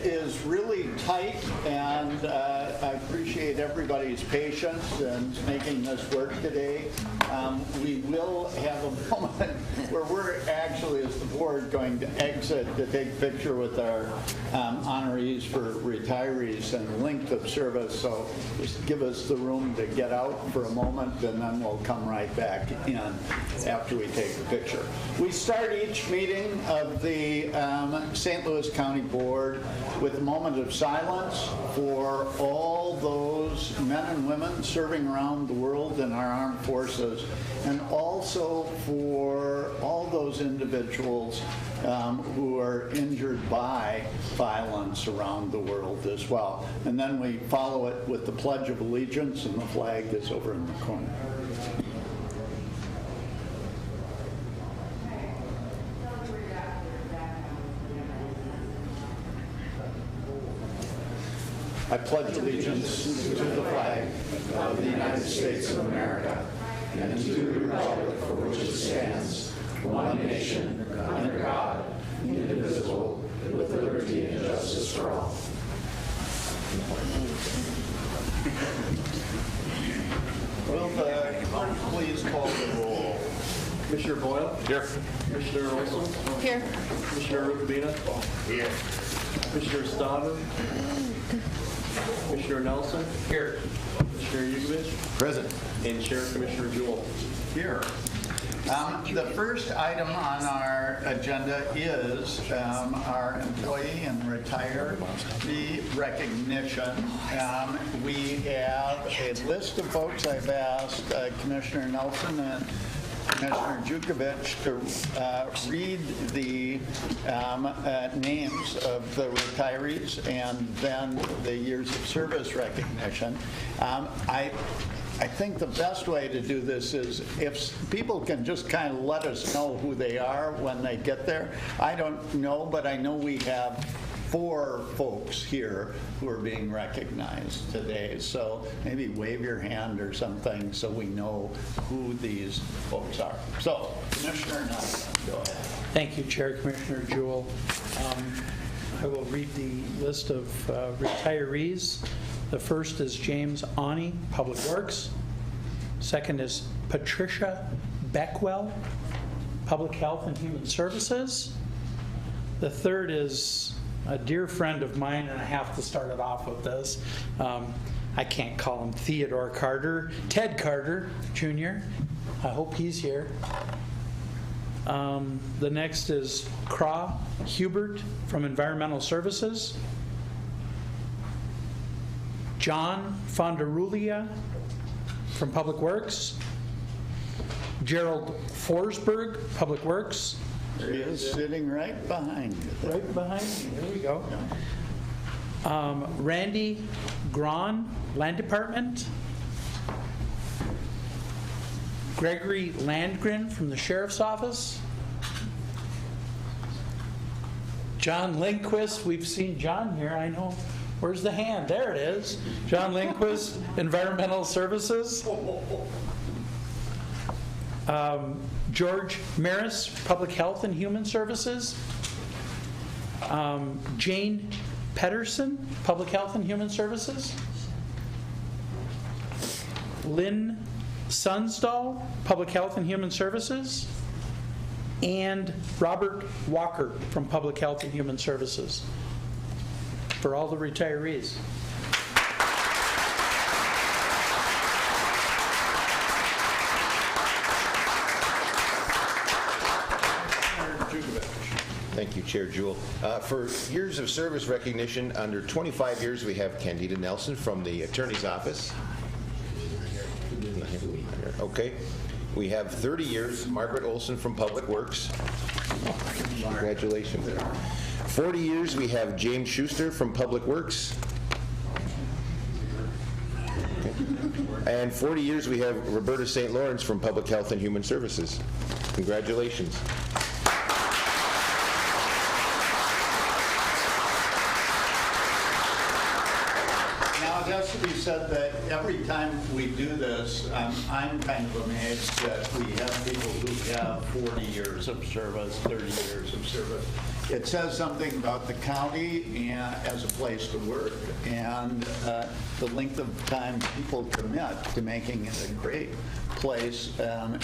is really tight, and I appreciate everybody's patience in making this work today. We will have a moment where we're actually, as the board, going to exit to take a picture with our honorees for retirees and length of service. So just give us the room to get out for a moment, and then we'll come right back in after we take the picture. We start each meeting of the St. Louis County Board with a moment of silence for all those men and women serving around the world in our armed forces, and also for all those individuals who are injured by violence around the world as well. And then we follow it with the Pledge of Allegiance, and the flag is over in the corner. I pledge allegiance to the flag of the United States of America and to the republic for which it stands, one nation, under God, indivisible, with liberty and justice for all. Will the clerk please call the roll? Commissioner Boyle? Here. Commissioner Olson? Here. Commissioner Rukabina? Here. Commissioner Stauber? Commissioner Nelson? Here. Commissioner Yugovich? Present. And Chair Commissioner Jewell. Here. The first item on our agenda is our employee and retiree recognition. We have a list of folks. I've asked Commissioner Nelson and Commissioner Jukovich to read the names of the retirees and then the years of service recognition. I think the best way to do this is if people can just kind of let us know who they are when they get there. I don't know, but I know we have 4 folks here who are being recognized today. So maybe wave your hand or something so we know who these folks are. So, Commissioner Nelson, go ahead. Thank you, Chair. Commissioner Jewell. I will read the list of retirees. The first is James Ani, Public Works. Second is Patricia Beckwell, Public Health and Human Services. The third is a dear friend of mine, and I have to start it off with this. I can't call him Theodore Carter. Ted Carter, Jr. I hope he's here. The next is Craw Hubert from Environmental Services. John Fonderulia from Public Works. Gerald Forsberg, Public Works. There he is, sitting right behind you. Right behind me. There we go. Randy Gron, Land Department. Gregory Landgren from the Sheriff's Office. John Lindquist, we've seen John here, I know. Where's the hand? There it is. John Lindquist, Environmental Services. George Maris, Public Health and Human Services. Jane Pedersen, Public Health and Human Services. Lynn Sunstall, Public Health and Human Services. And Robert Walker from Public Health and Human Services. For all the retirees. Thank you, Chair Jewell. For years of service recognition, under 25 years, we have Candida Nelson from the Attorney's Office. Okay. We have 30 years, Margaret Olson from Public Works. Congratulations. 40 years, we have James Schuster from Public Works. Okay. And 40 years, we have Roberta St. Lawrence from Public Health and Human Services. Congratulations. Now, it has to be said that every time we do this, I'm kind of amazed that we have people who have 40 years of service, 30 years of service. it says something about the county as a place to work and the length of time people commit to making it a great place and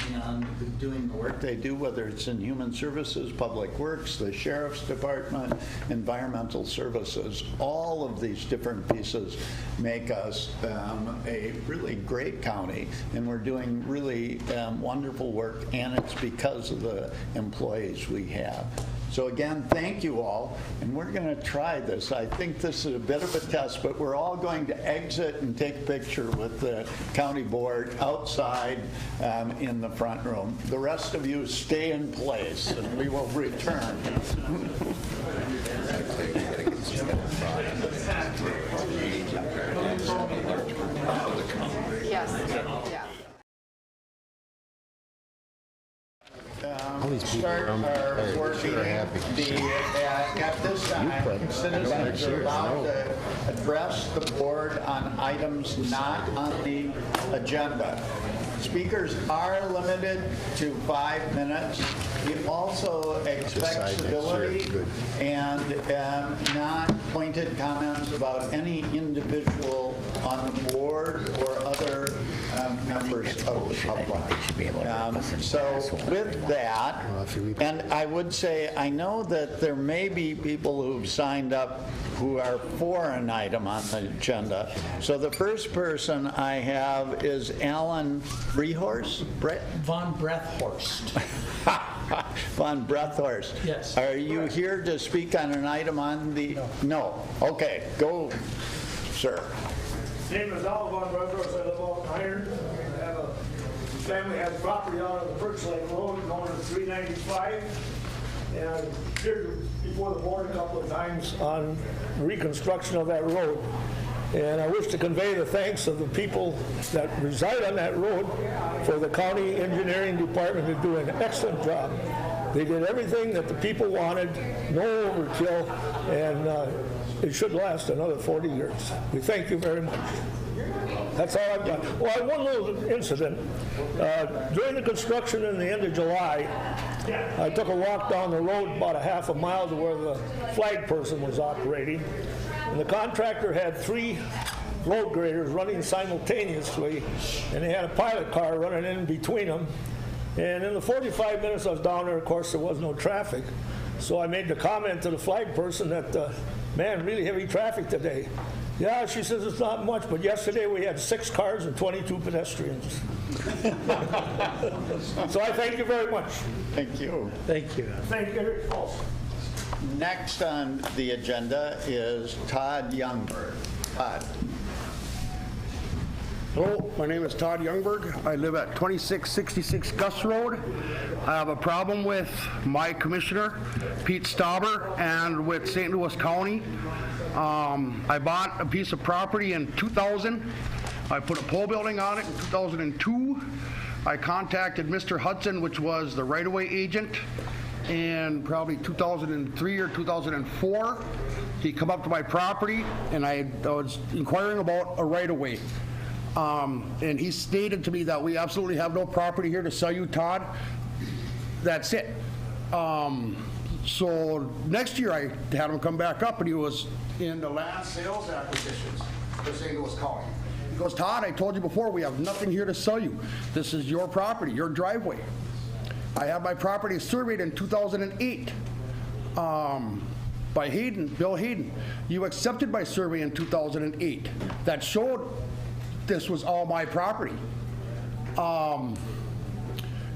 doing the work they do, whether it's in human services, public works, the sheriff's department, environmental services. All of these different pieces make us a really great county, and we're doing really wonderful work, and it's because of the employees we have. So again, thank you all, and we're going to try this. I think this is a bit of a test, but we're all going to exit and take a picture with the county board outside in the front room. The rest of you stay in place, and we will return. Yes, yeah. Start our work meeting. At this time, citizens are allowed to address the board on items not on the agenda. Speakers are limited to 5 minutes. We also expect civility and non-pointed comments about any individual on the board or other members of the public. So with that, and I would say, I know that there may be people who've signed up who are for an item on the agenda. So the first person I have is Alan Brehorst? Von Brethhorst. Von Brethhorst. Yes. Are you here to speak on an item on the? No. Okay, go, sir. Name is Al Von Brothers. I live out in Iron. I have a family has property out on the Birch Lake Road, known as 395. And I appeared before the board a couple of times on reconstruction of that road. And I wish to convey the thanks of the people that reside on that road for the county engineering department to do an excellent job. They did everything that the people wanted, no overkill, and it should last another 40 years. We thank you very much. That's all I've got. Well, I had one little incident. During the construction in the end of July, I took a walk down the road about a half a mile to where the flag person was operating. And the contractor had 3 road graders running simultaneously, and they had a pilot car running in between them. And in the 45 minutes I was down there, of course, there was no traffic. So I made the comment to the flag person that, man, really heavy traffic today. Yeah, she says it's not much, but yesterday we had 6 cars and 22 pedestrians. So I thank you very much. Thank you. Thank you. Thank you, Eric Paulson. Next on the agenda is Todd Youngberg. Todd. Hello, my name is Todd Youngberg. I live at 2666 Gus Road. I have a problem with my commissioner, Pete Stauber, and with St. Louis County. I bought a piece of property in 2000. I put a pole building on it in 2002. I contacted Mr. Hudson, which was the right-of-way agent, in probably 2003 or 2004. He come up to my property, and I was inquiring about a right-of-way. And he stated to me that we absolutely have no property here to sell you, Todd. That's it. So next year I had him come back up, and he was in the land sales acquisitions for St. Louis County. He goes, Todd, I told you before, we have nothing here to sell you. This is your property, your driveway. I had my property surveyed in 2008 by Hayden, Bill Hayden. You accepted my survey in 2008 that showed this was all my property.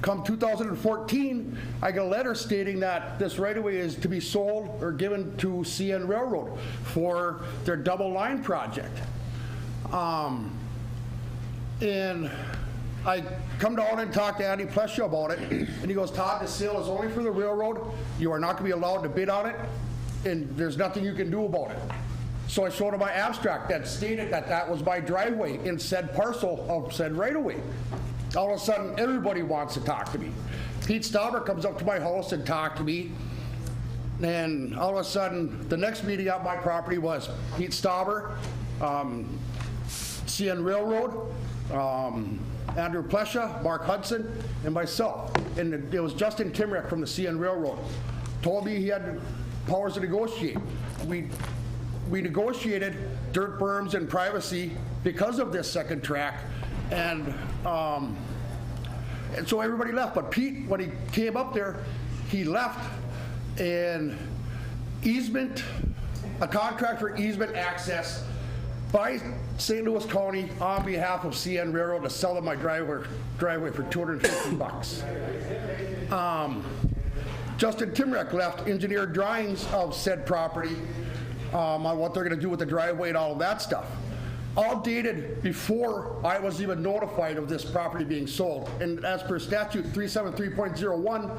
Come 2014, I got a letter stating that this right-of-way is to be sold or given to CN Railroad for their double line project. And I come down and talk to Andy Plescia about it, and he goes, Todd, this sale is only for the railroad. You are not going to be allowed to bid on it, and there's nothing you can do about it. So I showed him my abstract that stated that that was my driveway in said parcel of said right-of-way. All of a sudden, everybody wants to talk to me. Pete Stauber comes up to my house and talked to me, and all of a sudden, the next meeting at my property was Pete Stauber, CN Railroad, Andrew Plescia, Mark Hudson, and myself. And it was Justin Timrick from the CN Railroad. Told me he had powers to negotiate. We negotiated dirt berms and privacy because of this second track, and so everybody left. But Pete, when he came up there, he left an easement, a contract for easement access by St. Louis County on behalf of CN Railroad to sell them my driveway for $250. Justin Timrek left engineered drawings of said property on what they're going to do with the driveway and all of that stuff. All dated before I was even notified of this property being sold. And as per statute 373.01,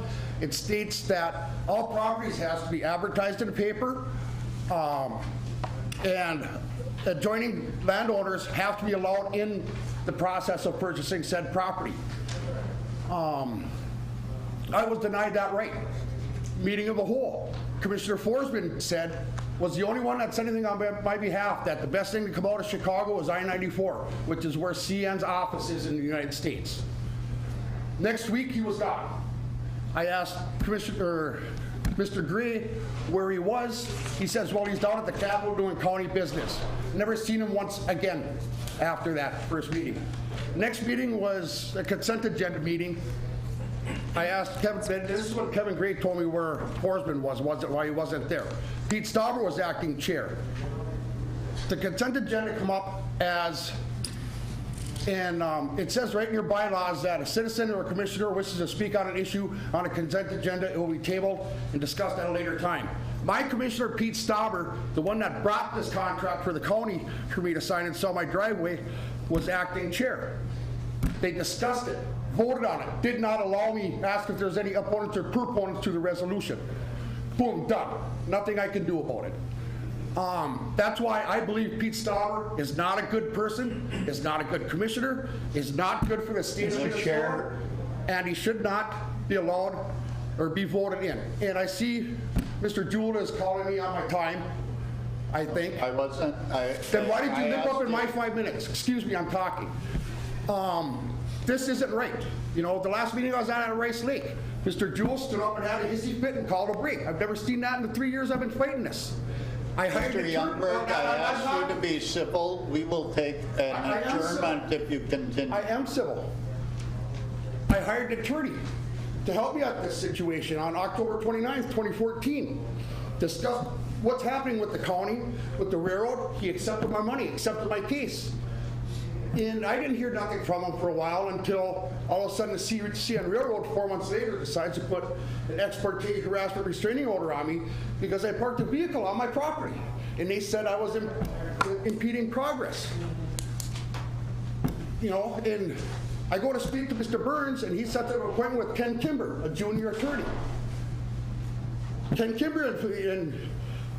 it states that all properties has to be advertised in the paper, and adjoining landowners have to be allowed in the process of purchasing said property. I was denied that right. Meeting of the whole. Commissioner Forsman said, was the only one that said anything on my behalf, that the best thing to come out of Chicago was I-94, which is where CN's office is in the United States. Next week, he was gone. I asked Mr. Gray where he was. He says, well, he's down at the Capitol doing county business. Never seen him once again after that first meeting. Next meeting was a consent agenda meeting. I asked Kevin, this is what Kevin Gray told me where Forsman was why he wasn't there. Pete Stauber was acting chair. The consent agenda come up as, and it says right in your bylaws that a citizen or a commissioner wishes to speak on an issue on a consent agenda, it will be tabled and discussed at a later time. My commissioner, Pete Stauber, the one that brought this contract for the county for me to sign and sell my driveway, was acting chair. They discussed it, voted on it, did not allow me, ask if there's any opponents or proponents to the resolution. Boom, done. Nothing I can do about it. That's why I believe Pete Stauber is not a good person, is not a good commissioner, is not good for the state of Minnesota, and he should not be allowed or be voted in. And I see Mr. Jewell is calling me on my time, I think. I wasn't. Then why did you nip up in my 5 minutes? Excuse me, I'm talking. This isn't right. You know, the last meeting I was at Rice Lake, Mr. Jewell stood up and had a hissy fit and called a break. I've never seen that in the 3 years I've been fighting this. Mr. Youngberg, I asked you to be civil. We will take an adjournment if you continue. I am civil. I hired an attorney to help me out this situation on October 29th, 2014. Discussed what's happening with the county, with the railroad. He accepted my money, accepted my case. And I didn't hear nothing from him for a while until all of a sudden the CN Railroad 4 months later decides to put an ex parte harassment restraining order on me because I parked a vehicle on my property. And they said I was impeding progress. You know, and I go to speak to Mr. Burns and he set up an appointment with Ken Kimber, a junior attorney. Ken Kimber and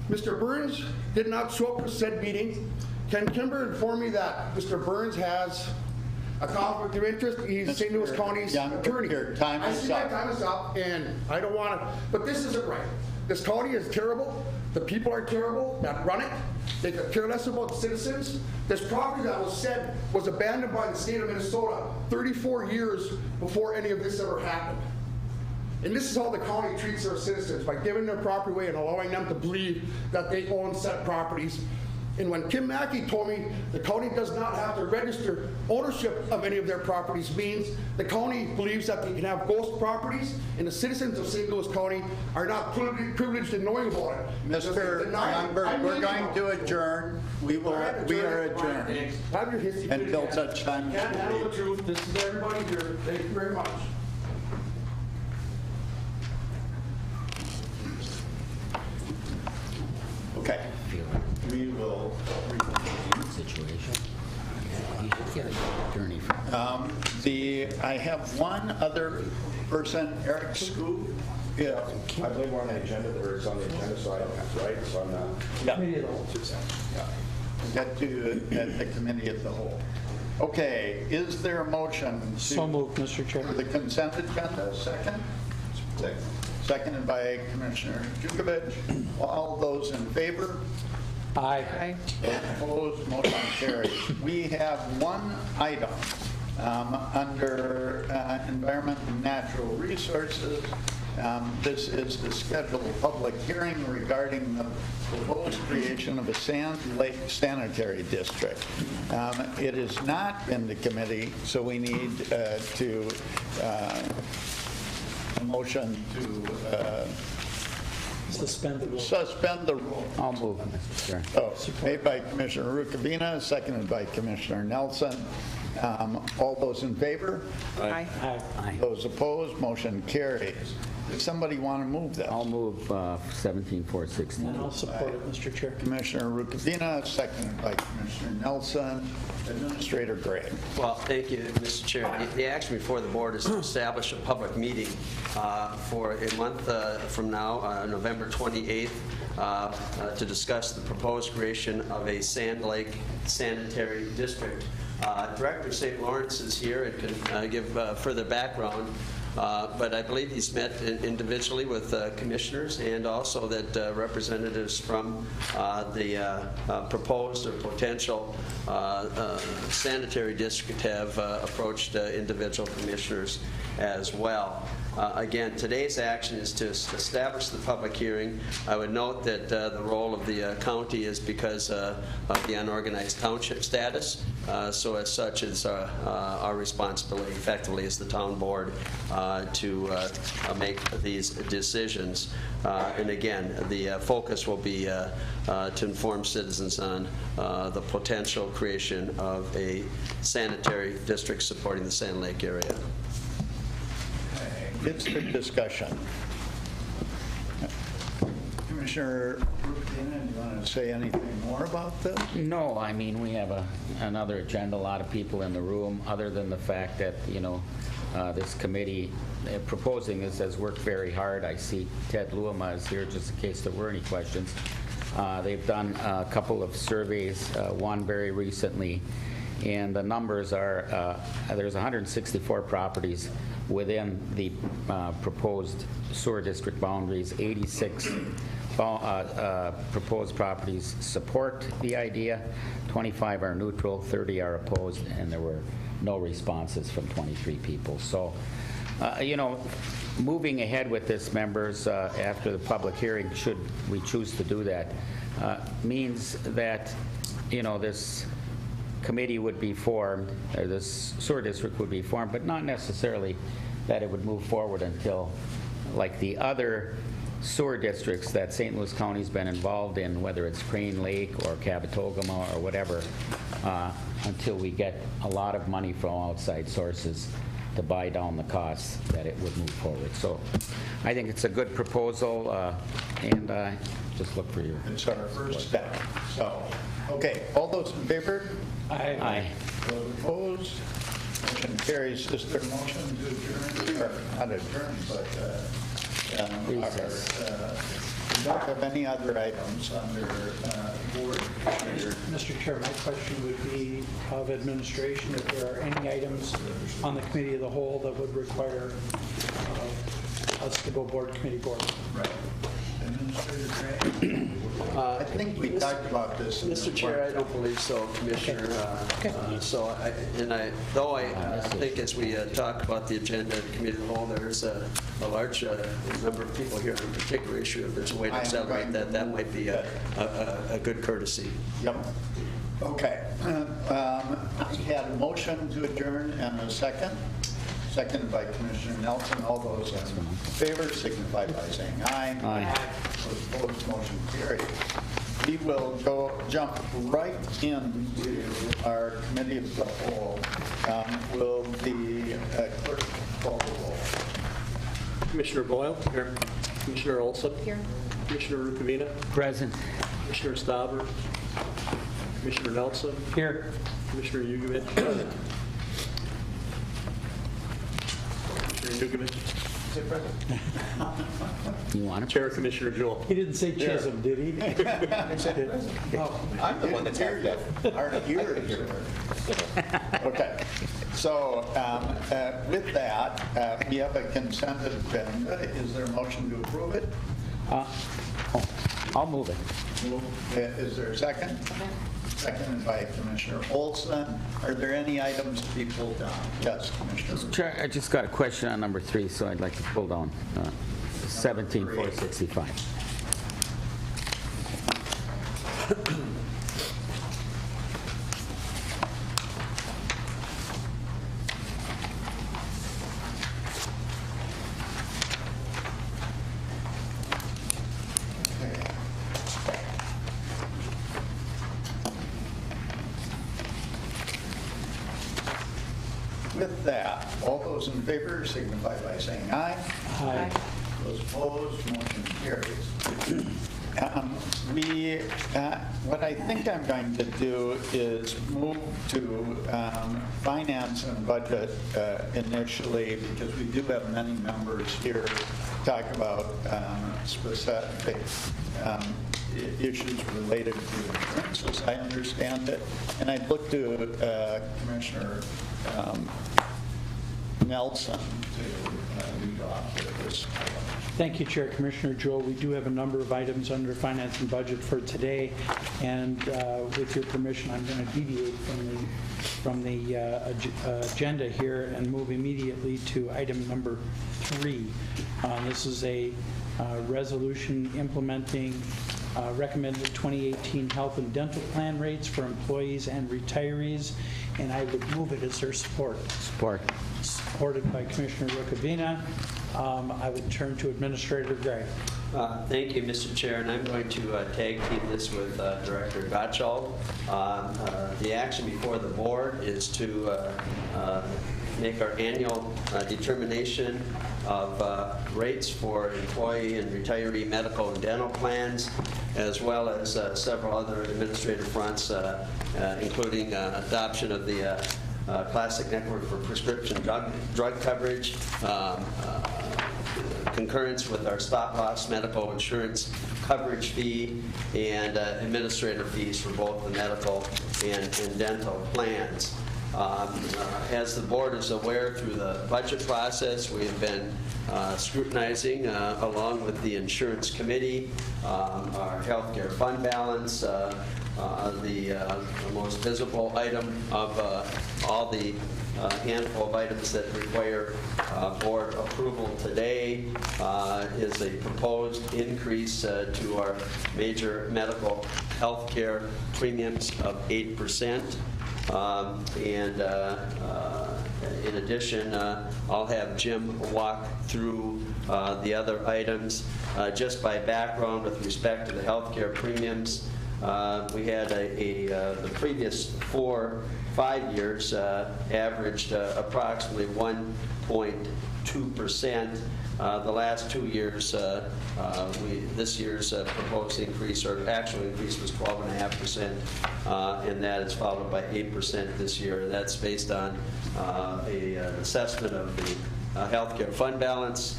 Mr. Burns did not show up for said meeting. Ken Kimber informed me that Mr. Burns has a conflict of interest. He's St. Louis County's attorney. Your time is up. My time is up, and I don't want to, but this isn't right. This county is terrible. The people are terrible that run it. They could care less about the citizens. This property that was said was abandoned by the state of Minnesota 34 years before any of this ever happened. And this is how the county treats their citizens, by giving their property away and allowing them to believe that they own said properties. And when Kim Mackey told me the county does not have to register ownership of any of their properties means the county believes that they can have ghost properties, and the citizens of St. Louis County are not privileged in knowing about it. Mr. Youngberg, we're going to adjourn. We are adjourned until such time. Can't handle the truth. This is everybody here. Thank you very much. Okay. We will. Situation. You should get an attorney for I have one other person, Eric Scoop. Yeah. I believe we're on the agenda, or it's on the agenda, so I don't have to, right? So I'm not. Yeah. Get to the committee as a whole. Okay, is there a motion? So moved, Mr. Chair. For the consent agenda, second? Seconded by Commissioner Jukovich. All those in favor? Aye. Opposed, motion carries. We have one item under Environment and Natural Resources. This is to schedule a public hearing regarding the proposed creation of a Sand Lake Sanitary District. It has not been to committee, so we need to a motion to Suspend the rules. suspend the rule. I'll move, Mr. Chair. Oh, made by Commissioner Rukavina, seconded by Commissioner Nelson. All those in favor? Aye. Aye. Those opposed, motion carries. Does somebody want to move that? I'll move 17-416. And I'll support it, Mr. Chair. Commissioner Rukavina, seconded by Commissioner Nelson. Administrator Gregg. Well, thank you, Mr. Chair. The action before the board is to establish a public meeting for a month from now, November 28th, to discuss the proposed creation of a Sand Lake Sanitary District. Director St. Lawrence is here and can give further background. But I believe he's met individually with commissioners, and also that representatives from the proposed or potential sanitary district have approached individual commissioners as well. Again, today's action is to establish the public hearing. I would note that the role of the county is because of the unorganized township status. So as such, it's our responsibility effectively as the town board to make these decisions. And again, the focus will be to inform citizens on the potential creation of a sanitary district supporting the Sand Lake area. It's good discussion. Commissioner Rukavina, do you want to say anything more about this? No, I mean, we have another agenda, a lot of people in the room, other than the fact that, this committee proposing this has worked very hard. I see Ted Luema is here just in case there were any questions. They've done a couple of surveys, one very recently, and the numbers are, there's 164 properties within the proposed sewer district boundaries. 86 proposed properties support the idea, 25 are neutral, 30 are opposed, and there were no responses from 23 people. So, moving ahead with this, members, after the public hearing, should we choose to do that, means that, this committee would be formed, or this sewer district would be formed, but not necessarily that it would move forward until, like the other sewer districts that St. Louis County's been involved in, whether it's Crane Lake or Cabotogama or whatever, until we get a lot of money from outside sources to buy down the costs, that it would move forward. So I think it's a good proposal, and just look for your... It's our first step. So, okay, all those in favor? Aye. Those opposed? Motion carries. Is there a motion to adjourn? Or not adjourn, but we don't have any other items under board. Mr. Chair, my question would be of administration, if there are any items on the committee of the whole that would require us to go committee board. Right. Administrator Gray? I think we talked about this. Mr. Chair, I don't believe so, Commissioner. So, I think as we talk about the agenda of the committee of the whole, there's a large number of people here on a particular issue. If there's a way to accelerate that, that might be a good courtesy. Yep. Okay. I had a motion to adjourn and a second. Seconded by Commissioner Nelson. All those in favor signify by saying aye. Aye. Those opposed, motion carried. We will jump right into our committee of the whole. Will the clerk call the roll? Commissioner Boyle? Here. Commissioner Olson? Here. Commissioner Rukavina? Present. Commissioner Stauber? Commissioner Nelson? Here. Commissioner Yugovich? Commissioner Yugovich? You want to? Chair Commissioner Jewell? He didn't say Chisholm, did he? I'm the one that's here yet. Aren't here. Okay. So with that, we have a consent agenda. Is there a motion to approve it? I'll move it. Is there a second? Seconded by Commissioner Olson. Are there any items to be pulled down? Yes, Commissioner. Chair, I just got a question on number 3, so I'd like to pull down. 17,465. With that, all those in favor signify by saying aye. Aye. Those opposed, motion carries. What I think I'm going to do is move to finance and budget initially, because we do have many members here to talk about specific issues related to insurance, as I understand it. And I'd look to Commissioner Nelson to lead off with this. Thank you, Chair. Commissioner Jewell, we do have a number of items under finance and budget for today, and with your permission, I'm going to deviate from the agenda here and move immediately to item number 3. This is a resolution implementing recommended 2018 health and dental plan rates for employees and retirees, and I would move it. Is there support? Support. Supported by Commissioner Rukavina. I would turn to Administrator Gray. Thank you, Mr. Chair, and I'm going to tag team this with Director Gottschalk. The action before the board is to make our annual determination of rates for employee and retiree medical and dental plans, as well as several other administrative fronts, including adoption of the Classic Network for prescription drug coverage, concurrence with our stop-loss medical insurance coverage fee, and administrative fees for both the medical and dental plans. As the board is aware, through the budget process, we have been scrutinizing, along with the insurance committee, our health care fund balance, the most visible item of all the handful of items that require board approval today is a proposed increase to our major medical health care premiums of 8%. In addition, I'll have Jim walk through the other items. Just by background with respect to the health care premiums, we had the previous 4-5 years averaged approximately 1.2%. The last 2 years, this year's proposed increase, or actual increase, was 12.5%, and that is followed by 8% this year. That's based on an assessment of the healthcare fund balance,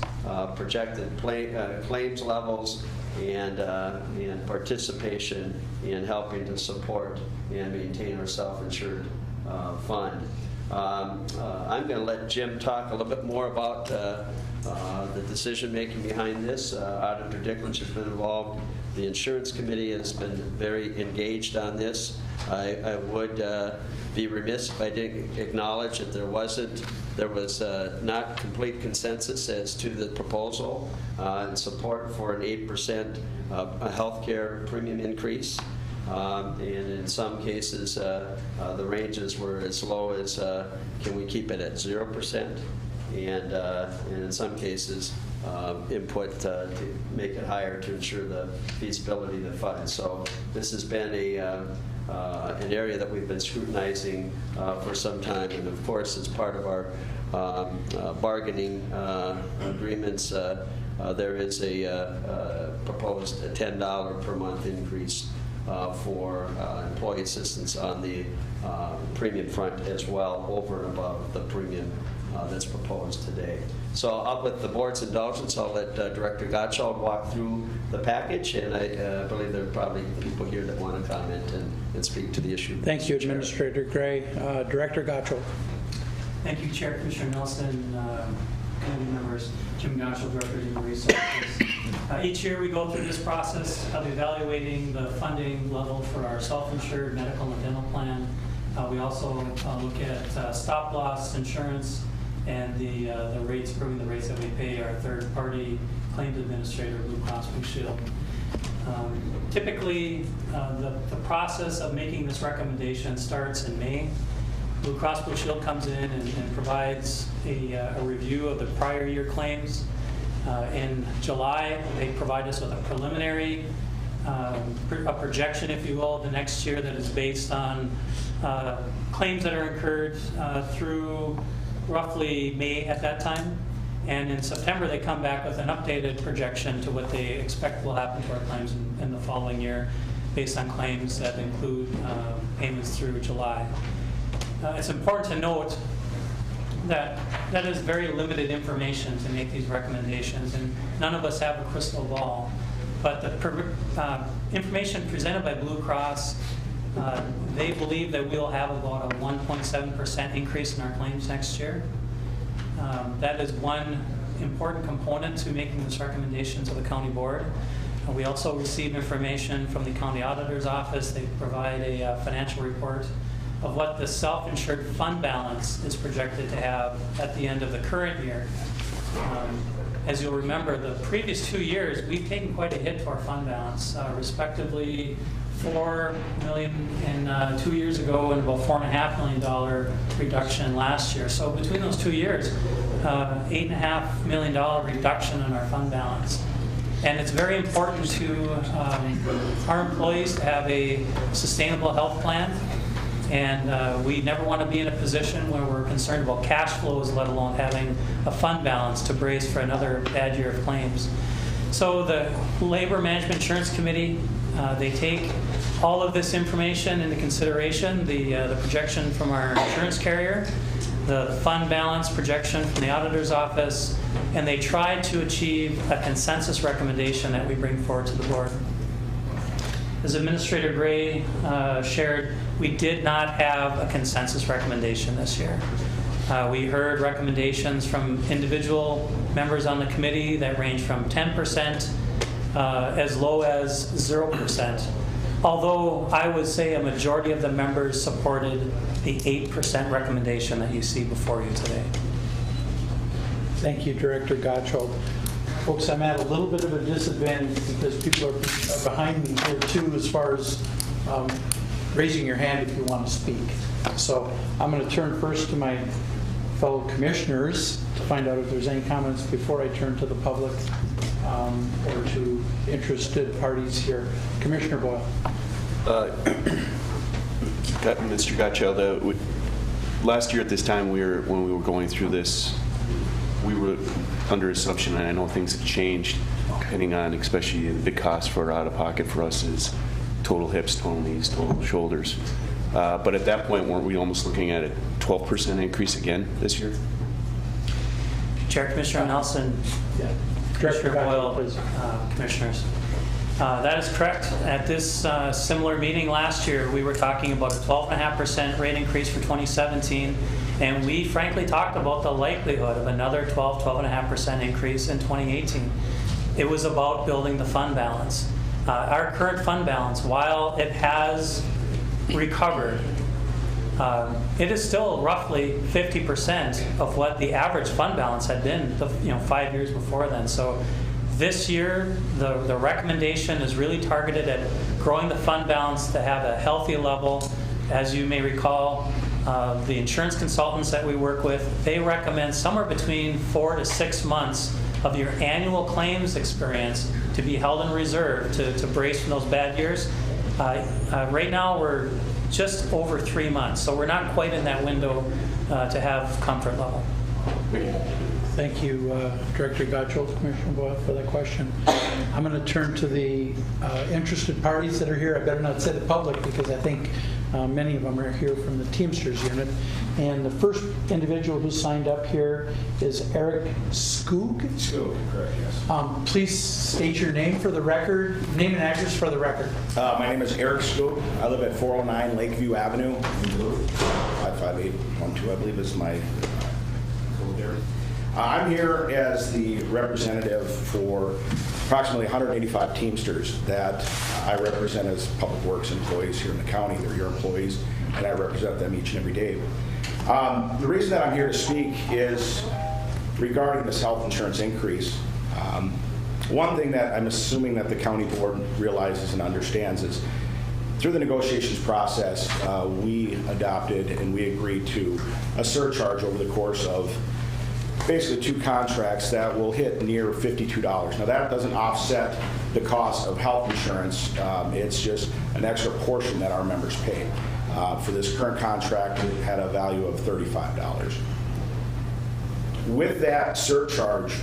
projected claims levels, and participation in helping to support and maintain our self-insured fund. I'm going to let Jim talk a little bit more about the decision-making behind this. Auditor Dickledge has been involved. The insurance committee has been very engaged on this. I would be remiss if I didn't acknowledge that there was not complete consensus as to the proposal and support for an 8% health care premium increase. And in some cases, the ranges were as low as, can we keep it at 0%? And in some cases, input to make it higher to ensure the feasibility of the fund. So this has been an area that we've been scrutinizing for some time, and of course, as part of our bargaining agreements, there is a proposed $10 per month increase for employee assistance on the premium front as well, over and above the premium that's proposed today. So up with the board's indulgence, I'll let Director Gottschalk walk through the package, and I believe there are probably people here that want to comment and speak to the issue. Thank you, Administrator Gray. Director Gottschalk. Thank you, Chair, Commissioner Nelson, committee members. Jim Gottschalk, Director of Human Resources. Each year we go through this process of evaluating the funding level for our self-insured medical and dental plan. We also look at stop-loss insurance and the rates, proving the rates that we pay our third-party claims administrator, Blue Cross Blue Shield. Typically, the process of making this recommendation starts in May. Blue Cross Blue Shield comes in and provides a review of the prior year claims. In July, they provide us with a preliminary, a projection, if you will, the next year that is based on claims that are incurred through roughly May at that time. And in September, they come back with an updated projection to what they expect will happen to our claims in the following year based on claims that include payments through July. It's important to note that that is very limited information to make these recommendations, and none of us have a crystal ball. But the information presented by Blue Cross, they believe that we'll have about a 1.7% increase in our claims next year. That is one important component to making this recommendation to the county board. We also receive information from the county auditor's office. They provide a financial report of what the self-insured fund balance is projected to have at the end of the current year. As you'll remember, the previous 2 years, we've taken quite a hit to our fund balance, respectively $4 million in 2 years ago and about $4.5 million reduction last year. So between those 2 years, $8.5 million reduction in our fund balance. And it's very important to our employees to have a sustainable health plan. And we never want to be in a position where we're concerned about cash flows, let alone having a fund balance to brace for another bad year of claims. So the Labor Management Insurance Committee, they take all of this information into consideration, the projection from our insurance carrier, the fund balance projection from the auditor's office, and they try to achieve a consensus recommendation that we bring forward to the board. As Administrator Gray shared, we did not have a consensus recommendation this year. We heard recommendations from individual members on the committee that range from 10% as low as 0%. Although I would say a majority of the members supported the 8% recommendation that you see before you today. Thank you, Director Gottschalk. Folks, I'm at a little bit of a disadvantage because people are behind me here too as far as raising your hand if you want to speak. So I'm going to turn first to my fellow commissioners to find out if there's any comments before I turn to the public or to interested parties here. Commissioner Boyle. Mr. Gottschalk, last year at this time, when we were going through this, we were under assumption, and I know things have changed, depending on, especially the big cost for out-of-pocket for us is total hips, total knees, total shoulders. But at that point, weren't we almost looking at a 12% increase again this year? Chair, Commissioner Nelson, Commissioner Boyle, Commissioners. That is correct. At this similar meeting last year, we were talking about a 12.5% rate increase for 2017, and we frankly talked about the likelihood of another 12.5% increase in 2018. It was about building the fund balance. Our current fund balance, while it has recovered, it is still roughly 50% of what the average fund balance had been 5 years before then. So this year, the recommendation is really targeted at growing the fund balance to have a healthy level. As you may recall, the insurance consultants that we work with, they recommend somewhere between 4 to 6 months of your annual claims experience to be held in reserve to brace from those bad years. Right now, we're just over 3 months, so we're not quite in that window to have comfort level. Thank you, Director Gottschalk, Commissioner Boyle, for that question. I'm going to turn to the interested parties that are here. I better not say the public because I think many of them are here from the Teamsters unit. And the first individual who signed up here is Eric Skoog. Skoog, correct, yes. Please state your name for the record, name and address for the record. My name is Eric Skoog. I live at 409 Lakeview Avenue in Duluth. 55812, I believe, is my code there. I'm here as the representative for approximately 185 Teamsters that I represent as public works employees here in the county. They're your employees, and I represent them each and every day. The reason that I'm here to speak is regarding this health insurance increase. One thing that I'm assuming that the county board realizes and understands is through the negotiations process, we adopted and we agreed to a surcharge over the course of basically 2 contracts that will hit near $52. Now that doesn't offset the cost of health insurance. It's just an extra portion that our members pay. For this current contract, it had a value of $35. With that surcharge,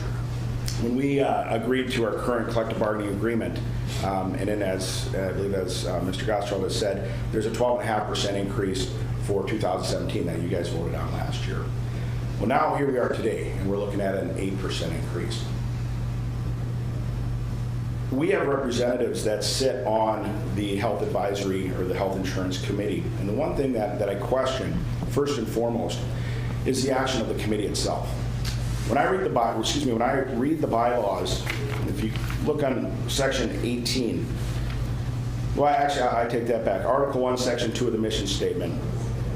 when we agreed to our current collective bargaining agreement, and then as I believe as Mr. Gostrow has said, there's a 12.5% increase for 2017 that you guys voted on last year. Well, now here we are today, and we're looking at an 8% increase. We have representatives that sit on the health advisory or the health insurance committee, and the one thing that I question, first and foremost, is the action of the committee itself. When I read the bylaws, if you look on section 18, well, actually, I take that back. Article 1, section 2 of the mission statement.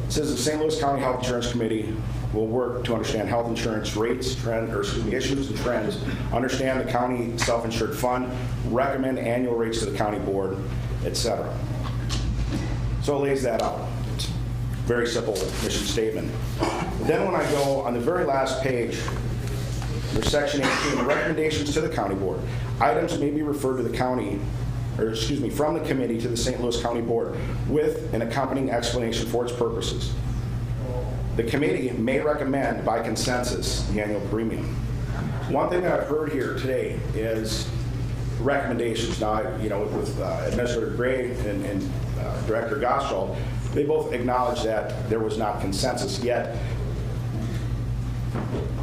It says the St. Louis County Health Insurance Committee will work to understand health insurance rates, issues and trends, understand the county self-insured fund, recommend annual rates to the county board, etc. So it lays that out. It's a very simple mission statement. But then when I go on the very last page, there's section 18, recommendations to the county board. Items may be referred to the county, from the committee to the St. Louis County Board with an accompanying explanation for its purposes. The committee may recommend by consensus the annual premium. One thing that I've heard here today is recommendations. Now, with Administrator Gray and Director Gostrow, they both acknowledge that there was not consensus, yet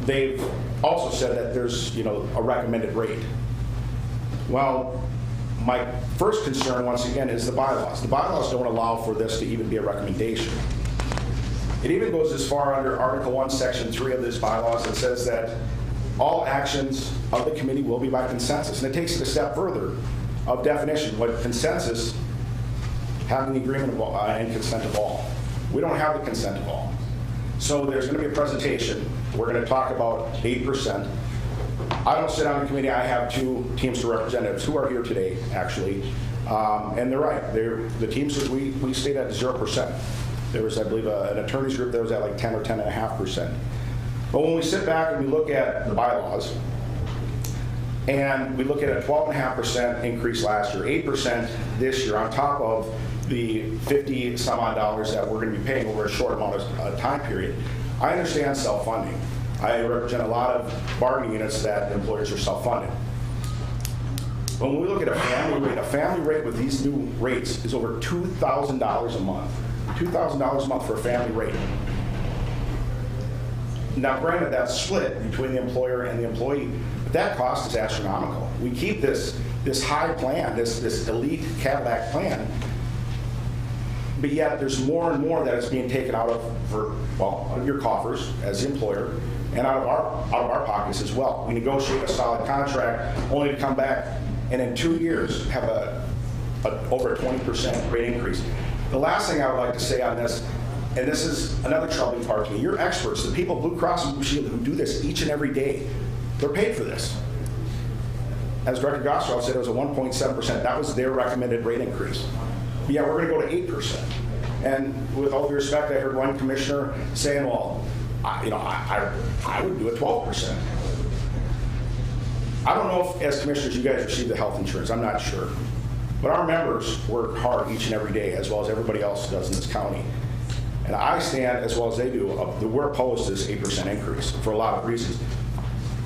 they've also said that there's a recommended rate. Well, my first concern, once again, is the bylaws. The bylaws don't allow for this to even be a recommendation. It even goes as far under Article 1, Section 3 of this bylaws that says that all actions of the committee will be by consensus. And it takes it a step further of definition. What consensus, having the agreement of all, and consent of all. We don't have the consent of all. So there's going to be a presentation. We're going to talk about 8%. I don't sit on the committee. I have 2 Teamster representatives who are here today, actually. And they're right. The Teamsters, we stayed at 0%. There was, I believe, an attorney's group that was at like 10 or 10.5%. But when we sit back and we look at the bylaws, and we look at a 12.5% increase last year, 8% this year, on top of the 50 some odd dollars that we're going to be paying over a short amount of time period, I understand self-funding. I represent a lot of bargaining units that employers are self-funded. When we look at a family rate with these new rates is over $2,000 a month. $2,000 a month for a family rate. Now, granted, that's split between the employer and the employee, but that cost is astronomical. We keep this high plan, this elite Cadillac plan, but yet there's more and more that is being taken out of your coffers as the employer, and out of our pockets as well. We negotiate a solid contract only to come back and in 2 years have over a 20% rate increase. The last thing I would like to say on this, and this is another troubling part to me, you're experts, the people, Blue Cross and Blue Shield, who do this each and every day, they're paid for this. As Director Gostrow said, it was a 1.7%. That was their recommended rate increase. But yeah, we're going to go to 8%. And with all due respect, I heard one commissioner saying, well, I would do a 12%. I don't know if, as commissioners, you guys receive the health insurance. I'm not sure. But our members work hard each and every day, as well as everybody else does in this county. And I stand, as well as they do, we're opposed to this 8% increase for a lot of reasons.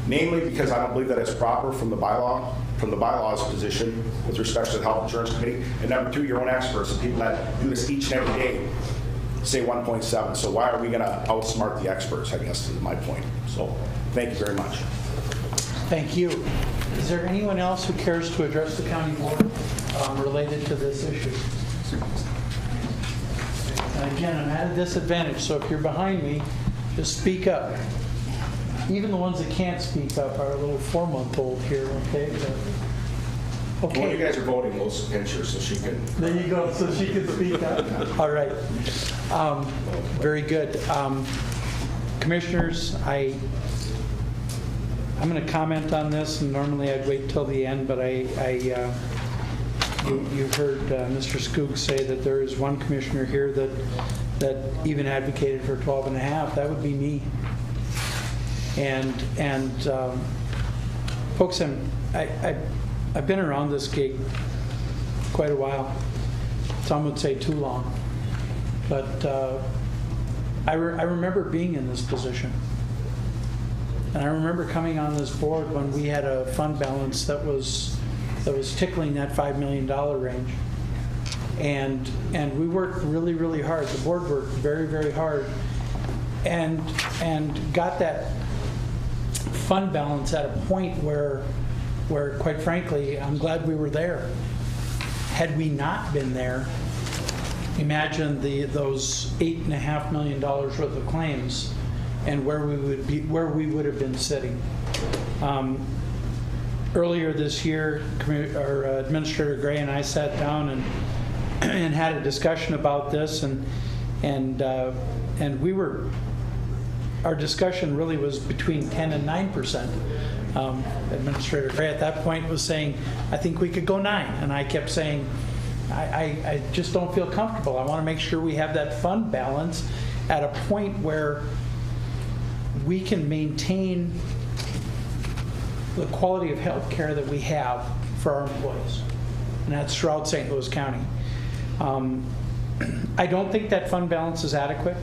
Namely, because I don't believe that it's proper from the bylaws position with respect to the Health Insurance Committee. And number 2, your own experts, the people that do this each and every day, say 1.7. So why are we going to outsmart the experts, I guess is my point. So thank you very much. Thank you. Is there anyone else who cares to address the county board related to this issue? And again, I'm at a disadvantage, so if you're behind me, just speak up. Even the ones that can't speak up are a little 4-month-old here, okay? Okay. Well, you guys are voting, we'll pinch her so she can... There you go, so she can speak up. All right. Very good. Commissioners, I'm going to comment on this, and normally I'd wait till the end, but you heard Mr. Skoog say that there is one commissioner here that even advocated for 12 and a half. That would be me. And folks, I've been around this gig quite a while. Some would say too long. But I remember being in this position. And I remember coming on this board when we had a fund balance that was tickling that $5 million range. And we worked really, really hard. The board worked very, very hard and got that fund balance at a point where quite frankly, I'm glad we were there. Had we not been there, imagine those $8.5 million worth of claims and where we would have been sitting. Earlier this year, Administrator Gray and I sat down and had a discussion about this, and our discussion really was between 10 and 9%. Administrator Gray at that point was saying, I think we could go 9, and I kept saying, I just don't feel comfortable. I want to make sure we have that fund balance at a point where we can maintain the quality of health care that we have for our employees, and that's throughout St. Louis County. I don't think that fund balance is adequate.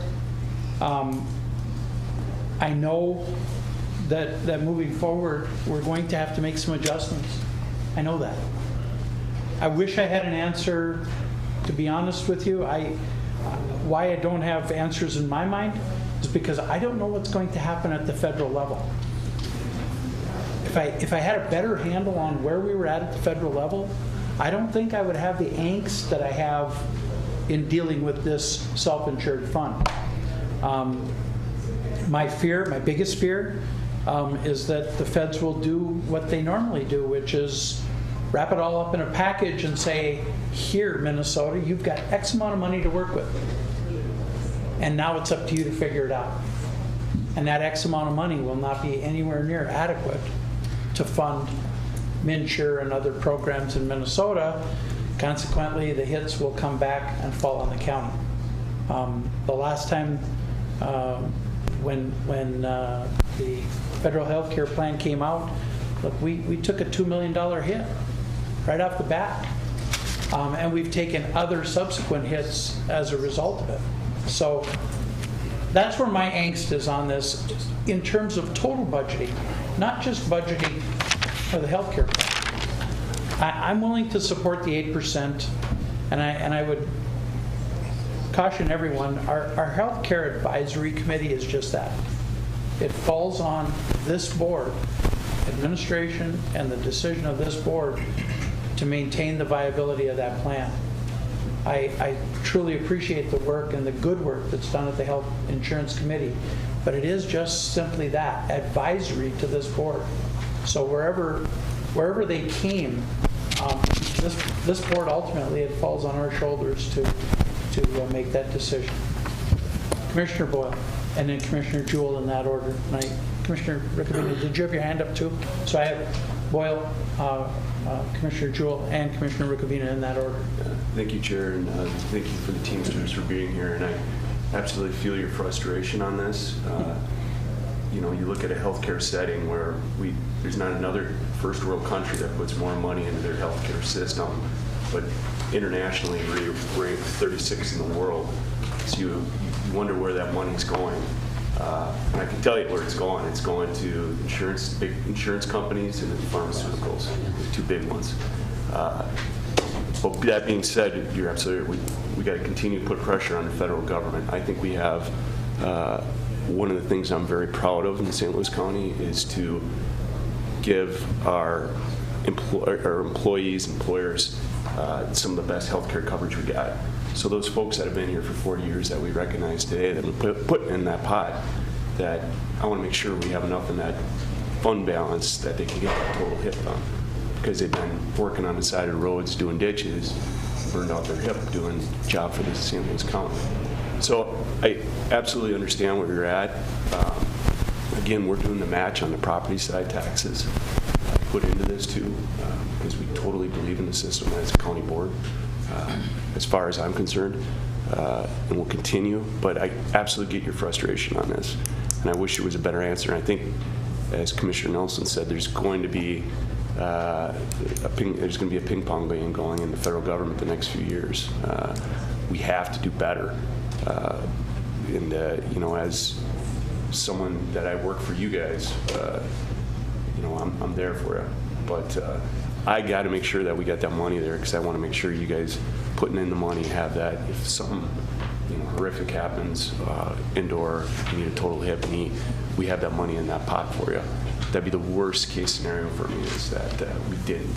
I know that moving forward, we're going to have to make some adjustments. I know that. I wish I had an answer, to be honest with you. Why I don't have answers in my mind is because I don't know what's going to happen at the federal level. If I had a better handle on where we were at the federal level, I don't think I would have the angst that I have in dealing with this self-insured fund. My biggest fear, is that the feds will do what they normally do, which is wrap it all up in a package and say, here, Minnesota, you've got X amount of money to work with. And now it's up to you to figure it out. And that X amount of money will not be anywhere near adequate to fund MNsure and other programs in Minnesota. Consequently, the hits will come back and fall on the county. The last time when the federal health care plan came out, look, we took a $2 million hit right off the bat. And we've taken other subsequent hits as a result of it. So that's where my angst is on this in terms of total budgeting, not just budgeting for the health care plan. I'm willing to support the 8%, and I would caution everyone, our health care advisory committee is just that. It falls on this board, administration, and the decision of this board to maintain the viability of that plan. I truly appreciate the work and the good work that's done at the Health Insurance Committee, but it is just simply that, advisory to this board. So wherever they came, this board ultimately, it falls on our shoulders to make that decision. Commissioner Boyle, and then Commissioner Jewell in that order. Commissioner Riccobene, did you have your hand up too? So I have Boyle, Commissioner Jewell, and Commissioner Riccobene in that order. Thank you, Chair, and thank you for the Teamsters for being here. And I absolutely feel your frustration on this. You look at a healthcare setting where there's not another first world country that puts more money into their healthcare system, but internationally we're ranked 36 in the world. So you wonder where that money's going. And I can tell you where it's going. It's going to big insurance companies and pharmaceuticals, the two big ones. But that being said, you're absolutely right. We got to continue to put pressure on the federal government. I think we have one of the things I'm very proud of in St. Louis County is to give our employees, employers, some of the best healthcare coverage we got. So those folks that have been here for 40 years that we recognize today, that we put in that pot, that I want to make sure we have enough in that fund balance that they can get that total hip done. Because they've been working on the side of the roads, doing ditches, burned out their hip doing a job for the St. Louis County. So I absolutely understand where you're at. Again, we're doing the match on the property side taxes put into this too, because we totally believe in the system as a county board, as far as I'm concerned, and we'll continue. But I absolutely get your frustration on this, and I wish there was a better answer. And I think, as Commissioner Nelson said, there's going to be a ping pong game going in the federal government the next few years. We have to do better. And you know, as someone that I work for you guys, you know, I'm there for you. But I got to make sure that we got that money there, because I want to make sure you guys putting in the money have that. If something, you know, horrific happens, indoor, you need a total hip knee, we have that money in that pot for you. That'd be the worst case scenario for me, is that we didn't.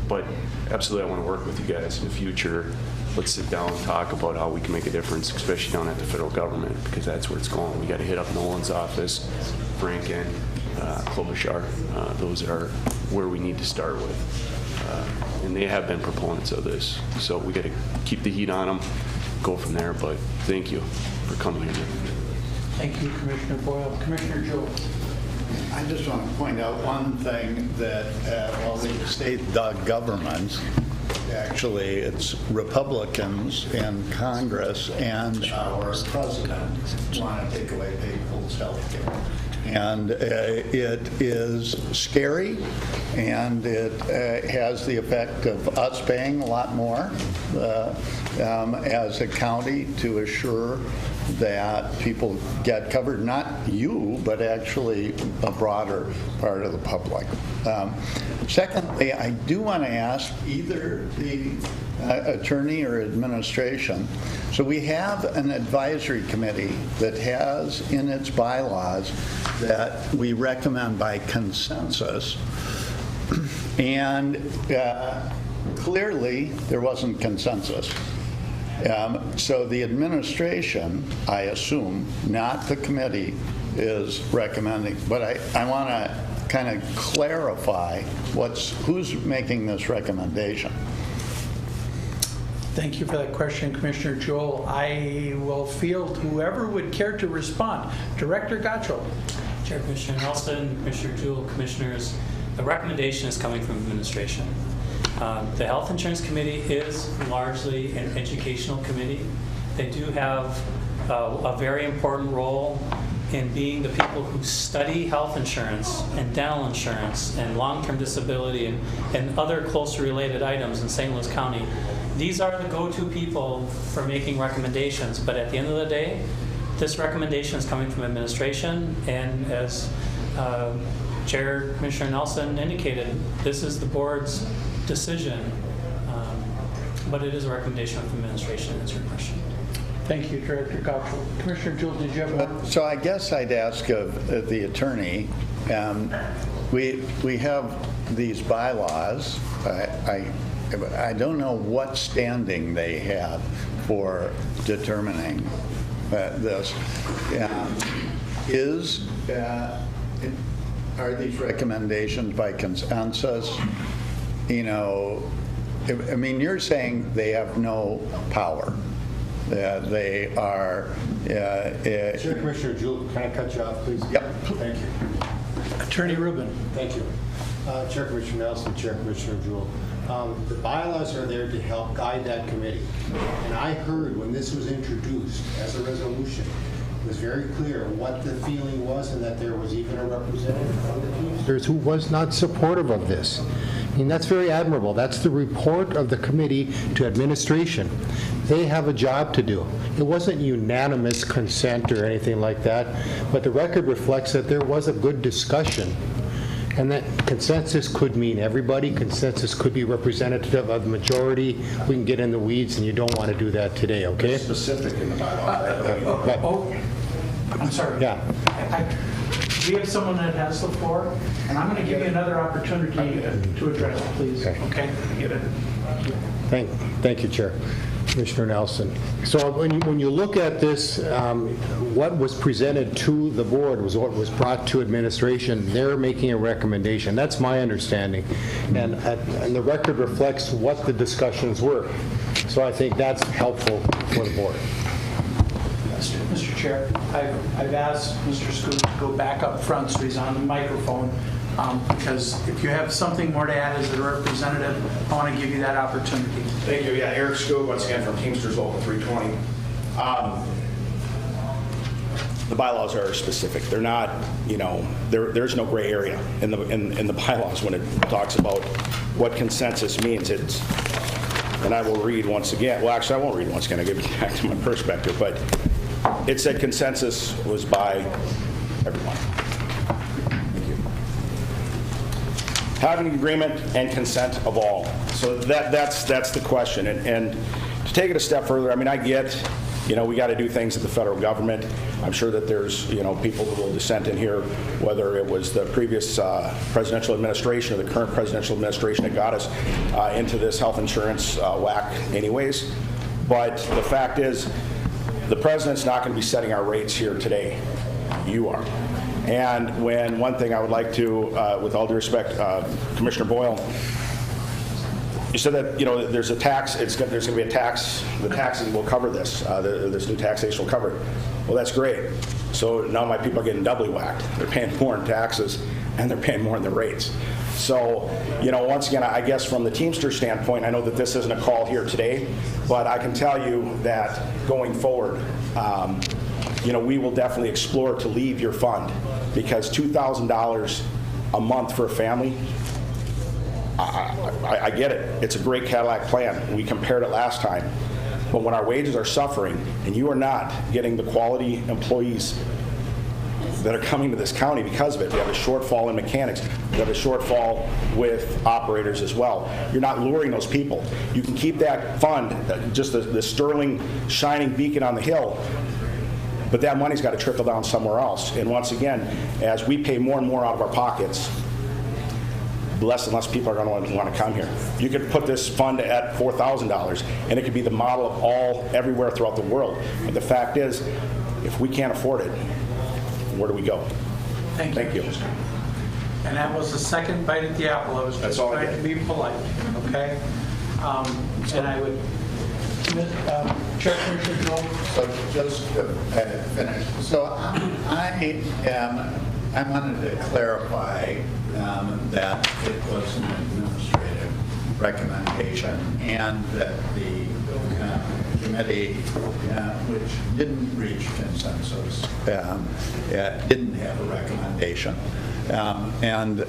But absolutely, I want to work with you guys in the future. Let's sit down and talk about how we can make a difference, especially down at the federal government, because that's where it's going. We got to hit up Nolan's office, Franken, Klobuchar. Those are where we need to start with. And they have been proponents of this. So we got to keep the heat on them, go from there. But thank you for coming here. Thank you, Commissioner Boyle. Commissioner Jewell. I just want to point out one thing, that while the state governments, actually it's Republicans in Congress and our president want to take away people's health care. And it is scary, and it has the effect of us paying a lot more as a county to assure that people get covered, not you, but actually a broader part of the public. Secondly, I do want to ask either the attorney or administration, so we have an advisory committee that has in its bylaws that we recommend by consensus, and clearly there wasn't consensus. So the administration, I assume, not the committee, is recommending. But I want to kind of clarify who's making this recommendation. Thank you for that question, Commissioner Jewell. I will field whoever would care to respond. Director Gottschall. Chair Commissioner Nelson, Commissioner Jewell, Commissioners, the recommendation is coming from administration. The Health Insurance Committee is largely an educational committee. They do have a very important role in being the people who study health insurance and dental insurance and long-term disability and other closely related items in St. Louis County. These are the go-to people for making recommendations, but at the end of the day, this recommendation is coming from administration, and as Chair Commissioner Nelson indicated, this is the board's decision, but it is a recommendation from administration. That's your question. Thank you, Director Gottschall. Commissioner Jewell, did you have one? So I guess I'd ask of the attorney, we have these bylaws. I don't know what standing they have for determining this. Are these recommendations by consensus? You know, I mean, you're saying they have no power. They are... Chair Commissioner Jewell, can I cut you off, please? Yep. Thank you. Attorney Rubin. Thank you. Chair Commissioner Nelson, Chair Commissioner Jewell. The bylaws are there to help guide that committee. And I heard when this was introduced as a resolution, it was very clear what the feeling was, and that there was even a representative from the Teamsters who was not supportive of this. I mean, that's very admirable. That's the report of the committee to administration. They have a job to do. It wasn't unanimous consent or anything like that, but the record reflects that there was a good discussion. And that consensus could mean everybody. Consensus could be representative of the majority. We can get in the weeds, and you don't want to do that today, okay? It's specific in the bylaws. I'm sorry. Yeah. We have someone that has the floor, and I'm going to give you another opportunity to address it, please. Okay? Get it. Thank you, Chair. Commissioner Nelson. So when you look at this, what was presented to the board was what was brought to administration. They're making a recommendation. That's my understanding. And the record reflects what the discussions were. So I think that's helpful for the board. Mr. Chair, I've asked Mr. Scoop to go back up front so he's on the microphone, because if you have something more to add as a representative, I want to give you that opportunity. Thank you. Yeah, Eric Scoop, once again from Teamsters Local 320. The bylaws are specific. They're not, there's no gray area in the bylaws when it talks about what consensus means. And I will read once again. Well, actually, I won't read once again. I'll give it back to my perspective. But it said consensus was by everyone. Thank you. Having agreement and consent of all. So that's the question. And to take it a step further, I mean, I get, we got to do things at the federal government. I'm sure that there's, people who will dissent in here, whether it was the previous presidential administration or the current presidential administration that got us into this health insurance whack anyways. But the fact is, the president's not going to be setting our rates here today. You are. And one thing I would like to, with all due respect, Commissioner Boyle, you said that, there's a tax, there's going to be a tax, the taxes will cover this. This new taxation will cover it. Well, that's great. So now my people are getting doubly whacked. They're paying more in taxes and they're paying more in the rates. So, once again, I guess from the Teamster standpoint, I know that this isn't a call here today, but I can tell you that going forward, we will definitely explore to leave your fund, because $2,000 a month for a family, I get it. It's a great Cadillac plan. We compared it last time. But when our wages are suffering and you are not getting the quality employees that are coming to this county because of it, we have a shortfall in mechanics. We have a shortfall with operators as well. You're not luring those people. You can keep that fund, just the sterling shining beacon on the hill, but that money's got to trickle down somewhere else. And once again, as we pay more and more out of our pockets, less and less people are going to want to come here. You could put this fund at $4,000, and it could be the model of everywhere throughout the world. But the fact is, if we can't afford it, where do we go? Thank you. And that was the second bite at the apple. I was just trying to be polite, okay? And I would, Chair Commissioner Joel. So just to finish. So I wanted to clarify that it was an administrative recommendation and that the committee, which didn't reach consensus, didn't have a recommendation. And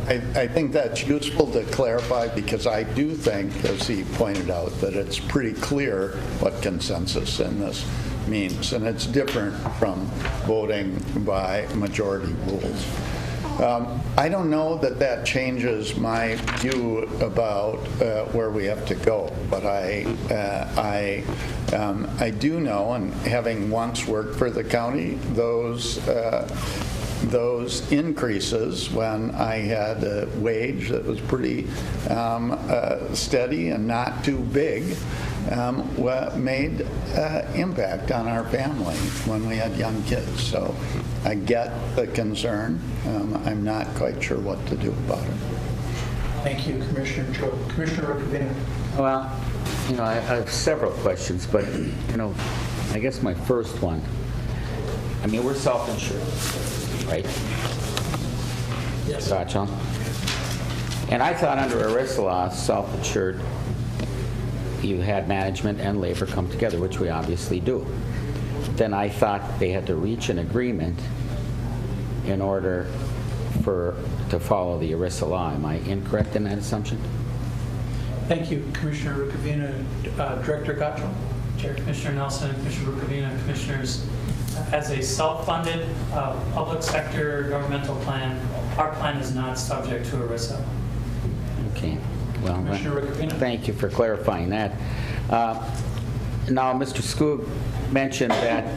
I think that's useful to clarify, because I do think, as he pointed out, that it's pretty clear what consensus in this means, and it's different from voting by majority rules. I don't know that changes my view about where we have to go, but I do know, and having once worked for the county, those increases when I had a wage that was pretty steady and not too big made impact on our family when we had young kids. So I get the concern. I'm not quite sure what to do about it. Thank you, Commissioner Joe. Commissioner Rukavina. Well, I have several questions, but, I guess my first one, we're self-insured, right? Yes. Gotcha. And I thought under ERISA law, self-insured, you had management and labor come together, which we obviously do. Then I thought they had to reach an agreement in order to follow the ERISA law. Am I incorrect in that assumption? Thank you, Commissioner Rukavina. Director Gottschall. Chair, Commissioner Nelson, Commissioner Rukavina, Commissioners, as a self-funded public sector governmental plan, our plan is not subject to ERISA. Okay. Well, Commissioner Rukavina. thank you for clarifying that. Now, Mr. Skoog mentioned that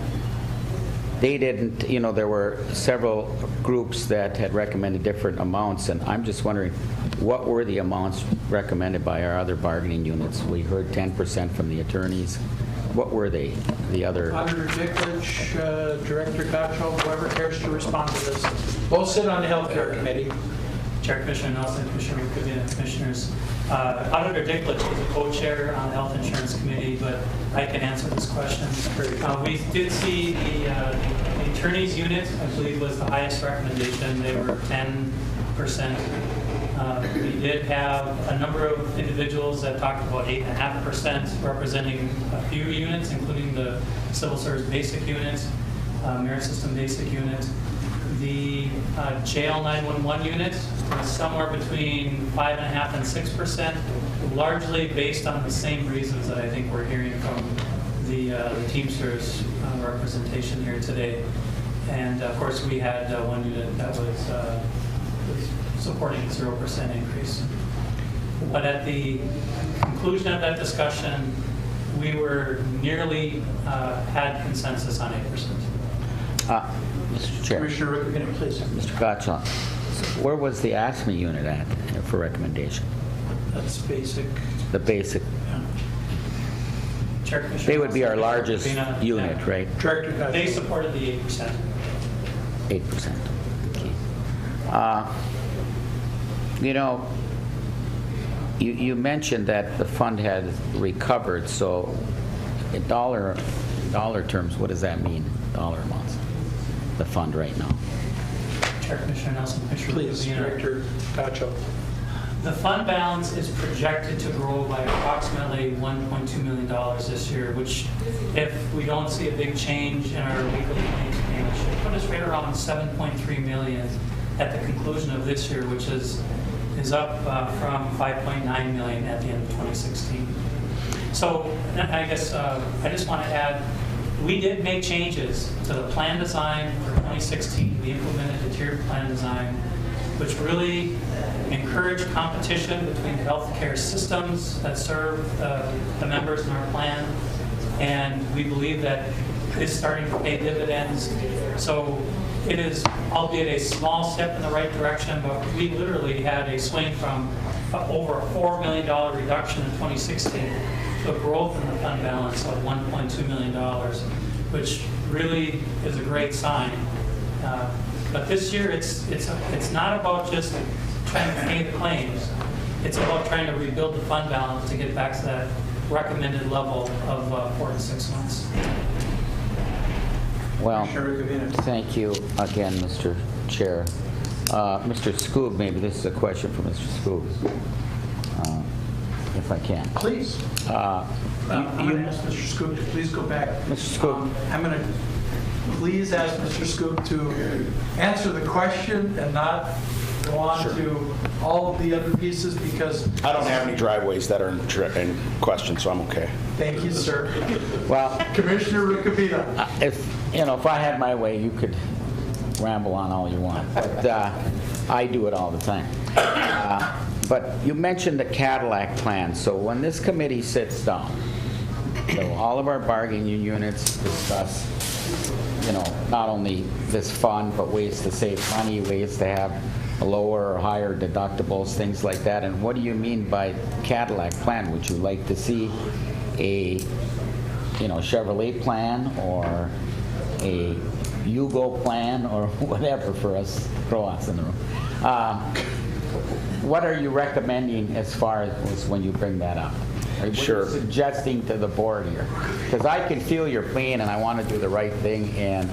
they didn't, there were several groups that had recommended different amounts, and I'm just wondering, what were the amounts recommended by our other bargaining units? We heard 10% from the attorneys. What were they, the other? Auditor Dicklage, Director Gottschall, whoever cares to respond to this. Both sit on the Healthcare Committee. Chair, Commissioner Nelson, Commissioner Rukavina, Commissioners, Auditor Dicklich is a co-chair on the Health Insurance Committee, but I can answer this question. We did see the attorney's unit, I believe, was the highest recommendation. They were 10%. We did have a number of individuals that talked about 8.5%, representing a few units, including the Civil Service Basic Unit, Merit System Basic Unit. The jail 911 unit was somewhere between 5.5% and 6%, largely based on the same reasons that I think we're hearing from the Teamsters representation here today. And of course, we had one unit that was supporting a 0% increase. But at the conclusion of that discussion, we were nearly had consensus on 8%. Mr. Chair. Commissioner Rukavina, please. Mr. Gottschalk, where was the ASME unit at for recommendation? That's basic. The basic. Chair Commissioner They would be our Nelson, largest Rukavina, unit, yeah. right? Director Gottschalk. They supported the 8%. 8%. Okay. You know, you mentioned that the fund had recovered, so in dollar terms, what does that mean, dollar amounts, the fund right now? Chair Commissioner Nelson, Commissioner Please, Rukavina. Director Gottschalk. The fund balance is projected to grow by approximately $1.2 million this year, which, if we don't see a big change in our weekly claims payment, should put us right around $7.3 million at the conclusion of this year, which is up from $5.9 million at the end of 2016. So I guess I just want to add, we did make changes to the plan design for 2016. We implemented a tiered plan design, which really encouraged competition between the healthcare systems that serve the members in our plan. And we believe that it's starting to pay dividends. So it is, albeit a small step in the right direction, but we literally had a swing from over a $4 million reduction in 2016 to a growth in the fund balance of $1.2 million, which really is a great sign. But this year, it's not about just trying to pay the claims. It's about trying to rebuild the fund balance to get back to that recommended level of 4 to 6 months. Well, Commissioner Rukavina. thank you again, Mr. Chair. Mr. Skoog, maybe this is a question for Mr. Skoog, if I can. Please. I'm going to ask Mr. Skoog to please go back. Mr. Skoog. I'm going to please ask Mr. Skoog to answer the question and not go on to all of the other pieces, because I don't have any driveways that are in question, so I'm okay. thank you, sir. Well, Commissioner Rukavina. if I had my way, you could ramble on all you want, but I do it all the time. But you mentioned the Cadillac plan, so when this committee sits down, so all of our bargaining units discuss, not only this fund, but ways to save money, ways to have lower or higher deductibles, things like that. And what do you mean by Cadillac plan? Would you like to see a, Chevrolet plan or a Yugo plan or whatever for us croats in the room? What are you recommending as far as when you bring that up? Sure. What are you suggesting to the board here? Because I can feel your pain and I want to do the right thing. And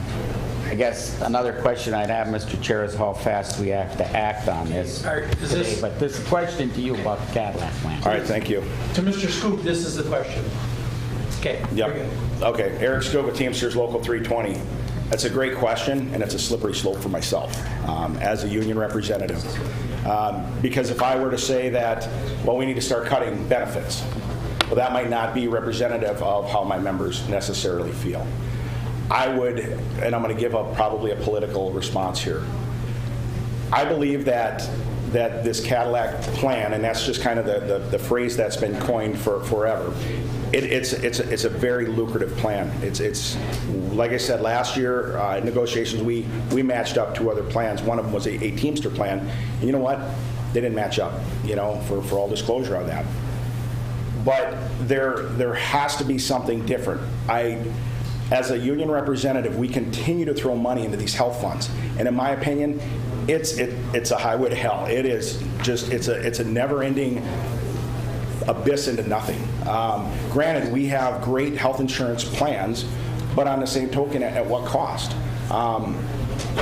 I guess another question I'd have, Mr. Chair, is how fast we have to act on this today. But this question to you about the Cadillac plan. All right, thank you. To Mr. Skoog, this is the question. Okay. Yep. Very good. Okay, Eric Skoog with Teamsters Local 320. That's a great question, and it's a slippery slope for myself as a union representative. Because if I were to say that, well, we need to start cutting benefits, well, that might not be representative of how my members necessarily feel. I would, and I'm going to give probably a political response here. I believe that this Cadillac plan, and that's just kind of the phrase that's been coined for forever, it's a very lucrative plan. It's like I said, last year in negotiations we matched up 2 other plans. One of them was a Teamster plan, and you know what? They didn't match up. For all disclosure on that. But there has to be something different. As a union representative, we continue to throw money into these health funds, and in my opinion, it's a highway to hell. It is just it's a never-ending abyss into nothing. Granted, we have great health insurance plans, but on the same token, at what cost?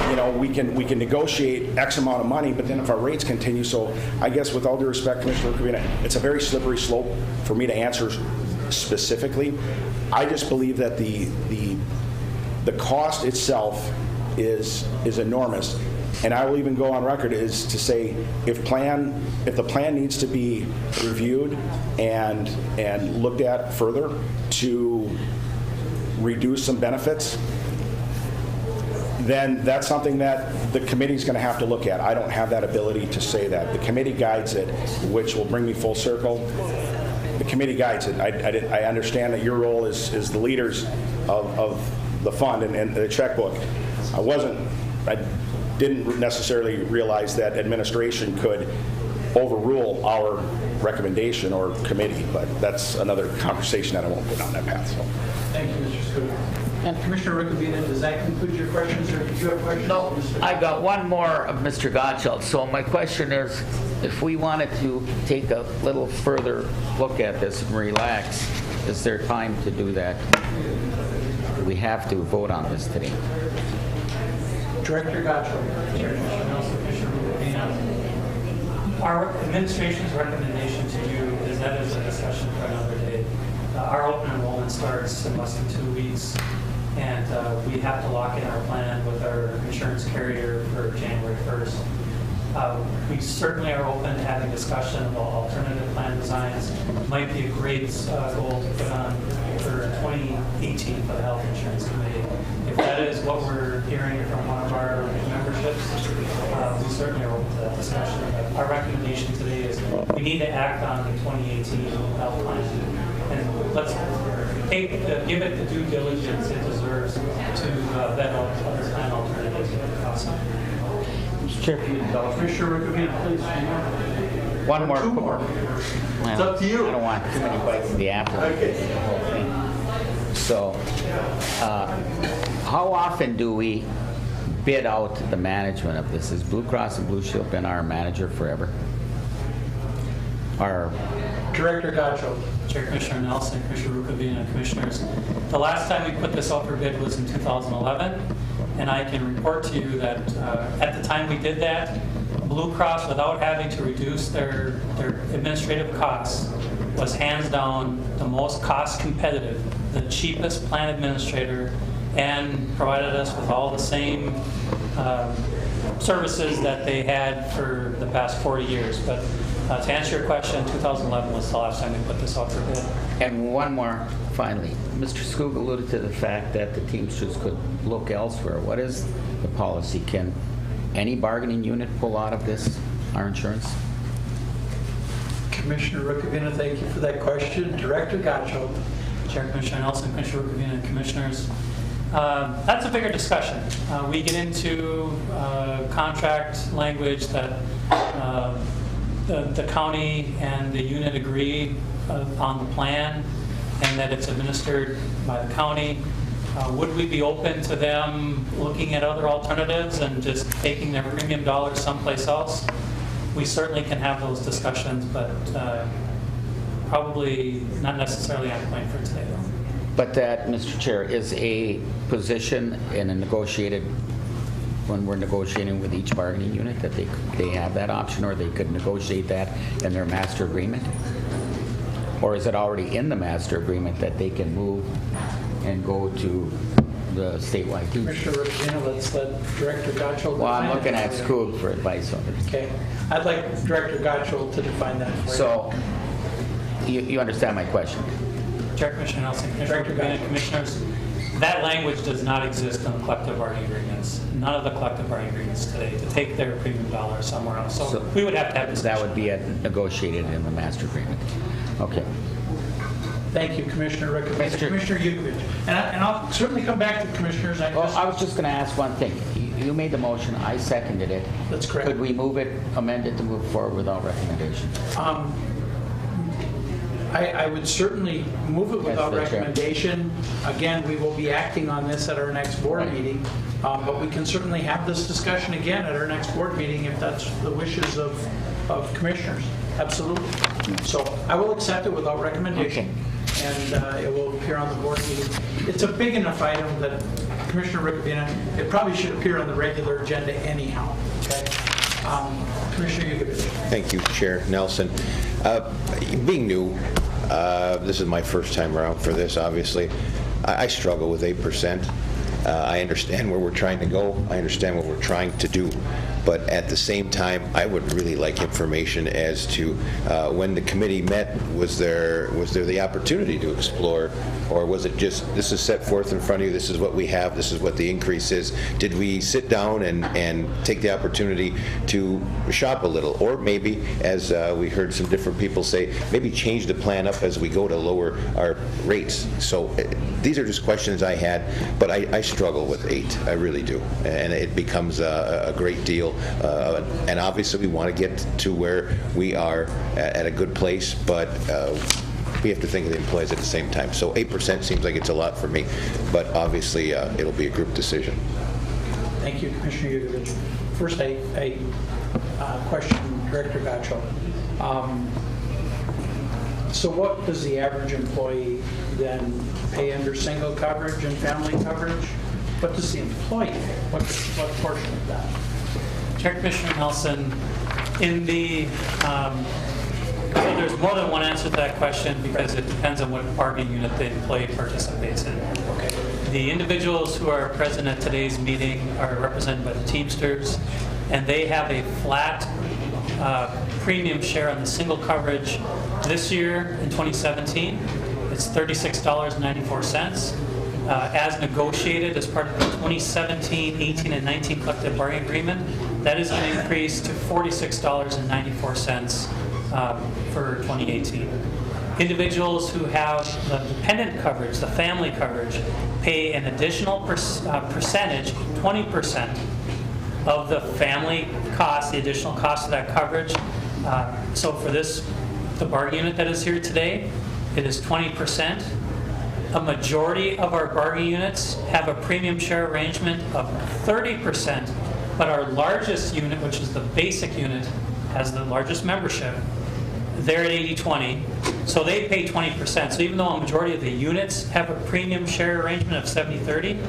You know, we can negotiate X amount of money, but then if our rates continue, so I guess with all due respect, Commissioner Rukavina, it's a very slippery slope for me to answer specifically. I just believe that the cost itself is enormous, and I will even go on record is to say if the plan needs to be reviewed and looked at further to reduce some benefits, then that's something that the committee's going to have to look at. I don't have that ability to say that. The committee guides it, which will bring me full circle. The committee guides it. I understand that your role is the leaders of the fund and the checkbook. I didn't necessarily realize that administration could overrule our recommendation or committee, but that's another conversation that I won't go down that path. So. Thank you, Mr. Scooter. And Commissioner Rukavina, does that conclude your questions, or did you have questions? No, I got one more of Mr. Gottschalk. So my question is, if we wanted to take a little further look at this and relax, is there time to do that? Do we have to vote on this today? Director Gottschalk. Commissioner Nelson, Commissioner Rukavina. Our administration's recommendation to you is that is a discussion for another day. Our open enrollment starts in less than 2 weeks, and we have to lock in our plan with our insurance carrier for January 1st. We certainly are open to having discussion about alternative plan designs. It might be a great goal to put on for 2018 for the Health Insurance Committee. If that is what we're hearing from one of our memberships, we certainly are open to that discussion. But our recommendation today is we need to act on the 2018 health plan, and let's give it the due diligence it deserves to vet out other plan alternatives that are possible. Mr. Chair, Commissioner Rukavina, please. one more. Two more. Well, It's up to you. I don't want too many bites of the apple. Okay. The whole thing. So, how often do we bid out the management of this? Has Blue Cross and Blue Shield been our manager forever? Our Director Gottschalk. Chair Commissioner Nelson, Commissioner Rukavina, Commissioners. The last time we put this out for bid was in 2011, and I can report to you that at the time we did that, Blue Cross, without having to reduce their administrative costs, was hands down the most cost competitive, the cheapest plan administrator, and provided us with all the same services that they had for the past 40 years. But to answer your question, 2011 was the last time we put this out for bid. And one more, finally. Mr. Skoog alluded to the fact that the Teamsters could look elsewhere. What is the policy? Can any bargaining unit pull out of this, our insurance? Commissioner Rukavina, thank you for that question. Director Gottschalk. Chair Commissioner Nelson, Commissioner Rukavina, and Commissioners. That's a bigger discussion. We get into contract language that the county and the unit agree on the plan, and that it's administered by the county. Would we be open to them looking at other alternatives and just taking their premium dollars someplace else? We certainly can have those discussions, but probably not necessarily on point for today, though. But that, Mr. Chair, is a position in a negotiated, when we're negotiating with each bargaining unit, that they have that option, or they could negotiate that in their master agreement? Or is it already in the master agreement that they can move and go to the statewide team? Commissioner Rukavina, let's let Director Gottschalk. Well, I'm define looking it at for you. Skoog for advice on it. Okay. I'd like Director Gottschalk to define that for you. So, you understand my question? Chair Commissioner Nelson, Commissioner Director Rukavina, Gottschalk. Commissioners, that language does not exist in the collective bargaining agreements. None of the collective bargaining agreements today to take their premium dollars somewhere else. So we would have to have discussion. That would be negotiated in the master agreement. Okay. Thank you, Commissioner Rukavina. Mr. Commissioner Yukovich. And I'll certainly come back to the commissioners. Well, I was just going to ask one thing. You made the motion, I seconded it. That's correct. Could we move it, amend it to move forward without recommendation? I would certainly move it without Yes, the chair. recommendation. Again, we will be acting on this at our next board Right. meeting, but we can certainly have this discussion again at our next board meeting if that's the wishes of commissioners. Absolutely. So I will accept it without recommendation, and it will appear on the board meeting. It's a big enough item that Commissioner Rukavina, it probably should appear on the regular agenda anyhow, okay? Commissioner Yukovich. Thank you, Chair Nelson. Being new, this is my first time around for this, obviously. I struggle with 8%. I understand where we're trying to go. I understand what we're trying to do. But at the same time, I would really like information as to when the committee met, was there the opportunity to explore, or was it just, this is set forth in front of you, this is what we have, this is what the increase is? Did we sit down and take the opportunity to shop a little? Or maybe, as we heard some different people say, maybe change the plan up as we go to lower our rates. So these are just questions I had, but I struggle with 8, I really do. And it becomes a great deal. And obviously we want to get to where we are at a good place, but we have to think of the employees at the same time. So 8% seems like it's a lot for me, but obviously it'll be a group decision. Thank you, Commissioner Yukovich. First, a question, Director Gotcho. So what does the average employee then pay under single coverage and family coverage? What does the employee pay? What portion of that? Chair Commissioner Nelson, in the, so there's more than one answer to that question because it depends on what bargaining unit the employee participates in. Okay. The individuals who are present at today's meeting are represented by the Teamsters, and they have a flat premium share on the single coverage this year in 2017. It's $36.94. As negotiated as part of the 2017, 18, and 19 collective bargaining agreement, that is going to increase to $46.94 for 2018. Individuals who have the dependent coverage, the family coverage, pay an additional percentage, 20% of the family cost, the additional cost of that coverage. So for this, the bargaining unit that is here today, it is 20%. A majority of our bargaining units have a premium share arrangement of 30%, but our largest unit, which is the basic unit, has the largest membership. They're at 80-20, so they pay 20%. So even though a majority of the units have a premium share arrangement of 70-30,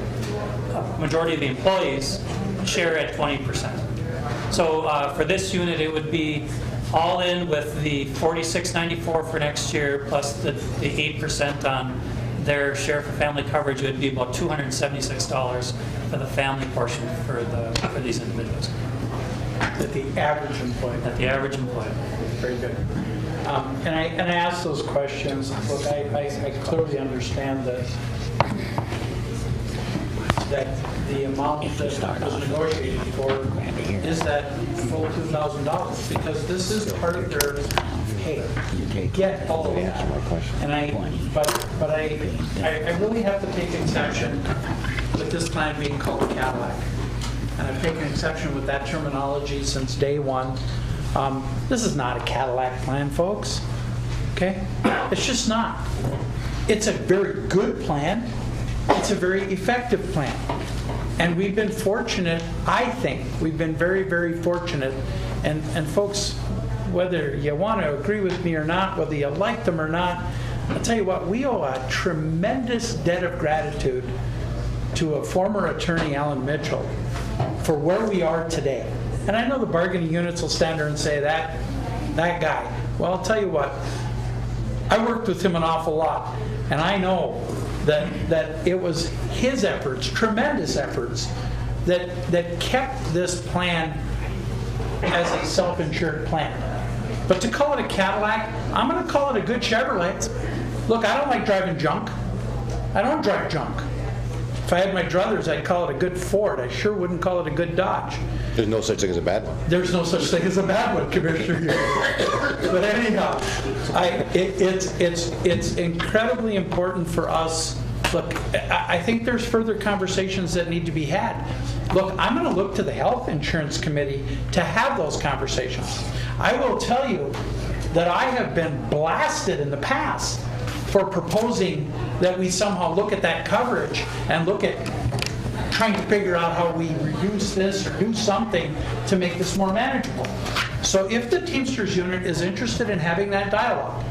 a majority of the employees share at 20%. So for this unit, it would be all in with the $46.94 for next year, plus the 8% on their share for family coverage. It would be about $276 for the family portion for these individuals. At the average employee. At the average employee. Very good. And I ask those questions. Look, I clearly understand that the amount that was negotiated for is that full $2,000 because this is part of their pay. Get all of that. And but I really have to take exception with this plan being called a Cadillac. And I've taken exception with that terminology since day one. This is not a Cadillac plan, folks. Okay? It's just not. It's a very good plan. It's a very effective plan. And we've been fortunate, I think, we've been very, very fortunate. And folks, whether you want to agree with me or not, whether you like them or not, I'll tell you what, we owe a tremendous debt of gratitude to a former attorney, Alan Mitchell, for where we are today. And I know the bargaining units will stand there and say, that guy. Well, I'll tell you what, I worked with him an awful lot, and I know that it was his efforts, tremendous efforts, that kept this plan as a self-insured plan. But to call it a Cadillac, I'm going to call it a good Chevrolet. Look, I don't like driving junk. I don't drive junk. If I had my druthers, I'd call it a good Ford. I sure wouldn't call it a good Dodge. There's no such thing as a bad one. There's no such thing as a bad one, Commissioner. But anyhow, it's incredibly important for us. Look, I think there's further conversations that need to be had. Look, I'm going to look to the Health Insurance Committee to have those conversations. I will tell you that I have been blasted in the past for proposing that we somehow look at that coverage and look at trying to figure out how we reduce this or do something to make this more manageable. So if the Teamsters unit is interested in having that dialogue,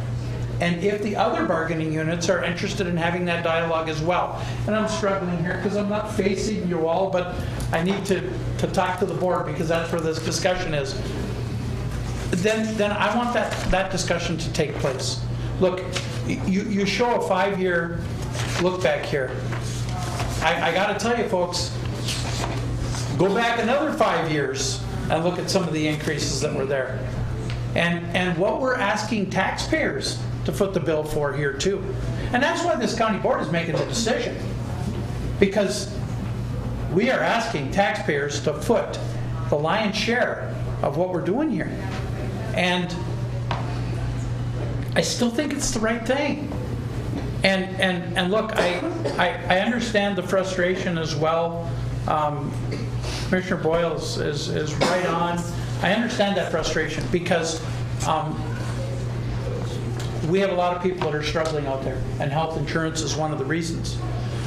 and if the other bargaining units are interested in having that dialogue as well, and I'm struggling here because I'm not facing you all, but I need to talk to the board because that's where this discussion is, then I want that discussion to take place. Look, you show a 5-year look back here. I got to tell you, folks, go back another 5 years and look at some of the increases that were there. And what we're asking taxpayers to foot the bill for here too. And that's why this county board is making the decision. Because we are asking taxpayers to foot the lion's share of what we're doing here. And I still think it's the right thing. And look, I understand the frustration as well. Commissioner Boyles is right on. I understand that frustration because we have a lot of people that are struggling out there, and health insurance is one of the reasons.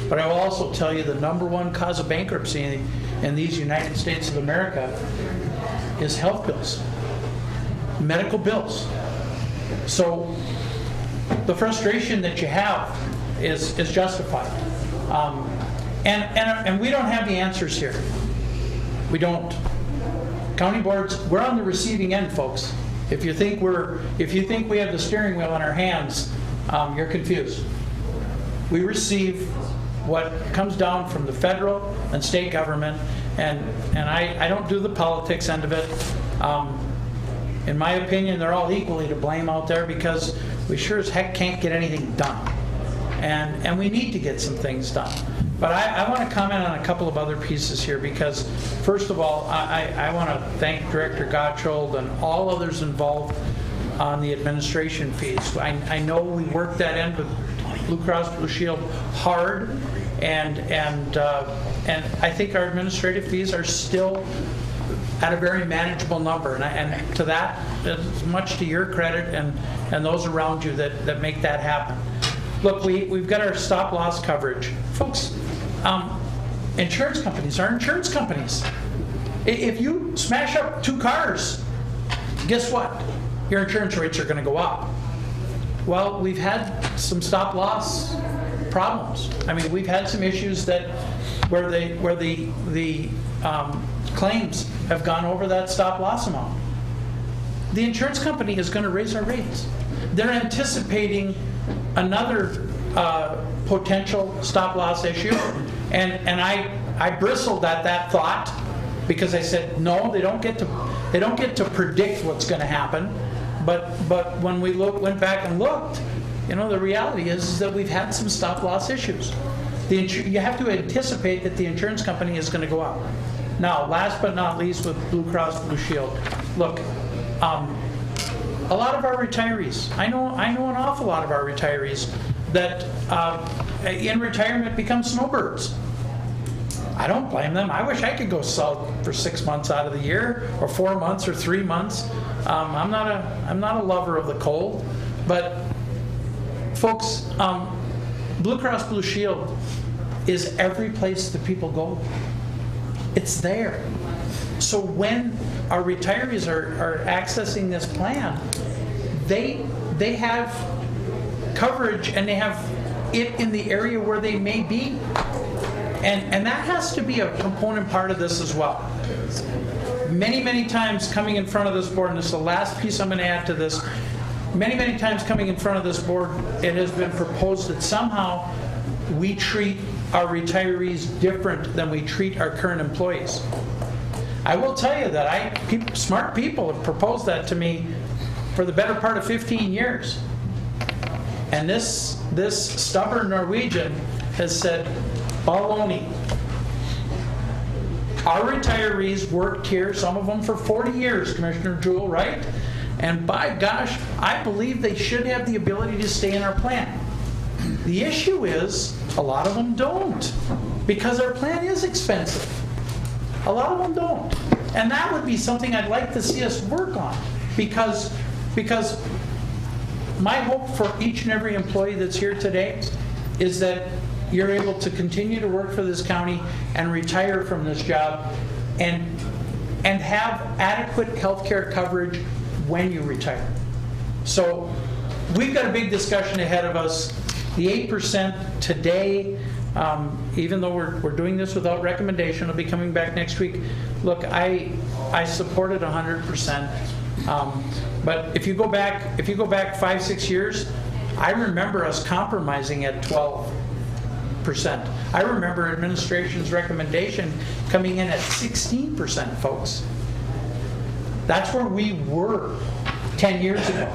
But I will also tell you the #1 cause of bankruptcy in these United States of America is health bills, medical bills. So the frustration that you have is justified. And we don't have the answers here. We don't. County boards, we're on the receiving end, folks. If you think we have the steering wheel in our hands, you're confused. We receive what comes down from the federal and state government, and I don't do the politics end of it. In my opinion, they're all equally to blame out there because we sure as heck can't get anything done. And we need to get some things done. But I want to comment on a couple of other pieces here because, first of all, I want to thank Director Gottschall and all others involved on the administration fees. I know we worked that in with Blue Cross Blue Shield hard, and I think our administrative fees are still at a very manageable number. And to that, it's much to your credit and those around you that make that happen. Look, we've got our stop loss coverage. Folks, insurance companies are insurance companies. If you smash up 2 cars, guess what? Your insurance rates are going to go up. Well, we've had some stop loss problems. I mean, we've had some issues where the claims have gone over that stop loss amount. The insurance company is going to raise our rates. They're anticipating another potential stop loss issue, and I bristled at that thought because I said no, they don't get to predict what's going to happen. But when we went back and looked, the reality is that we've had some stop loss issues. You have to anticipate that the insurance company is going to go up. Now, last but not least, with Blue Cross Blue Shield, look. A lot of our retirees, I know an awful lot of our retirees that in retirement become snowbirds. I don't blame them. I wish I could go south for 6 months out of the year, or 4 months, or 3 months. I'm not a lover of the cold, but folks, Blue Cross Blue Shield is every place that people go. It's there. So when our retirees are accessing this plan, they have coverage and they have it in the area where they may be. And that has to be a component part of this as well. Many, many times coming in front of this board, and this is the last piece I'm going to add to this, many times coming in front of this board, it has been proposed that somehow we treat our retirees different than we treat our current employees. I will tell you that smart people have proposed that to me for the better part of 15 years. And this stubborn Norwegian has said, baloney. Our retirees worked here, some of them for 40 years, Commissioner Jewell, right? And by gosh, I believe they should have the ability to stay in our plan. The issue is, a lot of them don't, because our plan is expensive. A lot of them don't. And that would be something I'd like to see us work on, because my hope for each and every employee that's here today is that you're able to continue to work for this county and retire from this job and and have adequate health care coverage when you retire. So we've got a big discussion ahead of us. The 8% today, even though we're doing this without recommendation, it'll be coming back next week. Look, I support it 100%. But if you go back 5-6 years, I remember us compromising at 12%. I remember administration's recommendation coming in at 16%, folks. That's where we were 10 years ago,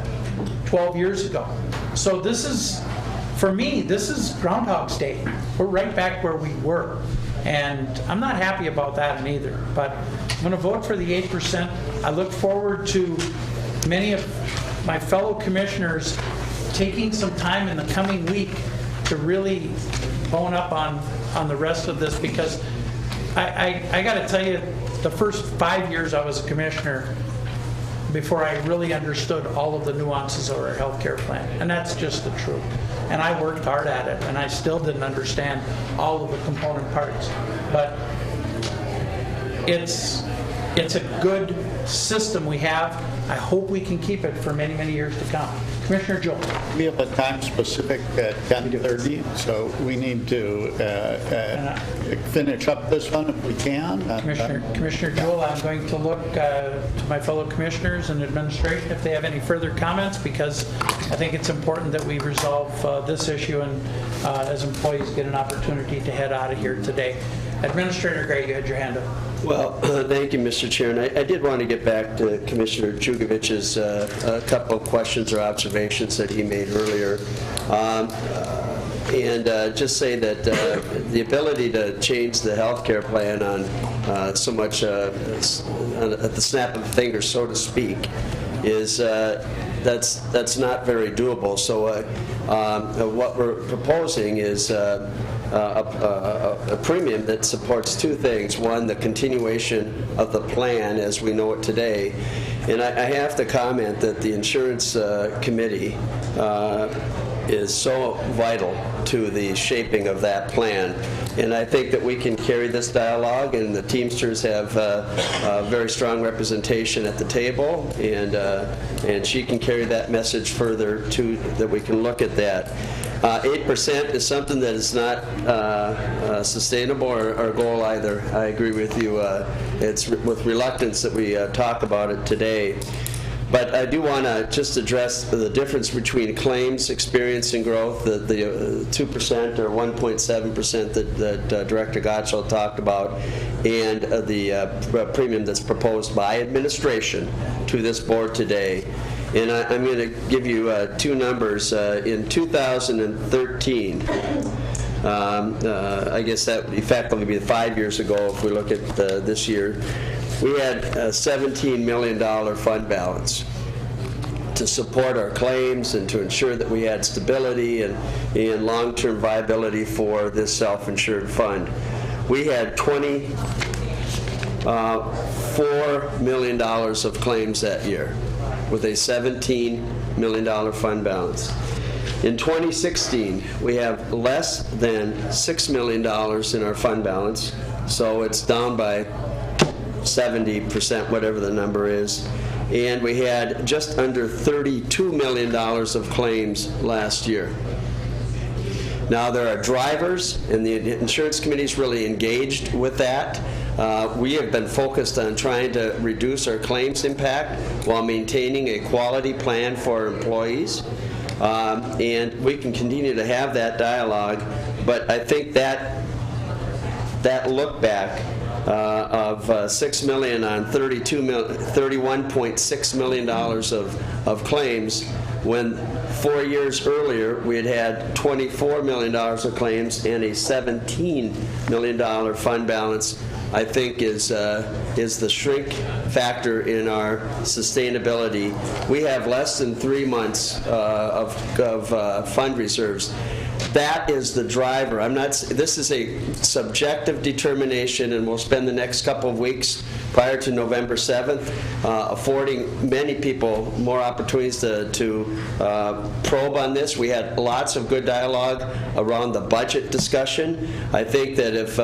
12 years ago. So this is, for me, this is Groundhog's Day. We're right back where we were. And I'm not happy about that either. But I'm going to vote for the 8%. I look forward to many of my fellow commissioners taking some time in the coming week to really bone up on the rest of this, because I got to tell you, the first 5 years I was a commissioner before I really understood all of the nuances of our health care plan. And that's just the truth. And I worked hard at it, and I still didn't understand all of the component parts. But it's a good system we have. I hope we can keep it for many, many years to come. Commissioner Joel. We have a time specific at 10:30, so we need to finish up this one if we can. Commissioner Joel, I'm going to look to my fellow commissioners and administration if they have any further comments, because I think it's important that we resolve this issue and as employees get an opportunity to head out of here today. Administrator Gray, you had your hand up. Well, thank you, Mr. Chair. And I did want to get back to Commissioner Jugovich's a couple of questions or observations that he made earlier. And just say that the ability to change the health care plan on so much at the snap of a finger, so to speak, is that's not very doable. So what we're proposing is a premium that supports two things. One, the continuation of the plan as we know it today. And I have to comment that the insurance committee is so vital to the shaping of that plan. And I think that we can carry this dialogue, and the Teamsters have a very strong representation at the table, and she can carry that message further too, that we can look at that. 8% is something that is not sustainable or goal either. I agree with you. It's with reluctance that we talk about it today. But I do want to just address the difference between claims, experience, and growth, the 2% or 1.7% that Director Gottschall talked about, and the premium that's proposed by administration to this board today. And I'm going to give you two numbers. In 2013, I guess that would effectively be 5 years ago if we look at this year, we had a $17 million fund balance to support our claims and to ensure that we had stability and long-term viability for this self-insured fund. We had $24 million of claims that year with a $17 million fund balance. In 2016, we have less than $6 million in our fund balance, so it's down by 70%, whatever the number is. And we had just under $32 million of claims last year. Now, there are drivers, and the insurance committee is really engaged with that. We have been focused on trying to reduce our claims impact while maintaining a quality plan for our employees. And we can continue to have that dialogue, but I think that look back of $6 million on $31.6 million of claims, when 4 years earlier we had $24 million of claims and a $17 million fund balance, I think is the shrink factor in our sustainability. We have less than 3 months of fund reserves. That is the driver. This is a subjective determination, and we'll spend the next couple of weeks prior to November 7th, affording many people more opportunities to probe on this. We had lots of good dialogue around the budget discussion. I think that if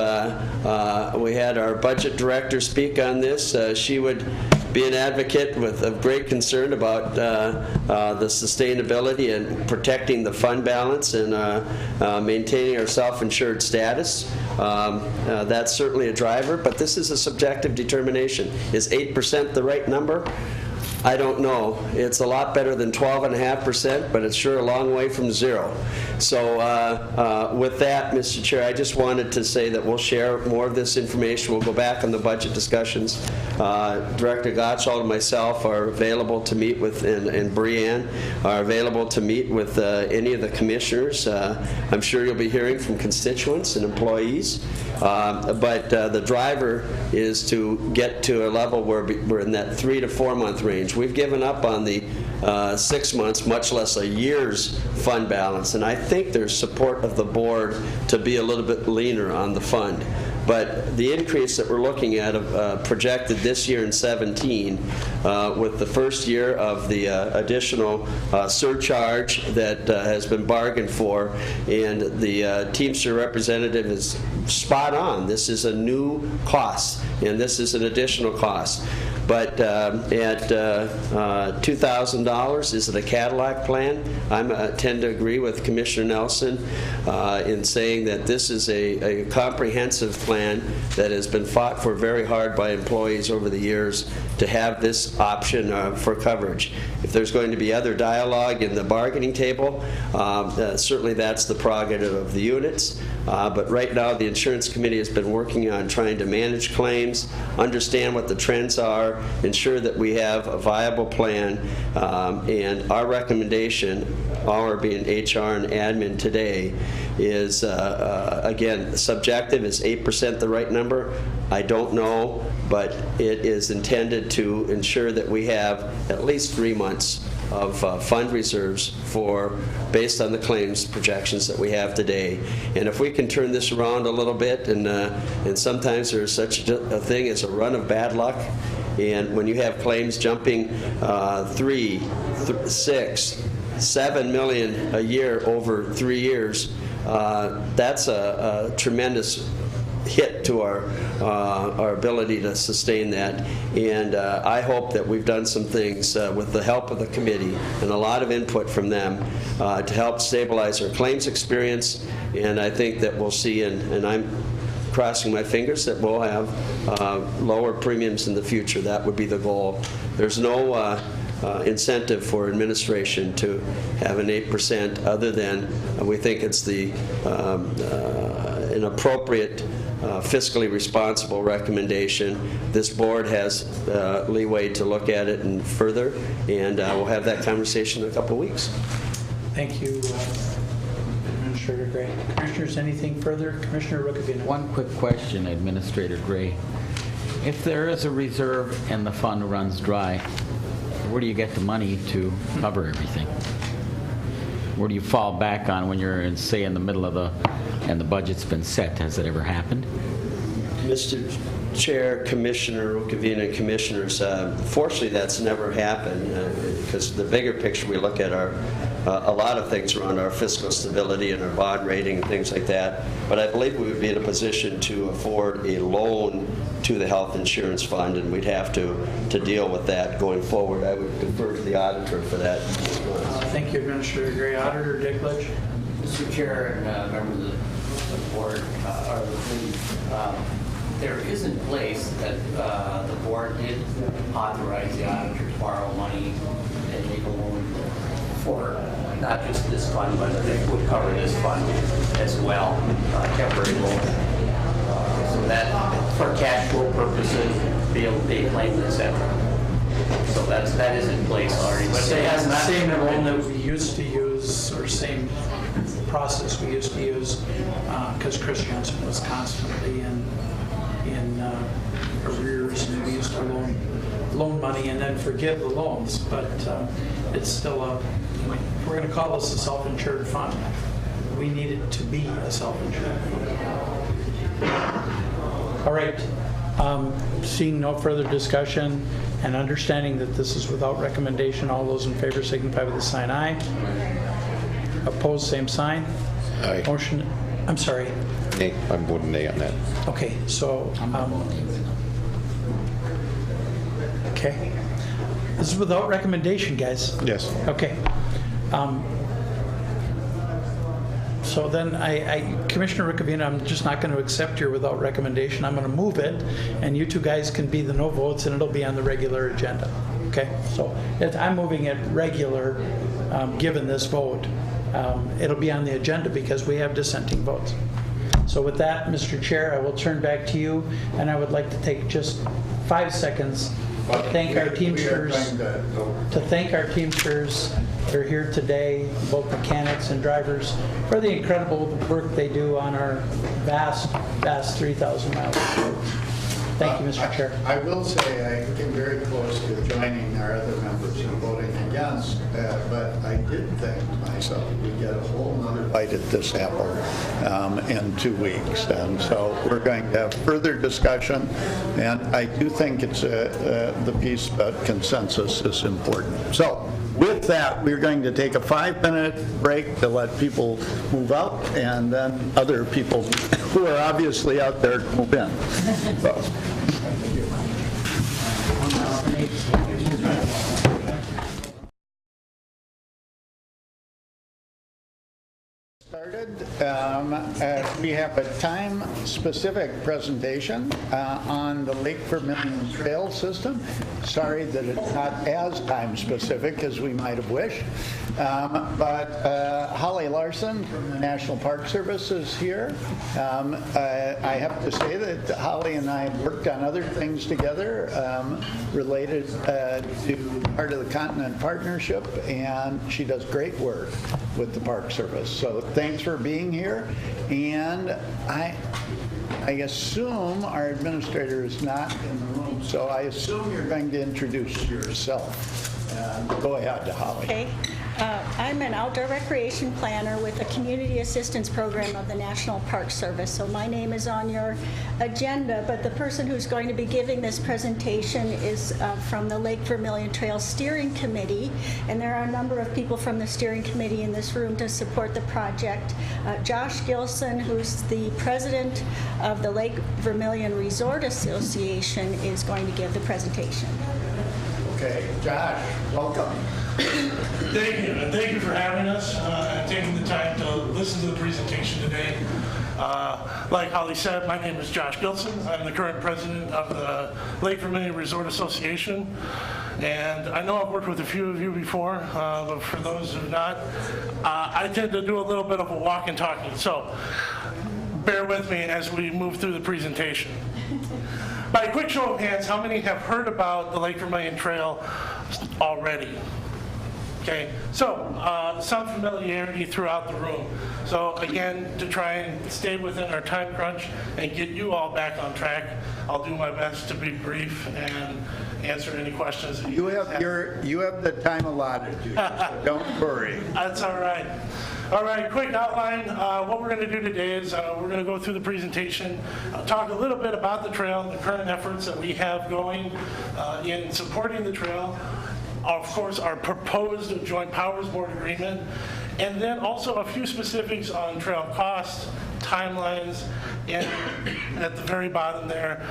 we had our budget director speak on this, she would be an advocate of great concern about the sustainability and protecting the fund balance and maintaining our self-insured status. That's certainly a driver, but this is a subjective determination. Is 8% the right number? I don't know. It's a lot better than 12.5%, but it's sure a long way from zero. So with that, Mr. Chair, I just wanted to say that we'll share more of this information. We'll go back on the budget discussions. Director Gottschall and myself are available to meet with, and Breanne are available to meet with any of the commissioners. I'm sure you'll be hearing from constituents and employees. But the driver is to get to a level where we're in that 3 to 4 month range. We've given up on the 6 months, much less a year's fund balance, and I think there's support of the board to be a little bit leaner on the fund. But the increase that we're looking at projected this year in 17, with the first year of the additional surcharge that has been bargained for, and the Teamster representative is spot on. This is a new cost, and this is an additional cost. But at $2,000, is it a Cadillac plan? I tend to agree with Commissioner Nelson in saying that this is a comprehensive plan that has been fought for very hard by employees over the years to have this option for coverage. If there's going to be other dialogue in the bargaining table, certainly that's the prerogative of the units. But right now, the Insurance Committee has been working on trying to manage claims, understand what the trends are, ensure that we have a viable plan, and our recommendation, our being HR and admin today, is, again, subjective. Is 8% the right number? I don't know, but it is intended to ensure that we have at least 3 months of fund reserves based on the claims projections that we have today. And if we can turn this around a little bit, and sometimes there's such a thing as a run of bad luck, and when you have claims jumping 3, 6, 7 million a year over 3 years, that's a tremendous hit to our ability to sustain that. And I hope that we've done some things with the help of the committee and a lot of input from them to help stabilize our claims experience. And I think that we'll see, and I'm crossing my fingers, that we'll have lower premiums in the future. That would be the goal. There's no incentive for administration to have an 8% other than we think it's an appropriate fiscally responsible recommendation. This board has leeway to look at it and further, and we'll have that conversation in a couple of weeks. Thank you, Administrator Gray. Commissioners, anything further? Commissioner Rukavina. One quick question, Administrator Gray. If there is a reserve and the fund runs dry, where do you get the money to cover everything? Where do you fall back on when you're, say, in the middle of and the budget's been set? Has it ever happened? Mr. Chair, Commissioner Rukavina, and Commissioners, fortunately that's never happened because the bigger picture we look at are a lot of things around our fiscal stability and our bond rating and things like that. But I believe we would be in a position to afford a loan to the health insurance fund, and we'd have to deal with that going forward. I would defer to the auditor for that. Thank you, Administrator Gray. Auditor Dickledge. Mr. Chair and members of the board, or the committee, there is in place that the board did authorize the auditor to borrow money and make a loan for not just this fund, but it would cover this fund as well, temporary loan. So that, for cash flow purposes, be able to pay claims, etc. So that is in place already. But it has not Same loan that we used to use, or same process we used to use, because Chris Jensen was constantly in arrears, and we used to loan money and then forgive the loans. But it's still if we're going to call this a self-insured fund, we need it to be a self-insured fund. All right. Seeing no further discussion and understanding that this is without recommendation, all those in favor signify with the sign aye. Opposed, same sign. Aye. Motion, I'm sorry. Nay, I'm voting nay on that. Okay, so, okay. This is without recommendation, guys. Yes. Okay. So then Commissioner Rukavina, I'm just not going to accept your without recommendation. I'm going to move it, and you two guys can be the no votes, and it'll be on the regular agenda. Okay? So I'm moving it regular, given this vote. It'll be on the agenda because we have dissenting votes. So with that, Mr. Chair, I will turn back to you, and I would like to take just 5 seconds to thank our Teamsters. To thank our Teamsters that are here today, both mechanics and drivers, for the incredible work they do on our vast 3,000 miles of roads. Thank you, Mr. Chair. I will say I came very close to joining our other members in voting against, but I did think to myself, we get a whole other bite at this apple in 2 weeks. And so we're going to have further discussion, and I do think it's the piece about consensus is important. So with that, we're going to take a 5-minute break to let people move out, and then other people who are obviously out there move in. So. Started. We have a time-specific presentation on the Lake Vermilion Trail System. Sorry that it's not as time-specific as we might have wished. But Holly Larson from the National Park Service is here. I have to say that Holly and I have worked on other things together related to part of the Continent Partnership, and she does great work with the Park Service. So thanks for being here. And I assume our administrator is not in the room, so I assume you're going to introduce yourself. Go ahead, Holly. Okay. I'm an outdoor recreation planner with the Community Assistance Program of the National Park Service. So my name is on your agenda, but the person who's going to be giving this presentation is from the Lake Vermilion Trail Steering Committee, and there are a number of people from the steering committee in this room to support the project. Josh Gilson, who's the president of the Lake Vermilion Resort Association, is going to give the presentation. Okay, Josh, welcome. Thank you, and thank you for having us and taking the time to listen to the presentation today. Like Holly said, my name is Josh Gilson. I'm the current president of the Lake Vermilion Resort Association. And I know I've worked with a few of you before, but for those who have not, I tend to do a little bit of a walk and talking. So bear with me as we move through the presentation. By a quick show of hands, how many have heard about the Lake Vermilion Trail already? Okay, so some familiarity throughout the room. So again, to try and stay within our time crunch and get you all back on track, I'll do my best to be brief and answer any questions that you have. You have the time allotted to you, so don't worry. That's all right. All right, quick outline. What we're going to do today is we're going to go through the presentation, talk a little bit about the trail, the current efforts that we have going in supporting the trail, of course, our proposed Joint Powers Board agreement, and then also a few specifics on trail costs, timelines, and at the very bottom there,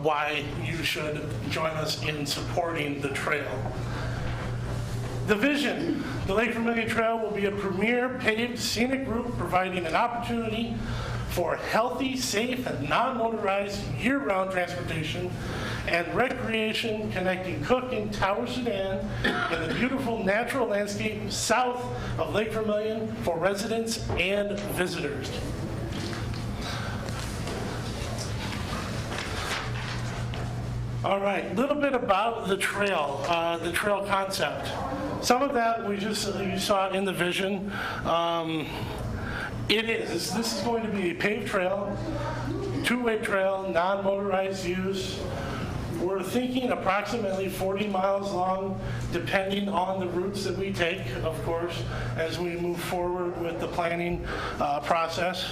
why you should join us in supporting the trail. The vision, the Lake Vermilion Trail will be a premier paved scenic route providing an opportunity for healthy, safe, and non-motorized year-round transportation and recreation connecting Cook and Tower Sudan in the beautiful natural landscape south of Lake Vermilion for residents and visitors. All right, a little bit about the trail concept. Some of that you saw in the vision. This is going to be a paved trail, two-way trail, non-motorized use. We're thinking approximately 40 miles long, depending on the routes that we take, of course, as we move forward with the planning process.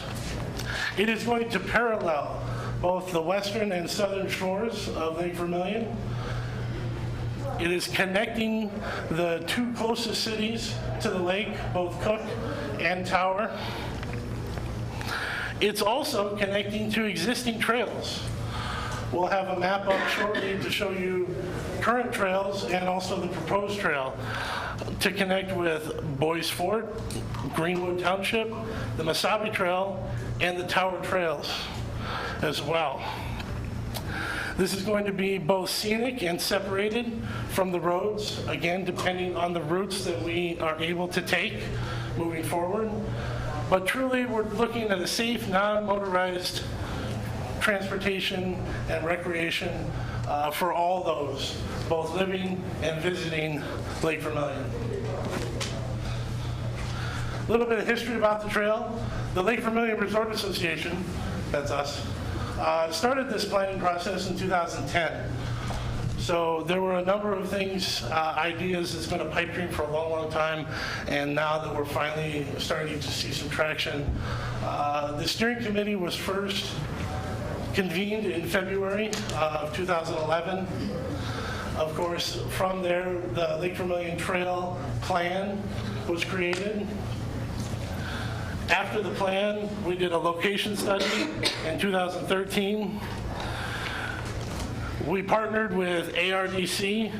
It is going to parallel both the western and southern shores of Lake Vermilion. It is connecting the two closest cities to the lake, both Cook and Tower. It's also connecting to existing trails. We'll have a map up shortly to show you current trails and also the proposed trail to connect with Boys Fort, Greenwood Township, the Mesabi Trail, and the Tower Trails as well. This is going to be both scenic and separated from the roads, again, depending on the routes that we are able to take moving forward. But truly, we're looking at a safe, non-motorized transportation and recreation for all those, both living and visiting Lake Vermilion. A little bit of history about the trail. The Lake Vermilion Resort Association, that's us, started this planning process in 2010. So there were a number of things, ideas that's been a pipe dream for a long, long time, and now that we're finally starting to see some traction. The steering committee was first convened in February of 2011. Of course, from there, the Lake Vermilion Trail Plan was created. After the plan, we did a location study in 2013. We partnered with ARDC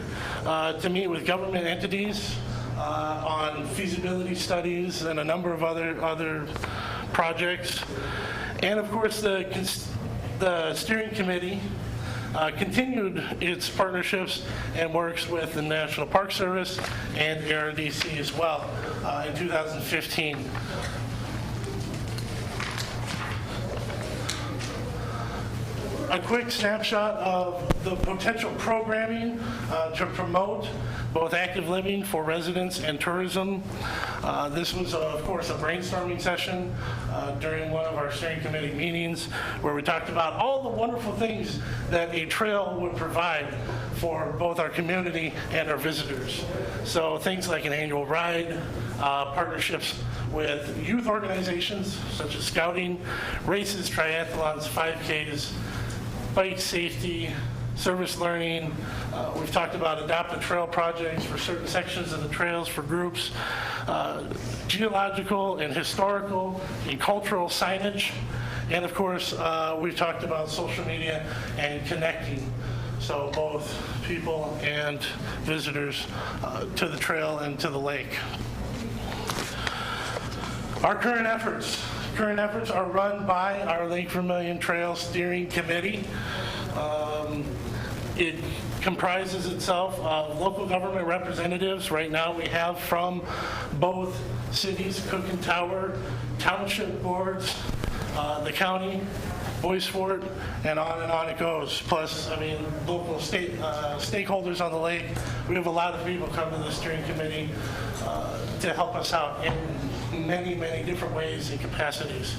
to meet with government entities on feasibility studies and a number of other projects. And of course, the steering committee continued its partnerships and works with the National Park Service and ARDC as well in 2015. A quick snapshot of the potential programming to promote both active living for residents and tourism. This was, of course, a brainstorming session during one of our steering committee meetings where we talked about all the wonderful things that a trail would provide for both our community and our visitors. So things like an annual ride, partnerships with youth organizations such as scouting, races, triathlons, 5Ks, bike safety, service learning. We've talked about adaptive trail projects for certain sections of the trails for groups, geological and historical and cultural signage, and of course, we've talked about social media and connecting. So both people and visitors to the trail and to the lake. Our current efforts are run by our Lake Vermilion Trail Steering Committee. It comprises itself of local government representatives. Right now we have from both cities, Cook and Tower, township boards, the county, Boys Fort, and on it goes. Plus, I mean, local stakeholders on the lake. We have a lot of people come to the steering committee to help us out in many, many different ways and capacities.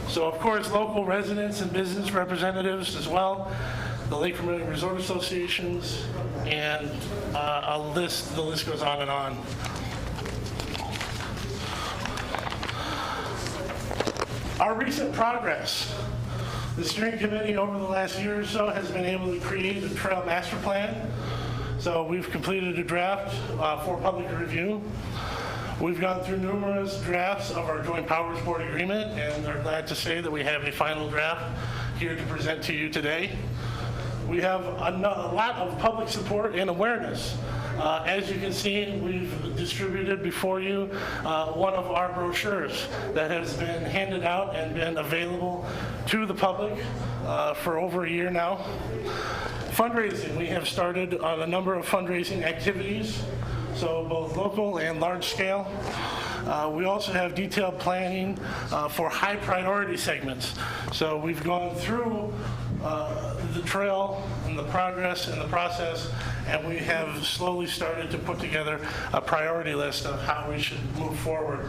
So, of course, local residents and business representatives as well, the Lake Vermilion Resort Associations, and the list goes on and on. Our recent progress. The steering committee over the last year or so has been able to create a trail master plan. So we've completed a draft for public review. We've gone through numerous drafts of our joint powers board agreement, and are glad to say that we have a final draft here to present to you today. We have a lot of public support and awareness. As you can see, we've distributed before you one of our brochures that has been handed out and been available to the public for over a year now. Fundraising, we have started on a number of fundraising activities, so both local and large scale. We also have detailed planning for high priority segments. So we've gone through the trail and the progress and the process, and we have slowly started to put together a priority list of how we should move forward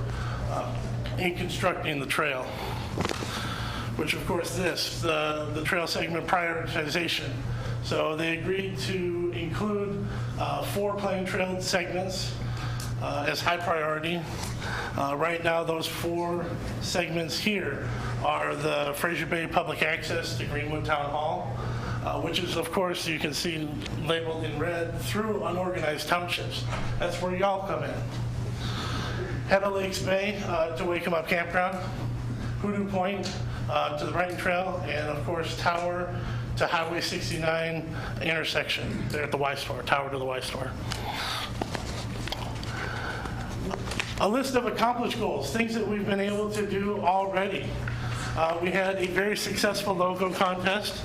in constructing the trail. Which, of course, the trail segment prioritization. So they agreed to include 4 planned trail segments as high priority. Right now, those 4 segments here are the Fraser Bay Public Access to Greenwood Town Hall, which is, of course, you can see labeled in red, through unorganized townships. That's where y'all come in. Head of Lakes Bay to Wake 'em Up Campground, Hoodoo Point to the Brighton Trail, and of course Tower to Highway 69 intersection there at the Y Store, Tower to the Y Store. A list of accomplished goals, things that we've been able to do already. We had a very successful logo contest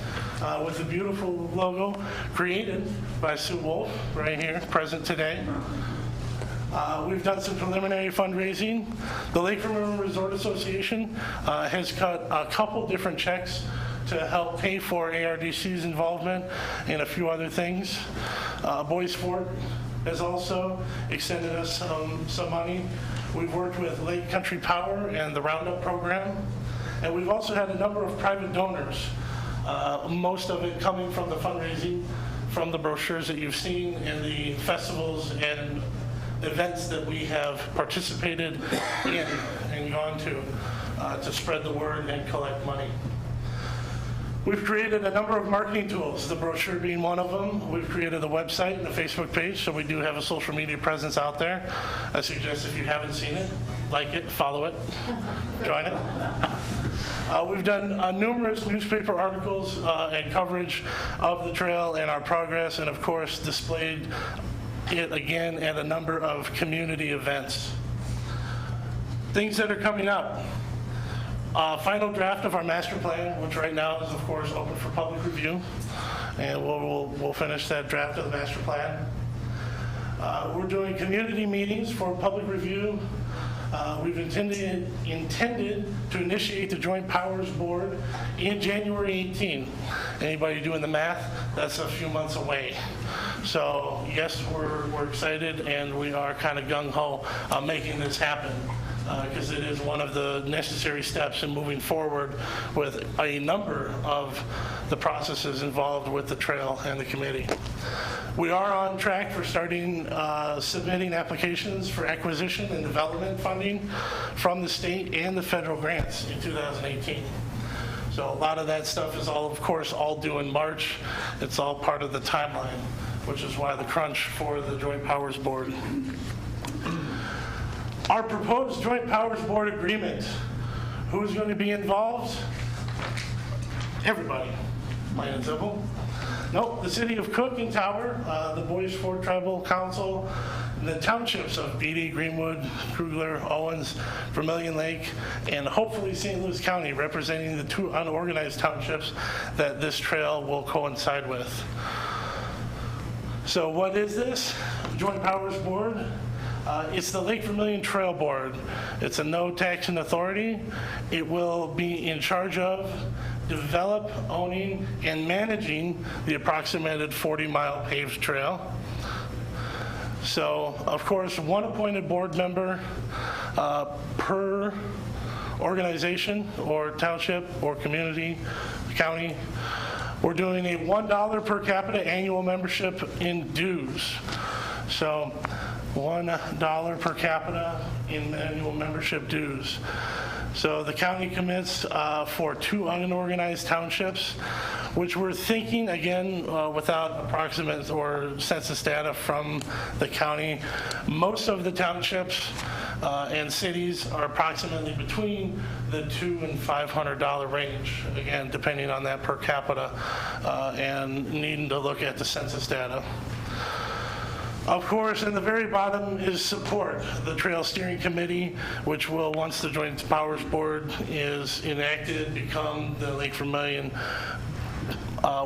with a beautiful logo created by Sue Wolf, right here, present today. We've done some preliminary fundraising. The Lake River Resort Association has cut a couple different checks to help pay for ARDC's involvement and a few other things. Boys Sport has also extended us some money. We've worked with Lake Country Power and the Roundup program. And we've also had a number of private donors, most of it coming from the fundraising, from the brochures that you've seen in the festivals and events that we have participated in and gone to spread the word and collect money. We've created a number of marketing tools, the brochure being one of them. We've created a website and a Facebook page, so we do have a social media presence out there. I suggest if you haven't seen it, like it, follow it, join it. We've done numerous newspaper articles and coverage of the trail and our progress, and of course displayed it again at a number of community events. Things that are coming up. Final draft of our master plan, which right now is of course open for public review, and we'll finish that draft of the master plan. We're doing community meetings for public review. We've intended to initiate the Joint Powers Board in January 18. Anybody doing the math? That's a few months away. So yes, we're excited, and we are kind of gung-ho on making this happen, because it is one of the necessary steps in moving forward with a number of the processes involved with the trail and the committee. We are on track for starting submitting applications for acquisition and development funding from the state and the federal grants in 2018. So a lot of that stuff is all, of course, all due in March. It's all part of the timeline, which is why the crunch for the Joint Powers Board. Our proposed Joint Powers Board agreement. Who's going to be involved? Everybody, plain and simple. Nope, the city of Cook and Tower, the Boys Fort Tribal Council, the townships of Beatty, Greenwood, Krugler, Owens, Vermilion Lake, and hopefully St. Louis County, representing the two unorganized townships that this trail will coincide with. So what is this Joint Powers Board? It's the Lake Vermilion Trail Board. It's a no taxing authority. It will be in charge of develop, owning, and managing the approximated 40-mile paved trail. So, of course, one appointed board member per organization or township or community, county. We're doing a $1 per capita annual membership in dues. So, $1 per capita in annual membership dues. So the county commits for two unorganized townships, which we're thinking, again, without approximate or census data from the county, most of the townships and cities are approximately between the $200 and $500 range, again, depending on that per capita, and needing to look at the census data. Of course, in the very bottom is support. The Trail Steering Committee, which will, once the Joint Powers Board is enacted, become the Lake Vermilion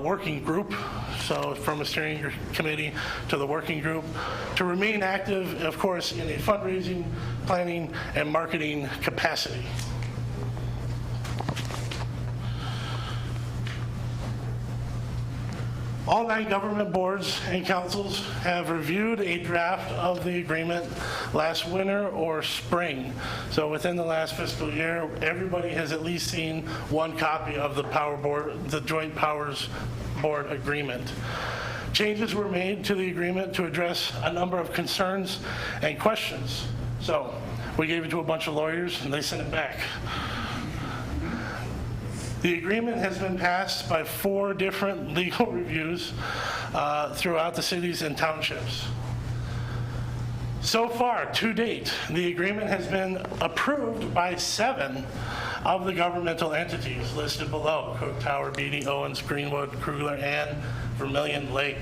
working group. So from a steering committee to the working group, to remain active, of course, in a fundraising, planning, and marketing capacity. All 9 government boards and councils have reviewed a draft of the agreement last winter or spring. So within the last fiscal year, everybody has at least seen one copy of the Joint Powers Board agreement. Changes were made to the agreement to address a number of concerns and questions. So we gave it to a bunch of lawyers and they sent it back. The agreement has been passed by 4 different legal reviews throughout the cities and townships. So far, to date, the agreement has been approved by 7 of the governmental entities listed below: Cook, Tower, Beatty, Owens, Greenwood, Kruger, and Vermilion Lake.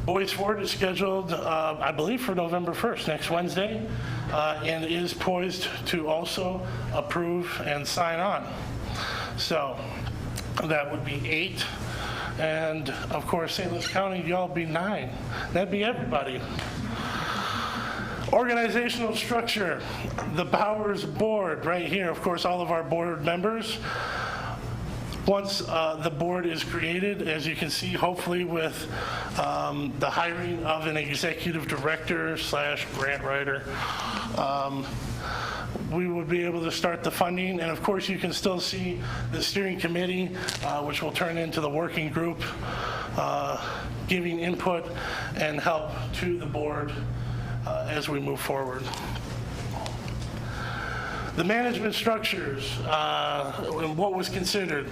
Boys Ford is scheduled, I believe, for November 1st, next Wednesday, and is poised to also approve and sign on. So that would be 8. And of course, St. Louis County, y'all be 9. That'd be everybody. Organizational structure, the Powers Board right here. Of course, all of our board members. Once the board is created, as you can see, hopefully with the hiring of an executive director / grant writer, we would be able to start the funding. And of course, you can still see the steering committee, which will turn into the working group, giving input and help to the board as we move forward. The management structures and what was considered.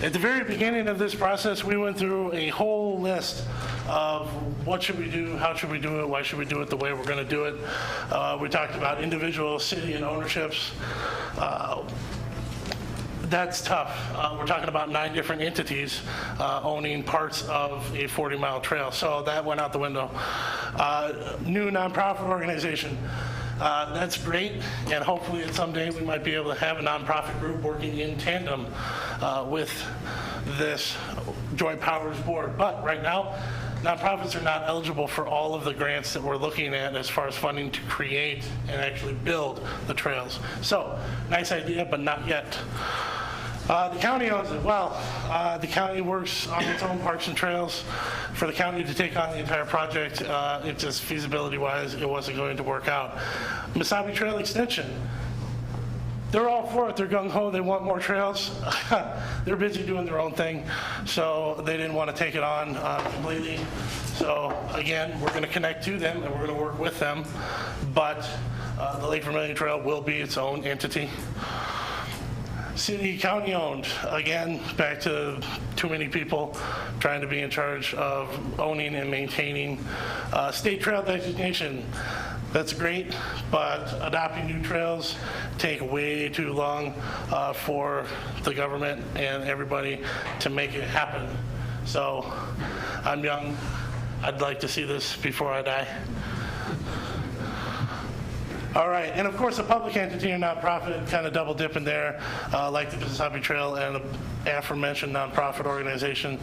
At the very beginning of this process, we went through a whole list of what should we do, how should we do it, why should we do it the way we're going to do it. We talked about individual city and ownerships. That's tough. We're talking about 9 different entities owning parts of a 40-mile trail, so that went out the window. New nonprofit organization. That's great, and hopefully someday we might be able to have a nonprofit group working in tandem with this Joint Powers Board. But right now, nonprofits are not eligible for all of the grants that we're looking at as far as funding to create and actually build the trails. So, nice idea, but not yet. The county owns it. Well, the county works on its own parks and trails. For the county to take on the entire project, it just feasibility-wise, it wasn't going to work out. Mesabi Trail Extension. They're all for it. They're gung-ho. They want more trails. They're busy doing their own thing, so they didn't want to take it on completely. So again, we're going to connect to them, and we're going to work with them, but the Lake Vermilion Trail will be its own entity. City, county owned. Again, back to too many people trying to be in charge of owning and maintaining. State trail designation. That's great, but adopting new trails take way too long for the government and everybody to make it happen. So I'm young. I'd like to see this before I die. All right, and of course, a public entity or nonprofit, kind of double dipping there, like the Mesabi Trail and the aforementioned nonprofit organization.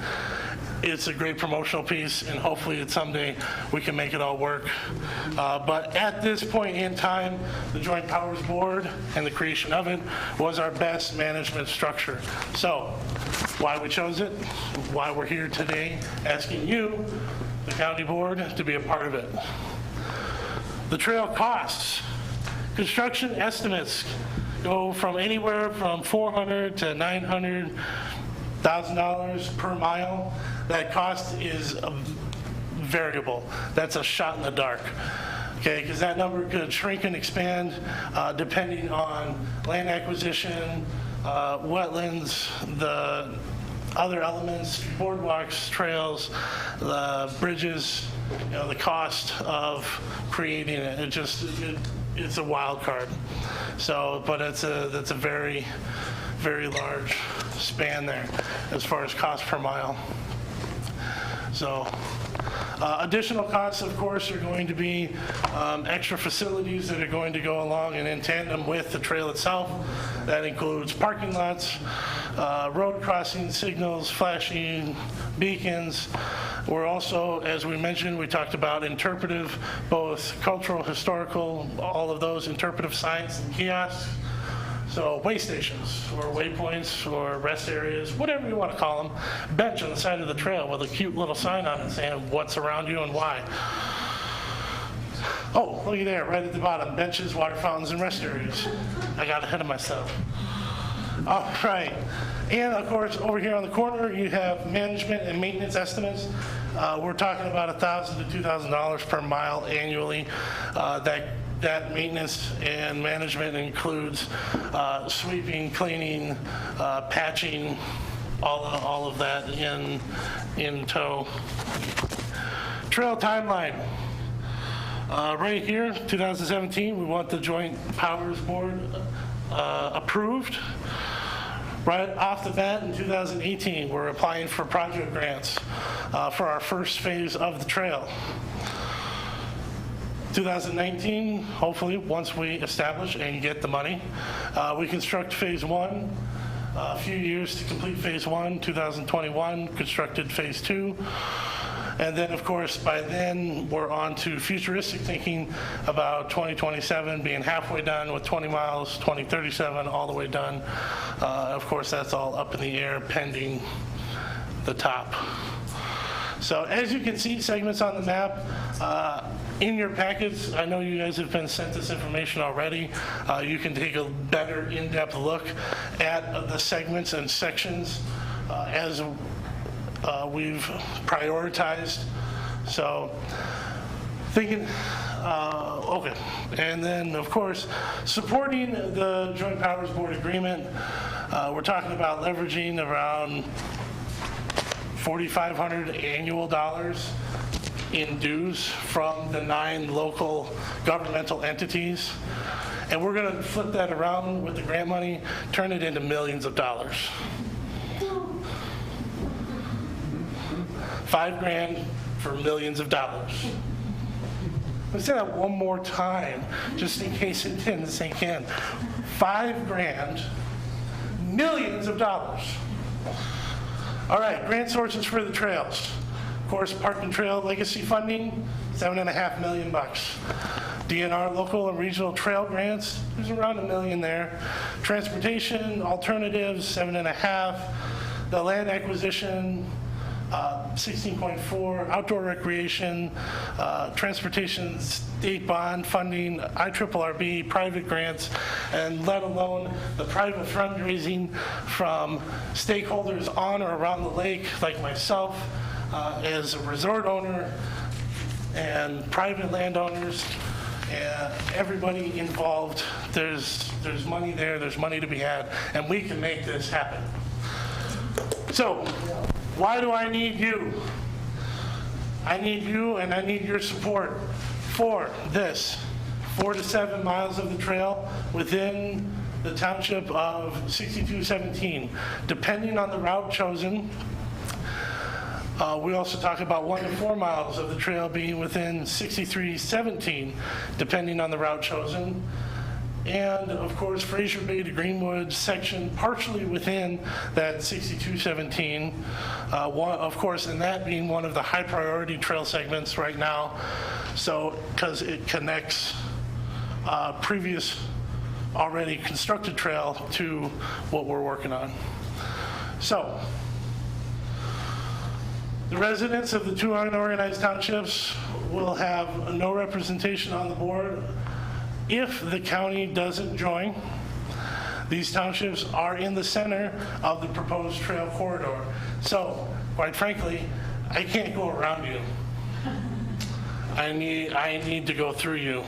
It's a great promotional piece, and hopefully someday we can make it all work. But at this point in time, the Joint Powers Board and the creation of it was our best management structure. So, why we chose it, why we're here today, asking you, the county board, to be a part of it. The trail costs. Construction estimates go from anywhere from $400,000 to $900,000 per mile. That cost is variable. That's a shot in the dark. Okay, because that number could shrink and expand depending on land acquisition, wetlands, the other elements, boardwalks, trails, the bridges, the cost of creating it. It's a wild card. So, but that's a very, very large span there as far as cost per mile. So, additional costs, of course, are going to be extra facilities that are going to go along and in tandem with the trail itself. That includes parking lots, road crossing signals, flashing beacons. We're also, as we mentioned, we talked about interpretive, both cultural, historical, all of those interpretive signs and kiosks. So way stations or waypoints or rest areas, whatever you want to call them, bench on the side of the trail with a cute little sign on it saying what's around you and why. Oh, looky there, right at the bottom, benches, water fountains, and rest areas. I got ahead of myself. All right. And of course, over here on the corner, you have management and maintenance estimates. We're talking about $1,000 to $2,000 per mile annually. That that maintenance and management includes sweeping, cleaning, patching, all of that in tow. Trail timeline. Right here, 2017, we want the Joint Powers Board approved. Right off the bat in 2018, we're applying for project grants for our first phase of the trail. 2019, hopefully, once we establish and get the money, we construct phase 1. A few years to complete phase 1, 2021, constructed phase 2. And then, of course, by then, we're on to futuristic thinking about 2027 being halfway done with 20 miles, 2037 all the way done. Of course, that's all up in the air pending the top. So as you can see, segments on the map. In your packets, I know you guys have been sent this information already. You can take a better in-depth look at the segments and sections as we've prioritized. So thinking, okay. And then, of course, supporting the Joint Powers Board agreement. We're talking about leveraging around $4,500 annual in dues from the 9 local governmental entities. And we're going to flip that around with the grant money, turn it into millions of dollars. $5,000 for millions of dollars. Let's say that one more time, just in case it didn't sink in. $5,000, millions of dollars. All right, grant sources for the trails. Of course, Park and Trail Legacy funding, $7.5 million. DNR local and regional trail grants, there's around $1 million there. Transportation alternatives, $7.5. The land acquisition, 16.4, outdoor recreation, transportation state bond funding, IRRB, private grants, and let alone the private fundraising from stakeholders on or around the lake, like myself, as a resort owner, and private landowners, and everybody involved. There's money there, there's money to be had, and we can make this happen. So, why do I need you? I need you and I need your support for this 4 to 7 miles of the trail within the township of 6217. Depending on the route chosen, we also talk about 1 to 4 miles of the trail being within 6317, depending on the route chosen. And of course, Fraser Bay to Greenwood section partially within that 6217. Of course, and that being one of the high priority trail segments right now. So, because it connects previous already constructed trail to what we're working on. So, the residents of the 2 unorganized townships will have no representation on the board if the county doesn't join. These townships are in the center of the proposed trail corridor. So, quite frankly, I can't go around you. I need to go through you.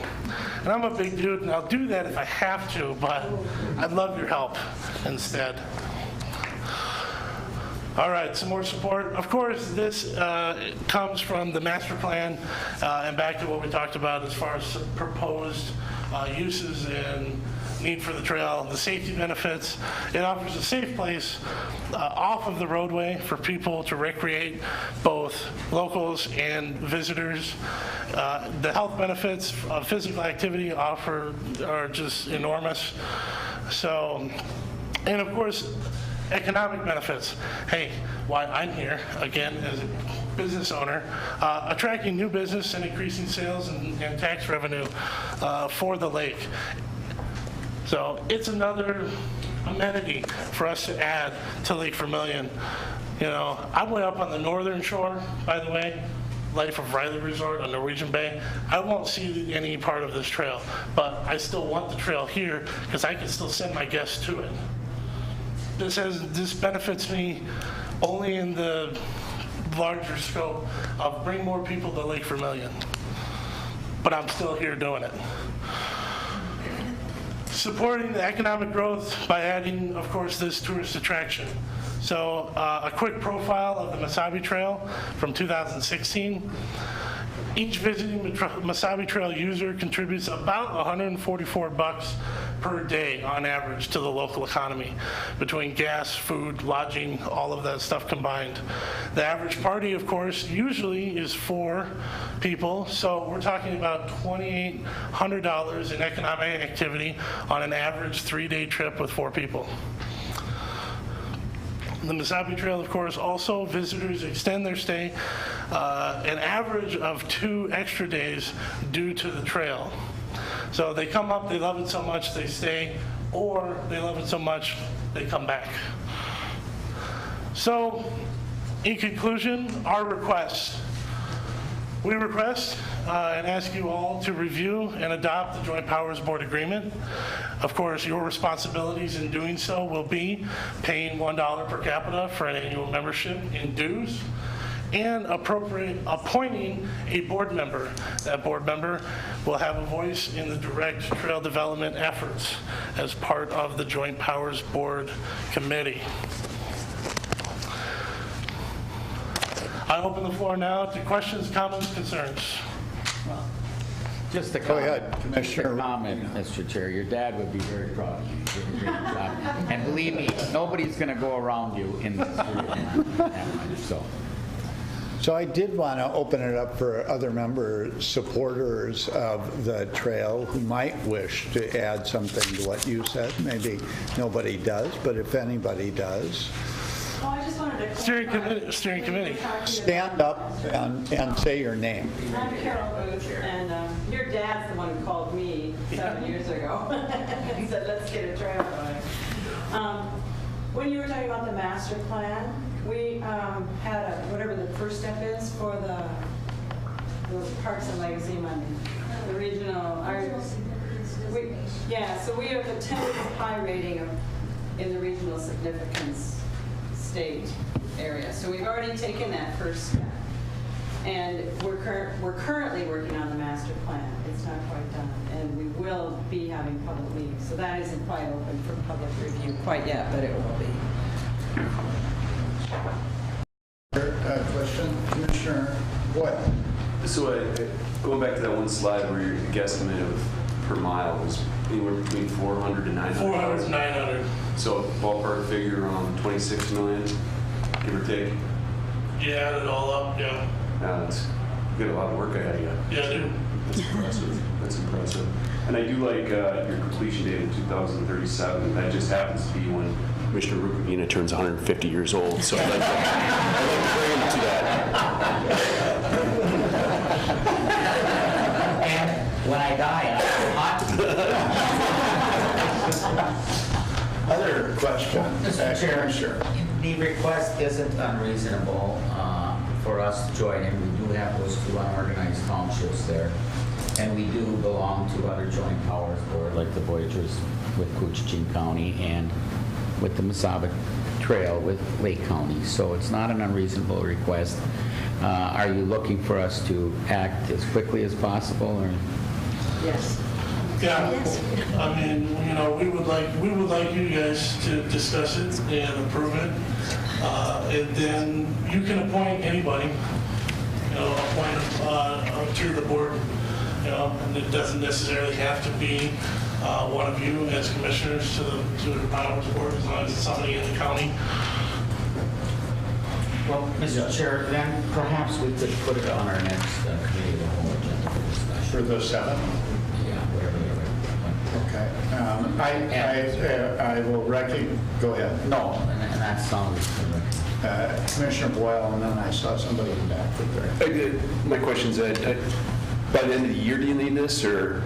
And I'm a big dude, and I'll do that if I have to, but I'd love your help instead. All right, some more support. Of course, this comes from the master plan and back to what we talked about as far as proposed uses and need for the trail, the safety benefits. It offers a safe place off of the roadway for people to recreate, both locals and visitors. The health benefits of physical activity offered are just enormous. So, and of course, economic benefits. Hey, while I'm here, again, as a business owner, attracting new business and increasing sales and tax revenue for the lake. So it's another amenity for us to add to Lake Vermilion. You know, I'm way up on the northern shore, by the way, Life of Riley Resort on Norwegian Bay. I won't see any part of this trail, but I still want the trail here because I can still send my guests to it. This benefits me only in the larger scope of bring more people to Lake Vermilion. But I'm still here doing it. supporting the economic growth by adding, of course, this tourist attraction. So a quick profile of the Mesabi Trail from 2016. Each visiting Mesabi Trail user contributes about $144 per day on average to the local economy, between gas, food, lodging, all of that stuff combined. The average party, of course, usually is 4 people, so we're talking about $2,800 in economic activity on an average 3-day trip with 4 people. The Mesabi Trail, of course, also visitors extend their stay an average of 2 extra days due to the trail. So they come up, they love it so much, they stay, or they love it so much, they come back. So, in conclusion, our request. We request and ask you all to review and adopt the Joint Powers Board Agreement. Of course, your responsibilities in doing so will be paying $1 per capita for an annual membership in dues, and appointing a board member. That board member will have a voice in the direct trail development efforts as part of the Joint Powers Board Committee. I open the floor now to questions, comments, concerns. Just a Go comment. ahead, Commissioner. Just a comment, Mr. Chair. Your dad would be very proud of you. You did a great job. And believe me, nobody's going to go around you in this room. So I did want to open it up for other member supporters of the trail who might wish to add something to what you said. Maybe nobody does, but if anybody does. Oh, I just wanted to Steering committee. Stand up and say your name. I'm Carol Booth, and your dad's the one who called me 7 years ago. He said, let's get a trail going. When you were talking about the master plan, we had whatever the first step is for the Parks and Legacy money, the regional. So we have a 10 high rating in the regional significance state area. So we've already taken that first step. And we're currently working on the master plan. It's not quite done. And we will be having public meetings. So that isn't quite open for public review quite yet, but it will be. Question, Commissioner Boyle. So going back to that one slide where your guesstimate of per mile was anywhere between 400 to 900. 400 to 900. So ballpark figure around 26 million, give or take. You add it all up, yeah. That's you got a lot of work ahead of you. Yeah, I do. That's impressive. That's impressive. And I do like your completion date in 2037. That just happens to be when Commissioner Rukavina turns 150 years old. So I'd like to bring him to that. And when I die, Other question. Mr. Chair, the request isn't unreasonable for us to join in. We do have those 2 unorganized townships there. And we do belong to other joint powers board, like the Voyagers with Coochiching County and with the Mesabi Trail with Lake County. So it's not an unreasonable request. Are you looking for us to act as quickly as possible, or? Yes. Yeah, I mean, you know, we would like you guys to discuss it and approve it, and then you can appoint anybody, you know, appoint to the board, you know, and it doesn't necessarily have to be one of you as commissioners to the powers board, as long as it's somebody in the county. Well, Mr. Chair, then perhaps we could put it on our next committee of the whole agenda for discussion. For the 7th? Yeah, whatever. Okay. I will go ahead. No, and that sounds correct. Commissioner Boyle, and then I saw somebody in the back there. My question is, by the end of the year, do you need this, or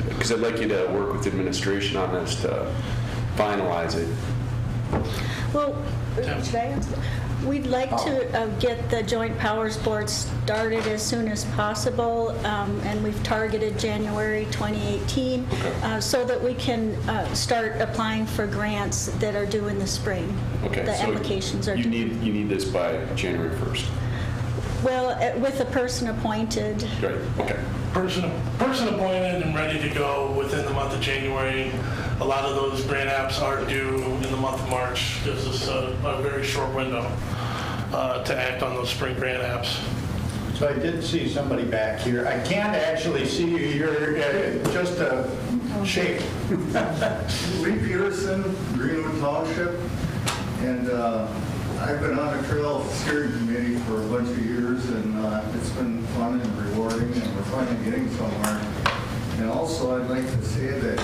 because I'd like you to work with administration on this to finalize it? Well, should I answer? We'd like to get the Joint Powers Board started as soon as possible, and we've targeted January 2018 so that we can start applying for grants that are due in the spring. Okay, The so applications are you due. need this by January 1st. Well, with a person appointed. Great, okay. Person appointed and ready to go within the month of January. A lot of those grant apps are due in the month of March. Gives us a very short window to act on those spring grant apps. So I did see somebody back here. I can't actually see you. You're just a shape. Lee Peterson, Greenwood Township, and I've been on the trail steering committee for a bunch of years, and it's been fun and rewarding, and we're finally getting somewhere. And also, I'd like to say that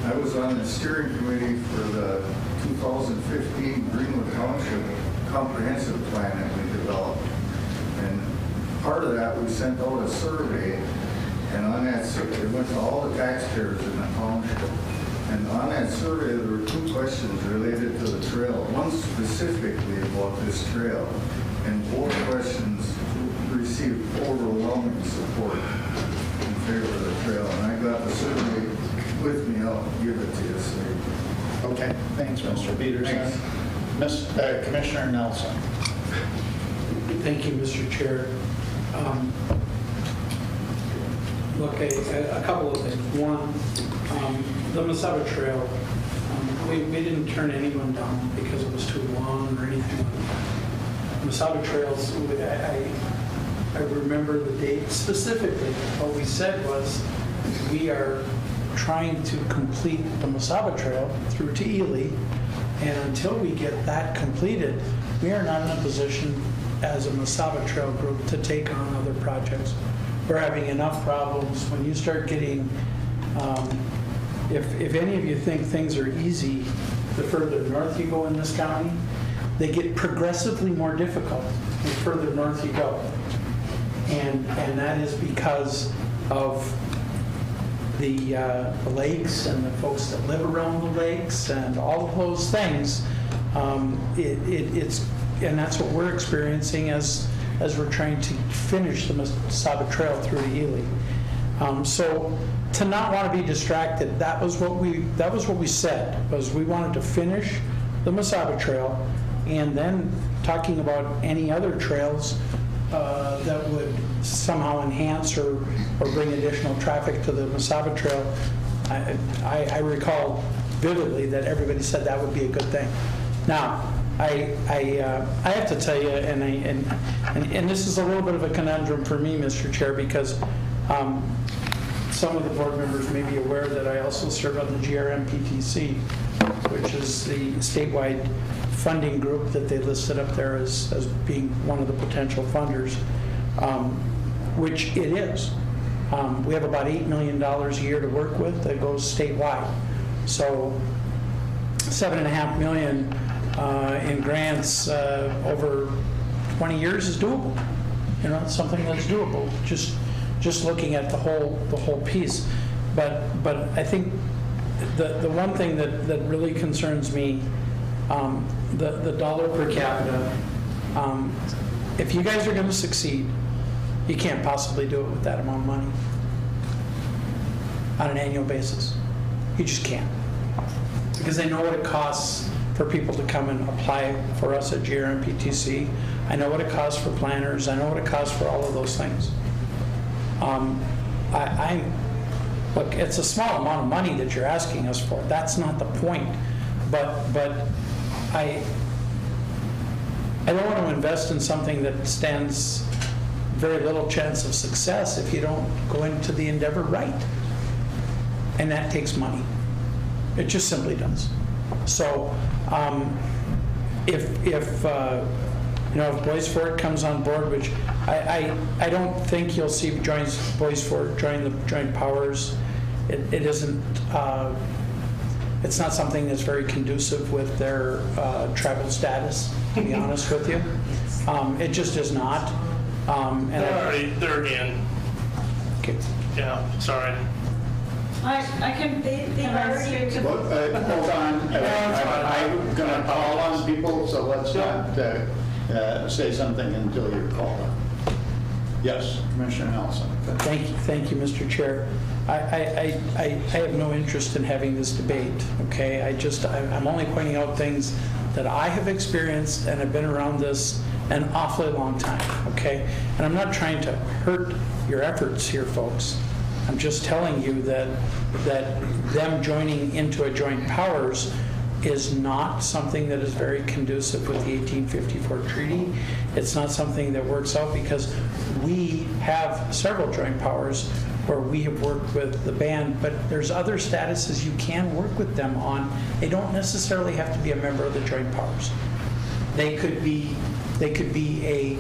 I was on the steering committee for the 2015 Greenwood Township comprehensive plan that we developed. And part of that, we sent out a survey, and on that survey, it went to all the taxpayers in the township. And on that survey, there were 2 questions related to the trail, one specifically about this trail. And both questions received overwhelming support in favor of the trail. And I got the survey with me. I'll give it to you. So. Okay, thanks, Mr. Peterson. Commissioner Nelson. Thank you, Mr. Chair. Look, a couple of things. One, the Mesaba Trail, we didn't turn anyone down because it was too long or anything like that. Mesaba Trails, I remember the date specifically. What we said was we are trying to complete the Mesaba Trail through to Ely, and until we get that completed, we are not in a position as a Mesaba Trail group to take on other projects. We're having enough problems. When you start getting, if any of you think things are easy, the further north you go in this county, they get progressively more difficult the further north you go. And that is because of the lakes and the folks that live around the lakes and all of those things. And that's what we're experiencing as we're trying to finish the Mesaba Trail through to Ely. So to not want to be distracted, that was what we said, was we wanted to finish the Mesaba Trail, and then talking about any other trails that would somehow enhance or bring additional traffic to the Mesaba Trail. I recall vividly that everybody said that would be a good thing. Now, I have to tell you, and this is a little bit of a conundrum for me, Mr. Chair, because some of the board members may be aware that I also serve on the GRMPTC, which is the statewide funding group that they listed up there as being one of the potential funders, which it is. We have about $8 million a year to work with that goes statewide. So $7.5 million in grants over 20 years is doable. You know, it's something that's doable. Just looking at the whole piece. But I think the one thing that really concerns me, the dollar per capita. If you guys are going to succeed, you can't possibly do it with that amount of money on an annual basis. You just can't, because I know what it costs for people to come and apply for us at GRMPTC. I know what it costs for planners. I know what it costs for all of those things. Look, it's a small amount of money that you're asking us for. That's not the point. But I don't want to invest in something that stands very little chance of success if you don't go into the endeavor right. And that takes money. It just simply does. So if Boys Fort comes on board, which I don't think you'll see Boys Fort join the joint powers. It isn't. It's not something that's very conducive with their tribal status, to be honest with you. It just is not. They're in. Okay. Yeah, sorry. I can. Hold on. I'm going to call on people, so let's not say something until you're called on. Yes, Commissioner Nelson. Thank you, Mr. Chair. I have no interest in having this debate, okay? I'm only pointing out things that I have experienced and have been around this an awfully long time, okay? And I'm not trying to hurt your efforts here, folks. I'm just telling you that them joining into a joint powers is not something that is very conducive with the 1854 treaty. It's not something that works out because we have several joint powers where we have worked with the band, but there's other statuses you can work with them on. They don't necessarily have to be a member of the joint powers. They could be a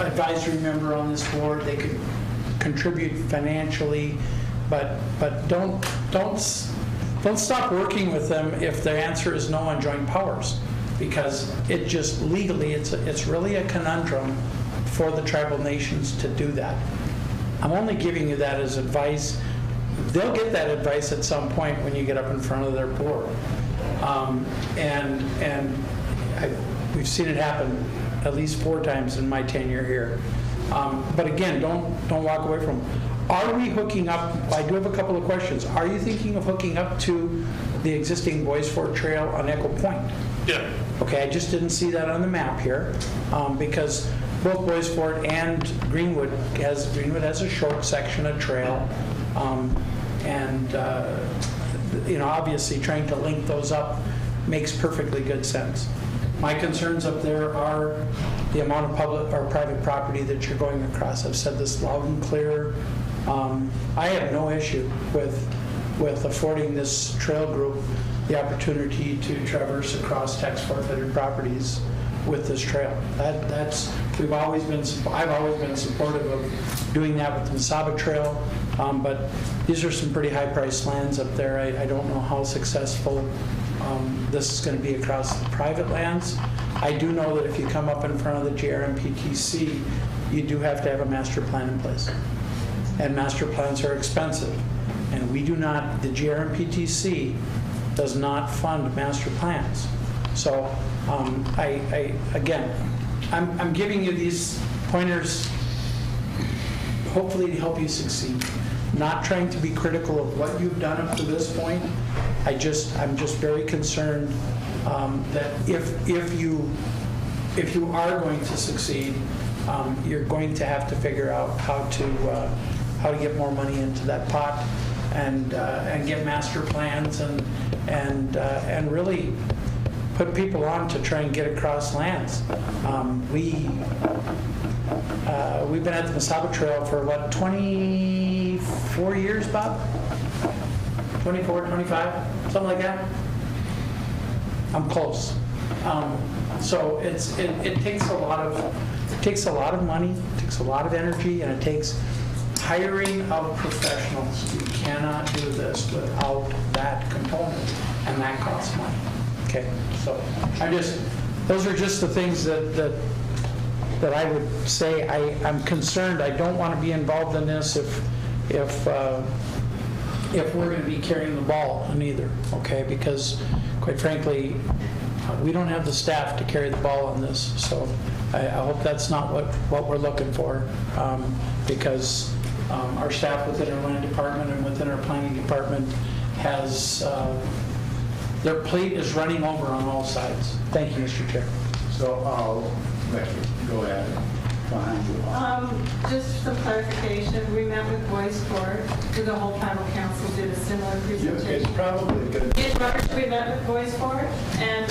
advisory member on this board. They could contribute financially, but don't stop working with them if the answer is no on joint powers, because it just legally it's really a conundrum for the tribal nations to do that. I'm only giving you that as advice. They'll get that advice at some point when you get up in front of their board, we've seen it happen at least 4 times in my tenure here. But again, don't walk away from them. Are we hooking up? I do have a couple of questions. Are you thinking of hooking up to the existing Boys Fort Trail on Echo Point? Yeah. Okay, I just didn't see that on the map here, because both Boys Fort and Greenwood has a short section of trail, obviously trying to link those up makes perfectly good sense. My concerns up there are the amount of public or private property that you're going across. I've said this loud and clear. I have no issue with affording this trail group the opportunity to traverse across tax forfeited properties with this trail. I've always been supportive of doing that with the Mesaba Trail, but these are some pretty high-priced lands up there. I don't know how successful this is going to be across the private lands. I do know that if you come up in front of the JRMPTC, you do have to have a master plan in place. And master plans are expensive. And we do not, the JRMPTC does not fund master plans. So I'm giving you these pointers hopefully to help you succeed. Not trying to be critical of what you've done up to this point. I'm just very concerned that if you are going to succeed, you're going to have to figure out how to get more money into that pot and get master plans and really put people on to try and get across lands. We've been at the Mesaba Trail for what, 24 years, Bob? 24, 25, something like that. I'm close. So it takes a lot of money, it takes a lot of energy, and it takes hiring of professionals. You cannot do this without that component, and that costs money. Okay, so those are just the things that I would say. I'm concerned. I don't want to be involved in this if we're going to be carrying the ball on either. Okay, because quite frankly, we don't have the staff to carry the ball on this. So I hope that's not what we're looking for, because our staff within our land department and within our planning department has their plate is running over on all sides. Thank you, Mr. Chair. So I'll let you go ahead. Behind you. Just some clarification. We met with Boys Fort. The whole tribal council did a similar presentation. It's probably good. In March, we met with Boys Fort, and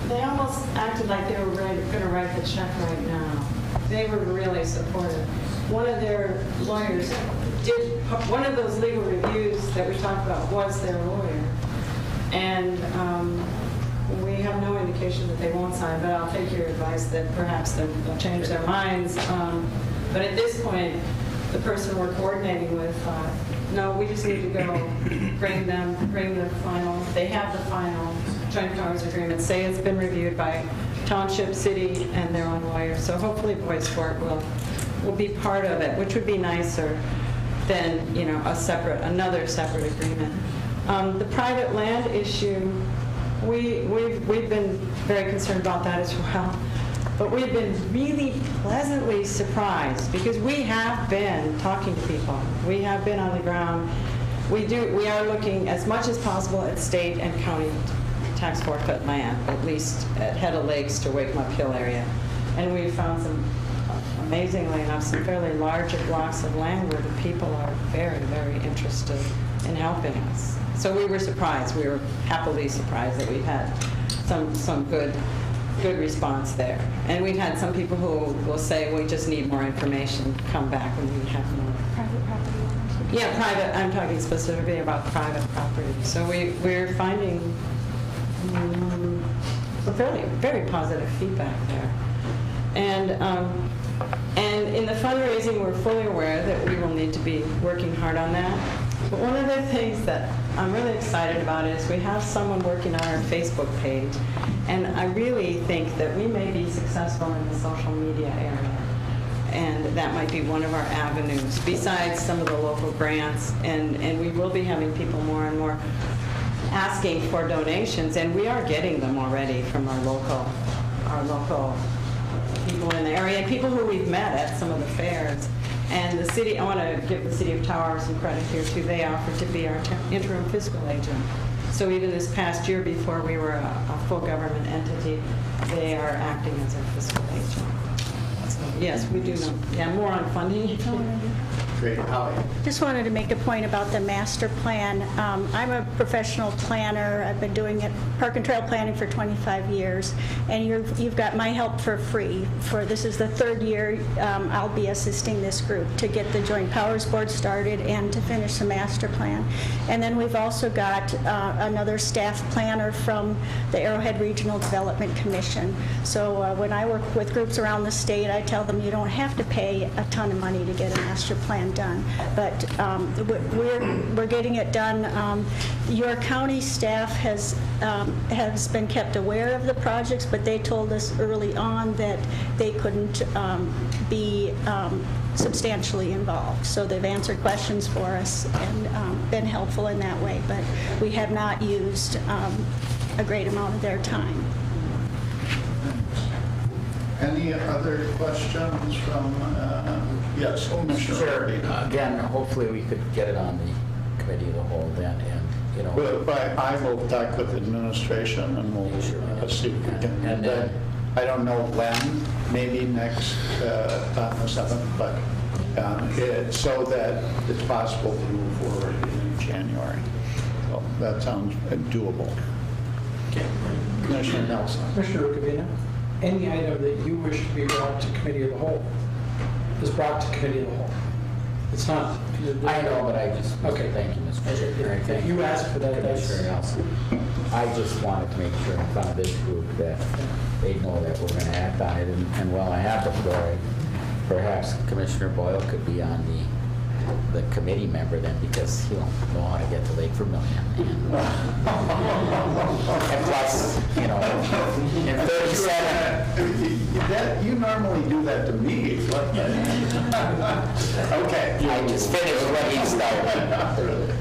they almost acted like they were going to write the check right now. They were really supportive. One of their lawyers did one of those legal reviews that we talked about was their lawyer, and we have no indication that they won't sign, but I'll take your advice that perhaps they'll change their minds. But at this point, the person we're coordinating with, no, we just need to go bring the final, they have the final joint powers agreement, say it's been reviewed by township, city, and their own lawyer. So hopefully Boys Fort will be part of it, which would be nicer than, another separate agreement. The private land issue, we've been very concerned about that as well, but we've been really pleasantly surprised because we have been talking to people. We have been on the ground. we are looking as much as possible at state and county tax forfeit land, at least at Head of Lakes to Wake-Mup Hill area. And we found some, amazingly enough, some fairly larger blocks of land where the people are very, very interested in helping us. So we were surprised. We were happily surprised that we've had some good response there. And we've had some people who will say, we just need more information, come back when we have more. Private property owners. Yeah, private, I'm talking specifically about private property. So we're finding some very positive feedback there. And in the fundraising, we're fully aware that we will need to be working hard on that. But one of the things that I'm really excited about is we have someone working on our Facebook page, and I really think that we may be successful in the social media area. And that might be one of our avenues, besides some of the local grants. And we will be having people more and more asking for donations, and we are getting them already from our local people in the area, and people who we've met at some of the fairs. And the city, I want to give the city of Tower some credit here too. They offered to be our interim fiscal agent. So even this past year, before we were a full government entity, they are acting as our fiscal agent. So, yes, we do know. Yeah, more on funding. Great. Holly. Just wanted to make a point about the master plan. I'm a professional planner. I've been doing park and trail planning for 25 years, and you've got my help for free. This is the third year I'll be assisting this group to get the Joint Powers Board started and to finish the master plan. And then we've also got another staff planner from the Arrowhead Regional Development Commission. So when I work with groups around the state, I tell them you don't have to pay a ton of money to get a master plan done, but we're getting it done. Your county staff has been kept aware of the projects, but they told us early on that they couldn't be substantially involved. So they've answered questions for us and been helpful in that way, but we have not used a great amount of their time. Any other questions from, yes, Commissioner? Sure. Again, hopefully we could get it on the committee of the whole then, and, you know. But I will talk with administration and we'll see if we can. And then, I don't know when, maybe next, on the 7th, but so that it's possible to move forward in January. So that sounds doable. okay. Commissioner Nelson. Commissioner Rukavina, any item that you wish to be brought to committee of the whole is brought to committee of the whole. It's not. I know, but I just, okay. Thank you, Mr. Chair. If you ask for that, that's. Commissioner Nelson. I just wanted to make sure in front of this group that they know that we're going to act on it. And while I have the floor, perhaps Commissioner Boyle could be on the committee member then, because he'll know how to get to Lake Vermillion. And plus, you know, in 37. You normally do that to me. Okay. I just finished what he started.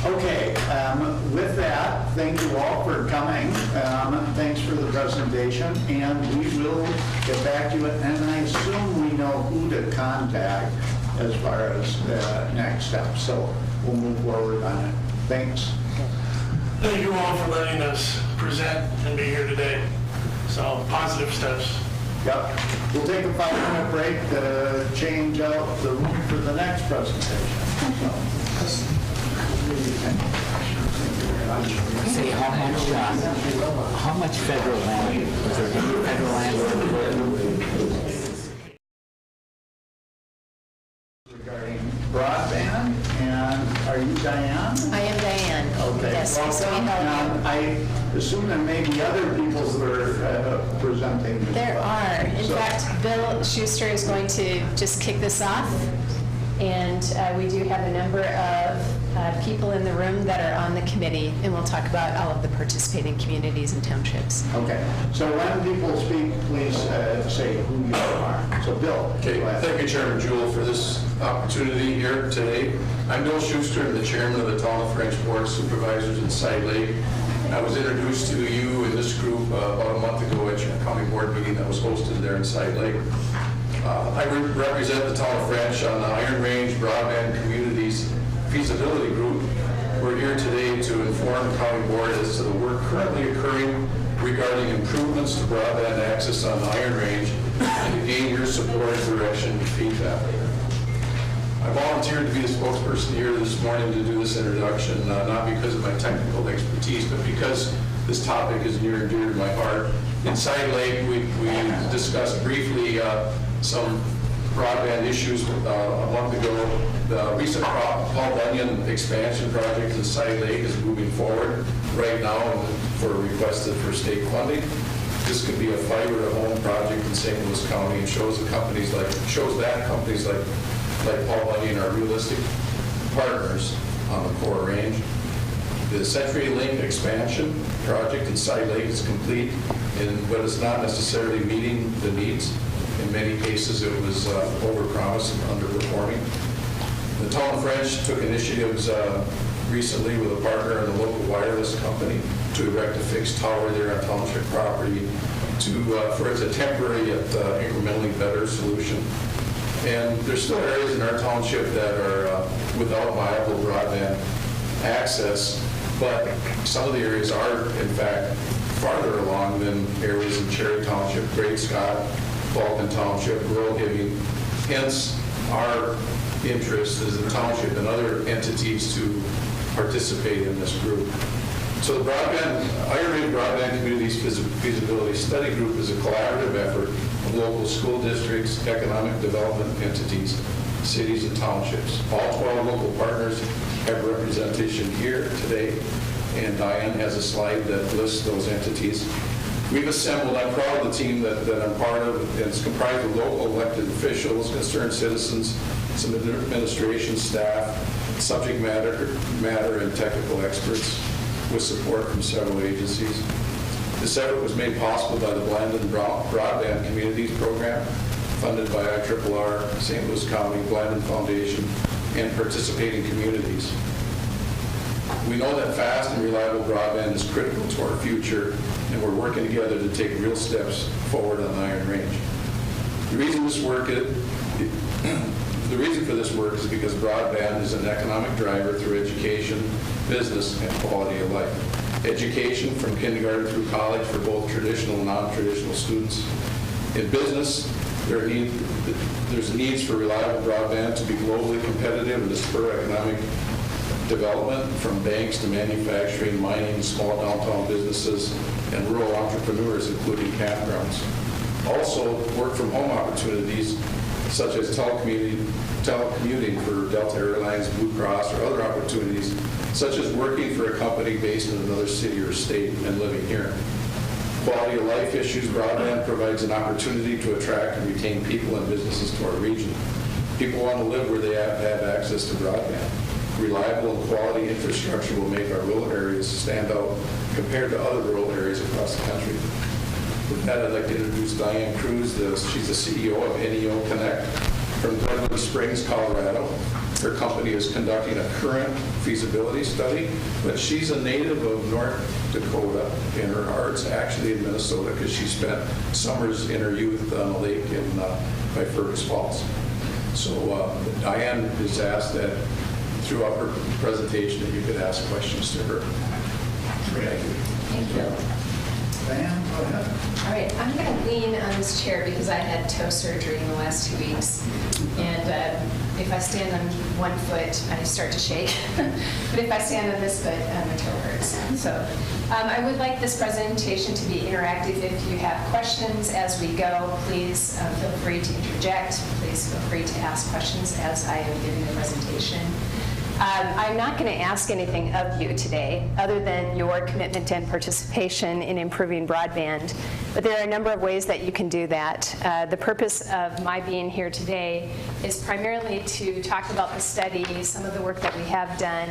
Okay, with that, thank you all for coming. Thanks for the presentation, and we will get back to you. And I assume we know who to contact as far as next steps, so we'll move forward on it. Thanks. Thank you all for letting us present and be here today. So, positive steps. Yep. We'll take a 5-minute break to change out the room for the next presentation. Say how much federal land, is there any federal land? Regarding broadband, and are you Diane? I am Diane. Okay. Yes, so we help you. I assume there may be other people who are presenting. as There well. are. In fact, Bill Schuster is going to just kick this off. And we do have a number of people in the room that are on the committee, and we'll talk about all of the participating communities and townships. Okay. So when people speak, please say who you are. So Bill. Okay. Thank you, Chairman Jewell, for this opportunity here today. I'm Bill Schuster, the chairman of the Town of French Board of Supervisors in Side Lake. I was introduced to you and this group about a month ago at your county board meeting that was hosted there in Side Lake. I represent the Town of French on the Iron Range broadband communities feasibility group. We're here today to inform the county board as to the work currently occurring regarding improvements to broadband access on the Iron Range and to gain your support, direction, and feedback. I volunteered to be the spokesperson here this morning to do this introduction, not because of my technical expertise, but because this topic is near and dear to my heart. In Side Lake, we discussed briefly some broadband issues a month ago. The recent Paul Bunyan expansion project in Side Lake is moving forward right now for requested for state funding. This could be a fiber to home project in St. Louis County and shows that companies like Paul Bunyan are realistic partners on the core range. The CenturyLink expansion project in Side Lake is complete, but it's not necessarily meeting the needs. In many cases, it was overpromised and underperforming. The Town French took initiatives recently with a partner in the local wireless company to erect a fixed tower there on township property for it's a temporary yet incrementally better solution. And there's still areas in our township that are without viable broadband access, but some of the areas are, in fact, farther along than areas in Cherry Township, Great Scott, Balkan Township, rural Hibbing. Hence, our interest as the township and other entities to participate in this group. So the Iron Range Broadband Communities Feasibility Study Group is a collaborative effort of local school districts, economic development entities, cities, and townships. All 12 local partners have representation here today, and Diane has a slide that lists those entities. We've assembled, I'm proud of the team that I'm part of, and it's comprised of local elected officials, concerned citizens, some administration staff, subject matter and technical experts, with support from several agencies. This effort was made possible by the Blandon Broadband Communities Program, funded by IRRR, St. Louis County, Blandon Foundation, and participating communities. We know that fast and reliable broadband is critical to our future, and we're working together to take real steps forward on the Iron Range. The reason for this work is because broadband is an economic driver through education, business, and quality of life. Education from kindergarten through college for both traditional and non-traditional students. In business, there's needs for reliable broadband to be globally competitive and to spur economic development from banks to manufacturing, mining, small downtown businesses, and rural entrepreneurs, including campgrounds. Also, work from home opportunities such as telecommuting for Delta Airlines, Blue Cross, or other opportunities, such as working for a company based in another city or state and living here. Quality of life issues, broadband provides an opportunity to attract and retain people and businesses to our region. People want to live where they have access to broadband. Reliable and quality infrastructure will make our rural areas stand out compared to other rural areas across the country. With that, I'd like to introduce Diane Cruz. She's the CEO of NEO Connect from Glenwood Springs, Colorado. Her company is conducting a current feasibility study, but she's a native of North Dakota, and her heart's actually in Minnesota because she spent summers in her youth on a lake by Fergus Falls. So Diane has asked that throughout her presentation that you could ask questions to her. Thank you. Thank you. Diane, go ahead. All right, I'm going to lean on this chair because I had toe surgery in the last 2 weeks. And if I stand on one foot, I start to shake. But if I stand on this foot, my toe hurts. So I would like this presentation to be interactive. If you have questions as we go, please feel free to interject. Please feel free to ask questions as I am giving the presentation. I'm not going to ask anything of you today other than your commitment and participation in improving broadband, but there are a number of ways that you can do that. The purpose of my being here today is primarily to talk about the study, some of the work that we have done.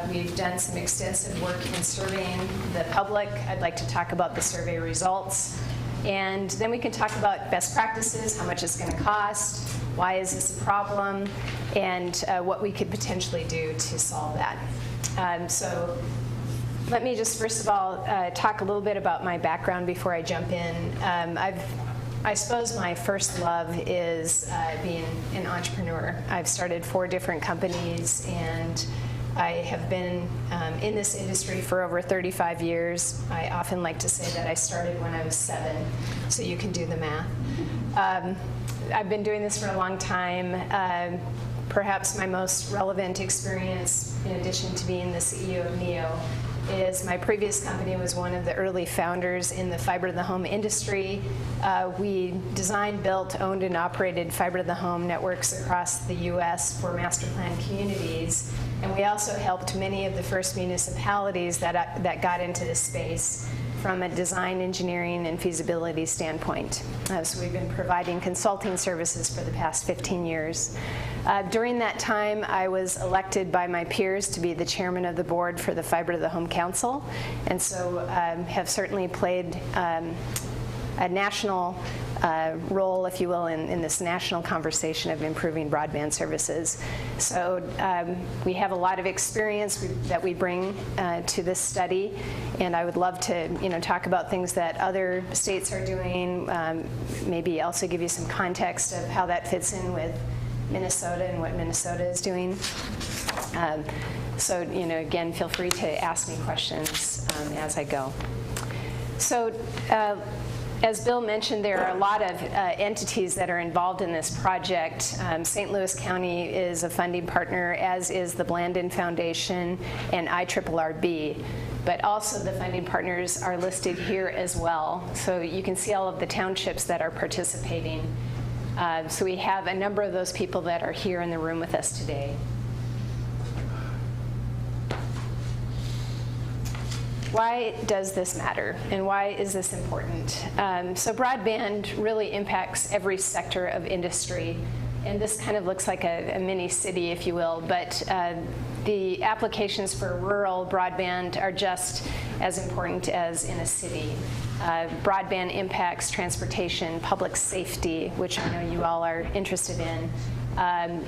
We've done some extensive work in surveying the public. I'd like to talk about the survey results. And then we can talk about best practices, how much it's going to cost, why is this a problem, and what we could potentially do to solve that. So let me just first of all talk a little bit about my background before I jump in. I've I suppose my first love is being an entrepreneur. I've started 4 different companies, and I have been in this industry for over 35 years. I often like to say that I started when I was 7, so you can do the math. I've been doing this for a long time. Perhaps my most relevant experience, in addition to being the CEO of NEO, is my previous company was one of the early founders in the fiber to the home industry. We designed, built, owned, and operated fiber to the home networks across the U.S. for master plan communities. And we also helped many of the first municipalities that got into this space from a design, engineering, and feasibility standpoint. So we've been providing consulting services for the past 15 years. During that time, I was elected by my peers to be the chairman of the board for the Fiber to the Home Council, and so have certainly played a national role, if you will, in this national conversation of improving broadband services. So we have a lot of experience that we bring to this study, and I would love to talk about things that other states are doing, maybe also give you some context of how that fits in with Minnesota and what Minnesota is doing. So again, feel free to ask me questions as I go. So as Bill mentioned, there are a lot of entities that are involved in this project. St. Louis County is a funding partner, as is the Blandin Foundation and IRRB. But also the funding partners are listed here as well. So you can see all of the townships that are participating. So we have a number of those people that are here in the room with us today. Why does this matter, and why is this important? So broadband really impacts every sector of industry, and this kind of looks like a mini city, if you will, but the applications for rural broadband are just as important as in a city. Broadband impacts transportation, public safety, which I know you all are interested in.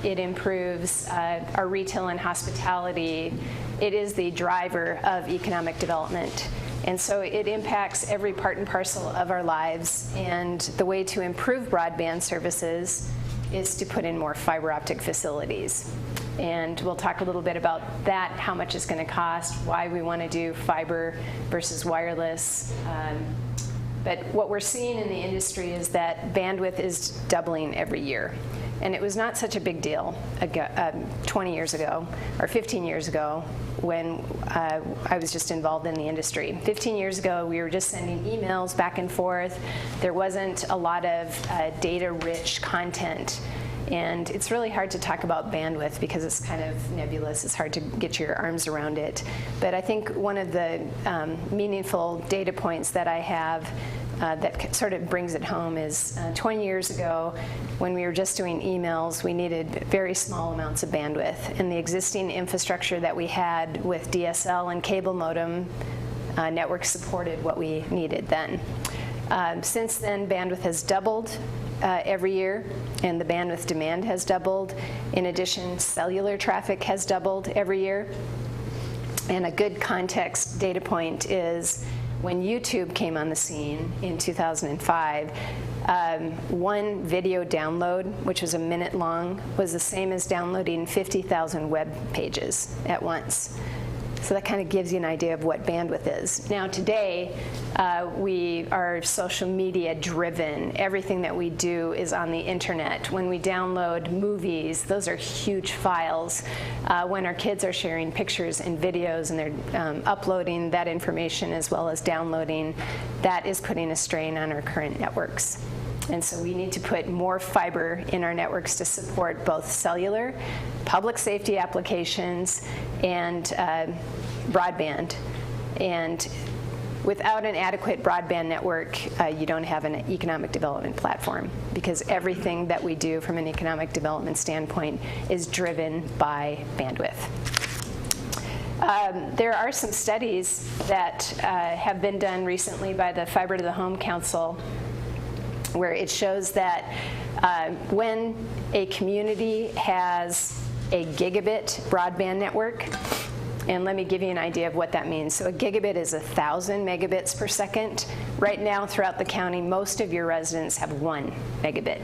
It improves our retail and hospitality. It is the driver of economic development. And so it impacts every part and parcel of our lives. And the way to improve broadband services is to put in more fiber optic facilities. And we'll talk a little bit about that, how much it's going to cost, why we want to do fiber versus wireless. But what we're seeing in the industry is that bandwidth is doubling every year. And it was not such a big deal 20 years ago or 15 years ago when I was just involved in the industry. 15 years ago, we were just sending emails back and forth. There wasn't a lot of data-rich content. And it's really hard to talk about bandwidth because it's kind of nebulous. It's hard to get your arms around it. But I think one of the meaningful data points that I have that sort of brings it home is 20 years ago, when we were just doing emails, we needed very small amounts of bandwidth. And the existing infrastructure that we had with DSL and cable modem network supported what we needed then. Since then, bandwidth has doubled every year, and the bandwidth demand has doubled. In addition, cellular traffic has doubled every year. And a good context data point is when YouTube came on the scene in 2005, one video download, which was a minute long, was the same as downloading 50,000 web pages at once. So that kind of gives you an idea of what bandwidth is. Now today, we are social media driven. Everything that we do is on the internet. When we download movies, those are huge files. When our kids are sharing pictures and videos and they're uploading that information as well as downloading, that is putting a strain on our current networks. And so we need to put more fiber in our networks to support both cellular, public safety applications, and broadband. And without an adequate broadband network, you don't have an economic development platform, because everything that we do from an economic development standpoint is driven by bandwidth. There are some studies that have been done recently by the Fiber to the Home Council, where it shows that when a community has a gigabit broadband network, and let me give you an idea of what that means. So a gigabit is 1,000 megabits per second, Right now, throughout the county, most of your residents have 1 megabit,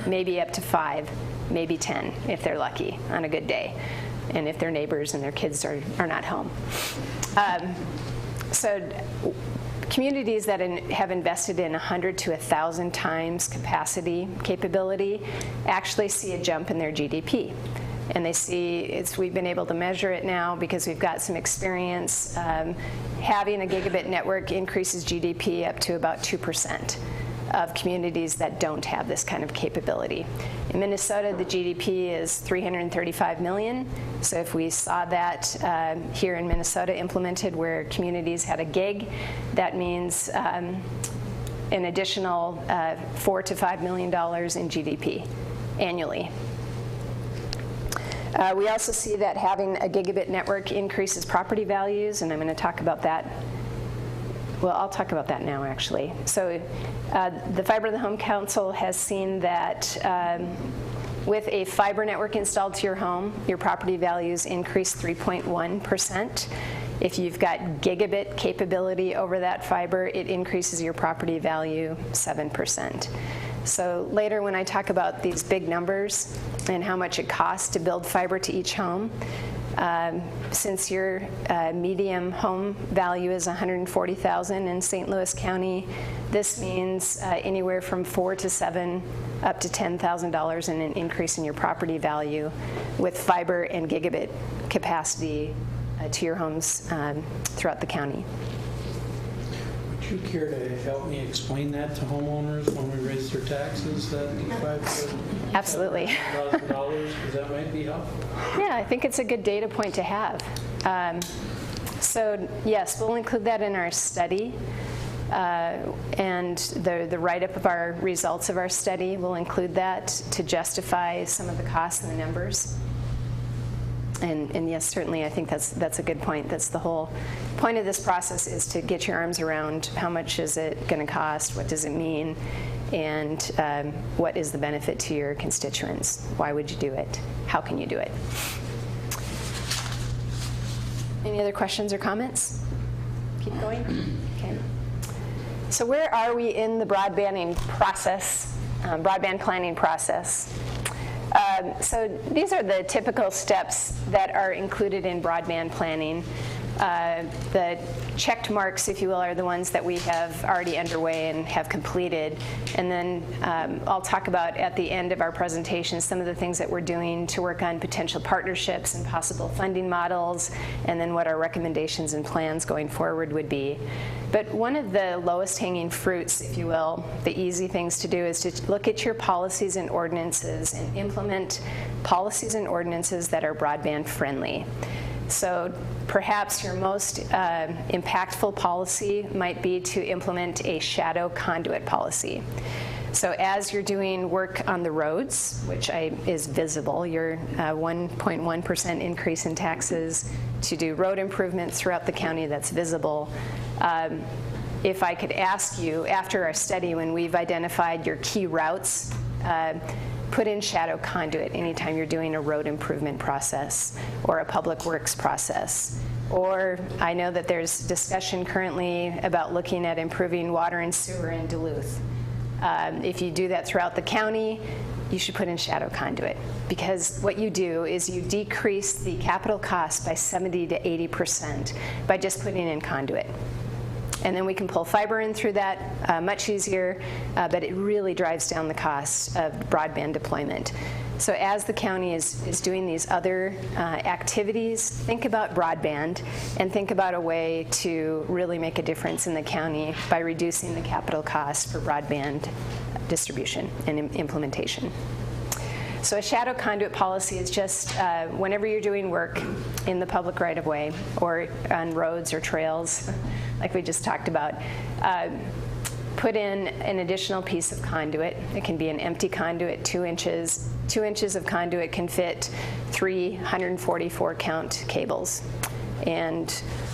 maybe up to 5, maybe 10 if they're lucky on a good day, and if their neighbors and their kids are not home. So communities that have invested in 100 to 1,000 times capability actually see a jump in their GDP. And they see, we've been able to measure it now because we've got some experience. Having a gigabit network increases GDP up to about 2% of communities that don't have this kind of capability. In Minnesota, the GDP is $335 million. So if we saw that here in Minnesota implemented where communities had a gig, that means an additional $4 to $5 million in GDP annually. We also see that having a gigabit network increases property values, and I'm going to talk about that. Well, I'll talk about that now, actually. So the Fiber to the Home Council has seen that with a fiber network installed to your home, your property values increase 3.1%. If you've got gigabit capability over that fiber, it increases your property value 7%. So later when I talk about these big numbers and how much it costs to build fiber to each home, since your medium home value is $140,000 in St. Louis County, this means anywhere from $4,000 to $7,000 up to $10,000 in an increase in your property value with fiber and gigabit capacity to your homes throughout the county. Would you care to help me explain that to homeowners when we raise their taxes, that Absolutely. $1,000, because that might be helpful? Yeah, I think it's a good data point to have. So yes, we'll include that in our study. And the write-up of our results of our study will include that to justify some of the costs and the numbers. And yes, certainly, I think that's a good point. That's the whole point of this process, is to get your arms around how much is it going to cost, what does it mean, and what is the benefit to your constituents? Why would you do it? How can you do it? Any other questions or comments? Keep going? Okay. So where are we in the broadband planning process? So these are the typical steps that are included in broadband planning. The checked marks, if you will, are the ones that we have already underway and have completed. And then I'll talk about at the end of our presentation some of the things that we're doing to work on potential partnerships and possible funding models, and then what our recommendations and plans going forward would be. But one of the lowest hanging fruits, if you will, the easy things to do, is to look at your policies and ordinances and implement policies and ordinances that are broadband friendly. So perhaps your most impactful policy might be to implement a shadow conduit policy. So as you're doing work on the roads, which is visible, your 1.1% increase in taxes to do road improvements throughout the county, that's visible. If I could ask you, after our study, when we've identified your key routes, put in shadow conduit anytime you're doing a road improvement process or a public works process. Or I know that there's discussion currently about looking at improving water and sewer in Duluth. If you do that throughout the county, you should put in shadow conduit, because what you do is you decrease the capital cost by 70 to 80% by just putting in conduit. And then we can pull fiber in through that much easier, but it really drives down the cost of broadband deployment. So as the county is doing these other activities, think about broadband and think about a way to really make a difference in the county by reducing the capital cost for broadband distribution and implementation. So a shadow conduit policy is just whenever you're doing work in the public right-of-way or on roads or trails, like we just talked about, put in an additional piece of conduit. It can be an empty conduit, 2 inches. 2 inches of conduit can fit 344 count cables. And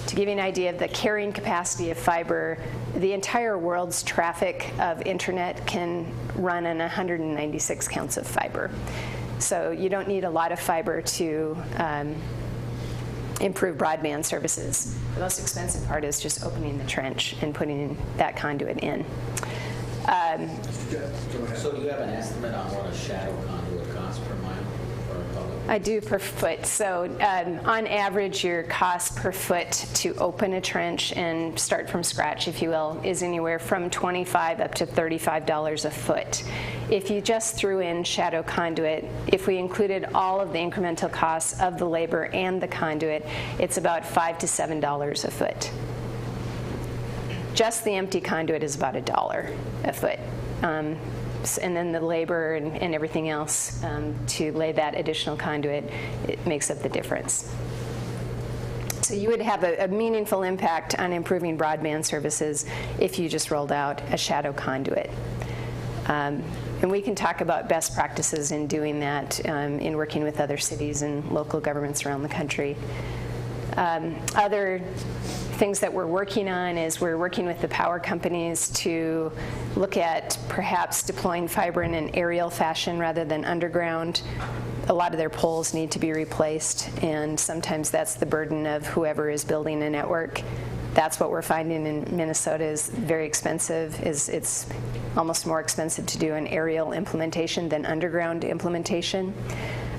to give you an idea of the carrying capacity of fiber, the entire world's traffic of internet can run on 196 counts of fiber. So you don't need a lot of fiber to improve broadband services. The most expensive part is just opening the trench and putting that conduit in. So do you have an estimate on what a shadow conduit costs per mile for a public? I do per foot. So on average, your cost per foot to open a trench and start from scratch, if you will, is anywhere from $25 up to $35 a foot. If you just threw in shadow conduit, if we included all of the incremental costs of the labor and the conduit, it's about $5 to $7 a foot. Just the empty conduit is about $1 a foot. And then the labor and everything else to lay that additional conduit, it makes up the difference. So you would have a meaningful impact on improving broadband services if you just rolled out a shadow conduit. And we can talk about best practices in doing that in working with other cities and local governments around the country. Other things that we're working on is we're working with the power companies to look at perhaps deploying fiber in an aerial fashion rather than underground. A lot of their poles need to be replaced, and sometimes that's the burden of whoever is building a network. That's what we're finding in Minnesota is very expensive. It's almost more expensive to do an aerial implementation than underground implementation.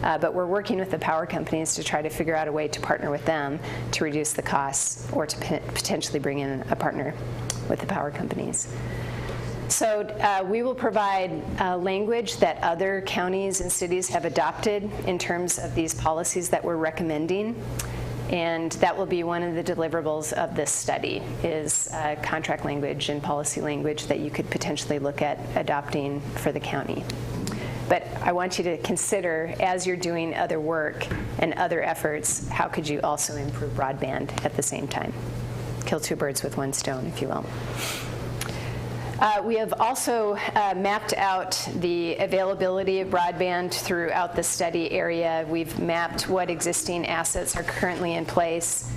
But we're working with the power companies to try to figure out a way to partner with them to reduce the costs or to potentially bring in a partner with the power companies. So we will provide language that other counties and cities have adopted in terms of these policies that we're recommending. And that will be one of the deliverables of this study is contract language and policy language that you could potentially look at adopting for the county. But I want you to consider, as you're doing other work and other efforts, how could you also improve broadband at the same time? Kill two birds with one stone, if you will. We have also mapped out the availability of broadband throughout the study area. We've mapped what existing assets are currently in place.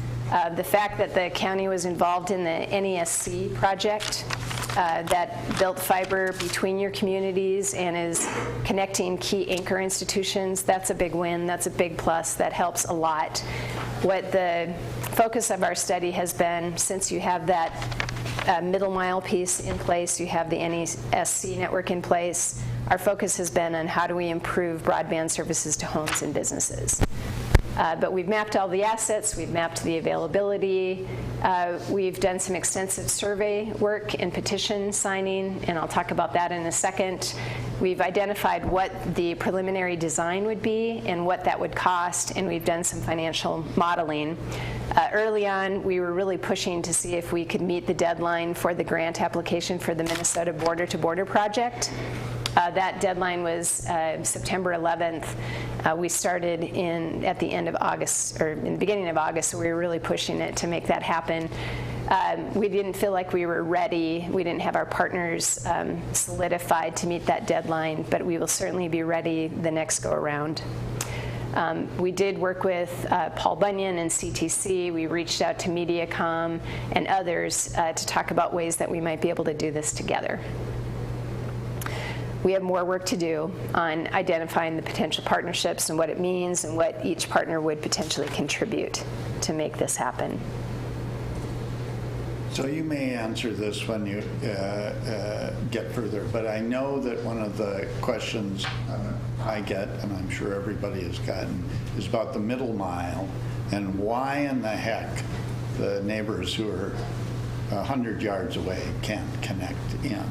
The fact that the county was involved in the NESC project that built fiber between your communities and is connecting key anchor institutions, that's a big win. That's a big plus. That helps a lot. What the focus of our study has been, since you have that middle mile piece in place, you have the NESC network in place, our focus has been on how do we improve broadband services to homes and businesses. But we've mapped all the assets, we've mapped the availability, we've done some extensive survey work and petition signing, and I'll talk about that in a second. We've identified what the preliminary design would be and what that would cost, and we've done some financial modeling. Early on, we were really pushing to see if we could meet the deadline for the grant application for the Minnesota Border-to-Border project. That deadline was September 11th. We started at the end of August, or in the beginning of August, so we were really pushing it to make that happen. We didn't feel like we were ready. We didn't have our partners solidified to meet that deadline, but we will certainly be ready the next go-around. We did work with Paul Bunyan and CTC. We reached out to Mediacom and others to talk about ways that we might be able to do this together. We have more work to do on identifying the potential partnerships and what it means and what each partner would potentially contribute to make this happen. So you may answer this when you get further, but I know that one of the questions I get, and I'm sure everybody has gotten, is about the middle mile and why in the heck the neighbors who are 100 yards away can't connect in.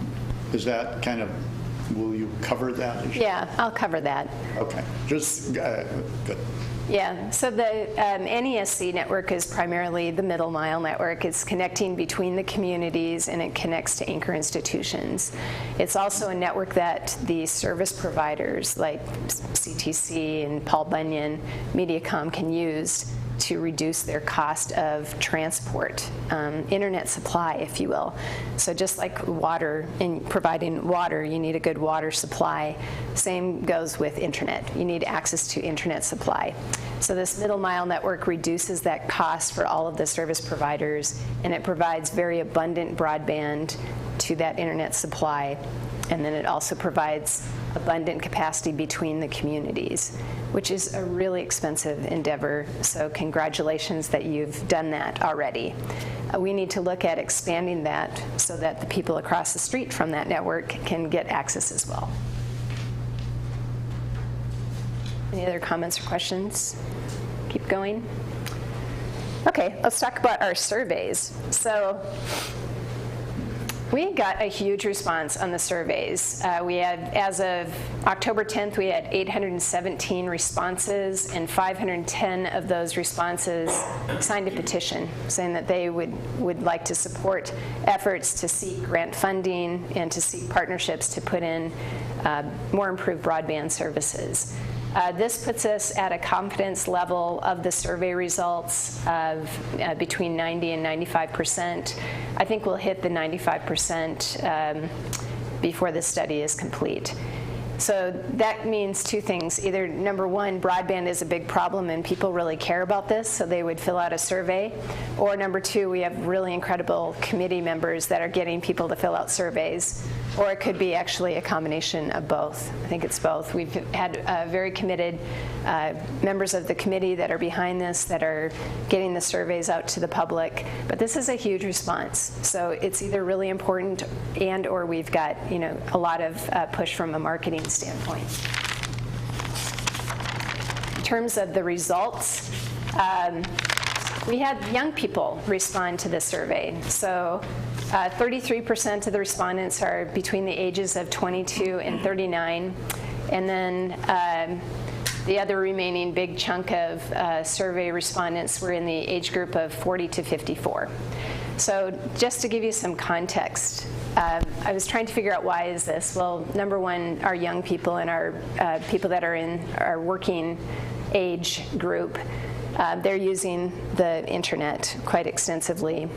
Is that kind of, will you cover that issue? Yeah, I'll cover that. Okay, just good. Yeah, so the NESC network is primarily the middle mile network. It's connecting between the communities and it connects to anchor institutions. It's also a network that the service providers like CTC and Paul Bunyan, Mediacom can use to reduce their cost of transport, internet supply, if you will. So just like water, in providing water, you need a good water supply. Same goes with internet. You need access to internet supply. So this middle mile network reduces that cost for all of the service providers, and it provides very abundant broadband to that internet supply. And then it also provides abundant capacity between the communities, which is a really expensive endeavor. So congratulations that you've done that already. We need to look at expanding that so that the people across the street from that network can get access as well. Any other comments or questions? Keep going. Okay, let's talk about our surveys. So we got a huge response on the surveys. We had, as of October 10th, we had 817 responses, and 510 of those responses signed a petition saying that they would like to support efforts to seek grant funding and to seek partnerships to put in more improved broadband services. This puts us at a confidence level of the survey results of between 90 and 95%. I think we'll hit the 95% before the study is complete. So that means two things. Either, number one, broadband is a big problem and people really care about this, so they would fill out a survey. Or number two, we have really incredible committee members that are getting people to fill out surveys. Or it could be actually a combination of both. I think it's both. We've had very committed members of the committee that are behind this, that are getting the surveys out to the public. But this is a huge response. So it's either really important and or we've got, you know, a lot of push from a marketing standpoint. In terms of the results, we had young people respond to the survey. So 33% of the respondents are between the ages of 22 and 39. And then the other remaining big chunk of survey respondents were in the age group of 40 to 54. So just to give you some context, I was trying to figure out why is this. Well, number one, our young people and our people that are in our working age group, they're using the internet quite extensively.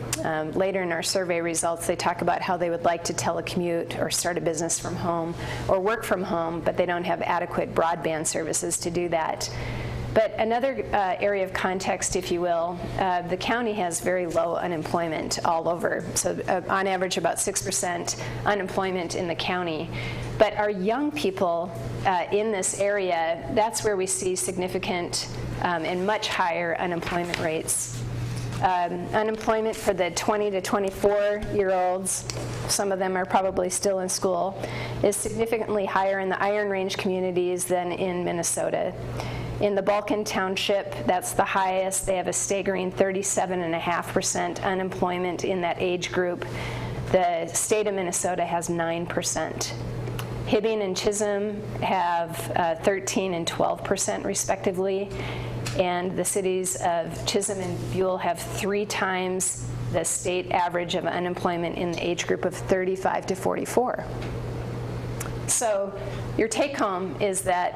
Later in our survey results, they talk about how they would like to telecommute or start a business from home or work from home, but they don't have adequate broadband services to do that. But another area of context, if you will, the county has very low unemployment all over. So on average, about 6% unemployment in the county. But our young people in this area, that's where we see significant and much higher unemployment rates. Unemployment for the 20 to 24-year-olds, some of them are probably still in school, is significantly higher in the Iron Range communities than in Minnesota. In the Balkan Township, that's the highest. They have a staggering 37.5% unemployment in that age group. The state of Minnesota has 9%. Hibbing and Chisholm have 13 and 12% respectively, and the cities of Chisholm and Buell have 3 times the state average of unemployment in the age group of 35 to 44. So your take home is that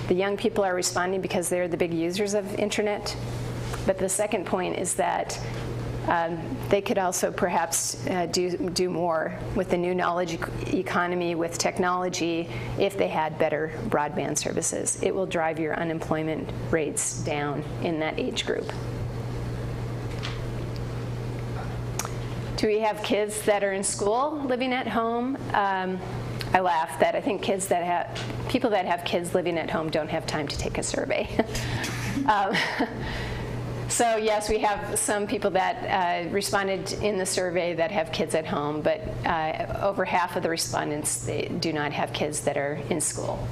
the young people are responding because they're the big users of internet, but the second point is that they could also perhaps do more with the new knowledge economy, with technology, if they had better broadband services. It will drive your unemployment rates down in that age group. Do we have kids that are in school living at home? I laugh that I think people that have kids living at home don't have time to take a survey. So yes, we have some people that responded in the survey that have kids at home, but over half of the respondents, they do not have kids that are in school.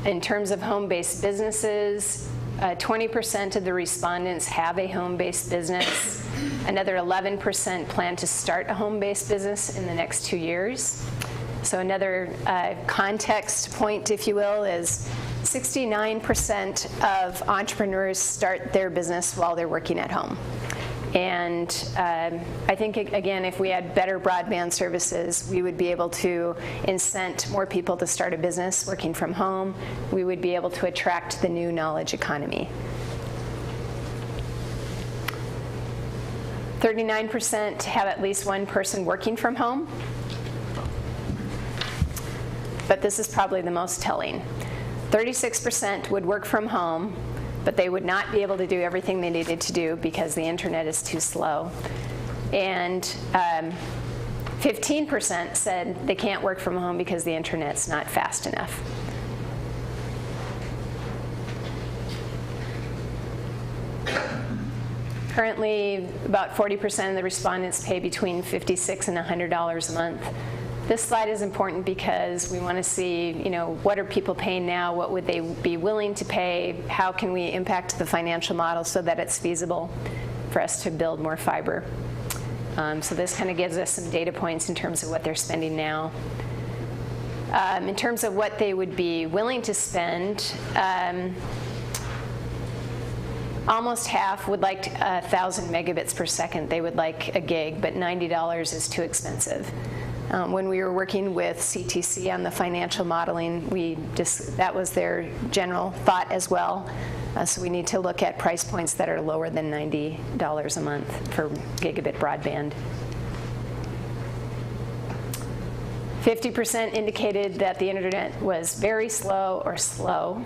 In terms of home-based businesses, 20% of the respondents have a home-based business. Another 11% plan to start a home-based business in the next 2 years. So another context point, if you will, is 69% of entrepreneurs start their business while they're working at home. And I think, again, if we had better broadband services, we would be able to incent more people to start a business working from home. We would be able to attract the new knowledge economy. 39% have at least one person working from home. But this is probably the most telling. 36% would work from home, but they would not be able to do everything they needed to do because the internet is too slow. And 15% said they can't work from home because the internet's not fast enough. Currently, about 40% of the respondents pay between $56 and $100 a month. This slide is important because we want to see, what are people paying now? What would they be willing to pay? How can we impact the financial model so that it's feasible for us to build more fiber? So this kind of gives us some data points in terms of what they're spending now. In terms of what they would be willing to spend, almost half would like 1,000 megabits per second. They would like a gig, but $90 is too expensive. When we were working with CTC on the financial modeling, that was their general thought as well. So we need to look at price points that are lower than $90 a month for gigabit broadband. 50% indicated that the internet was very slow or slow.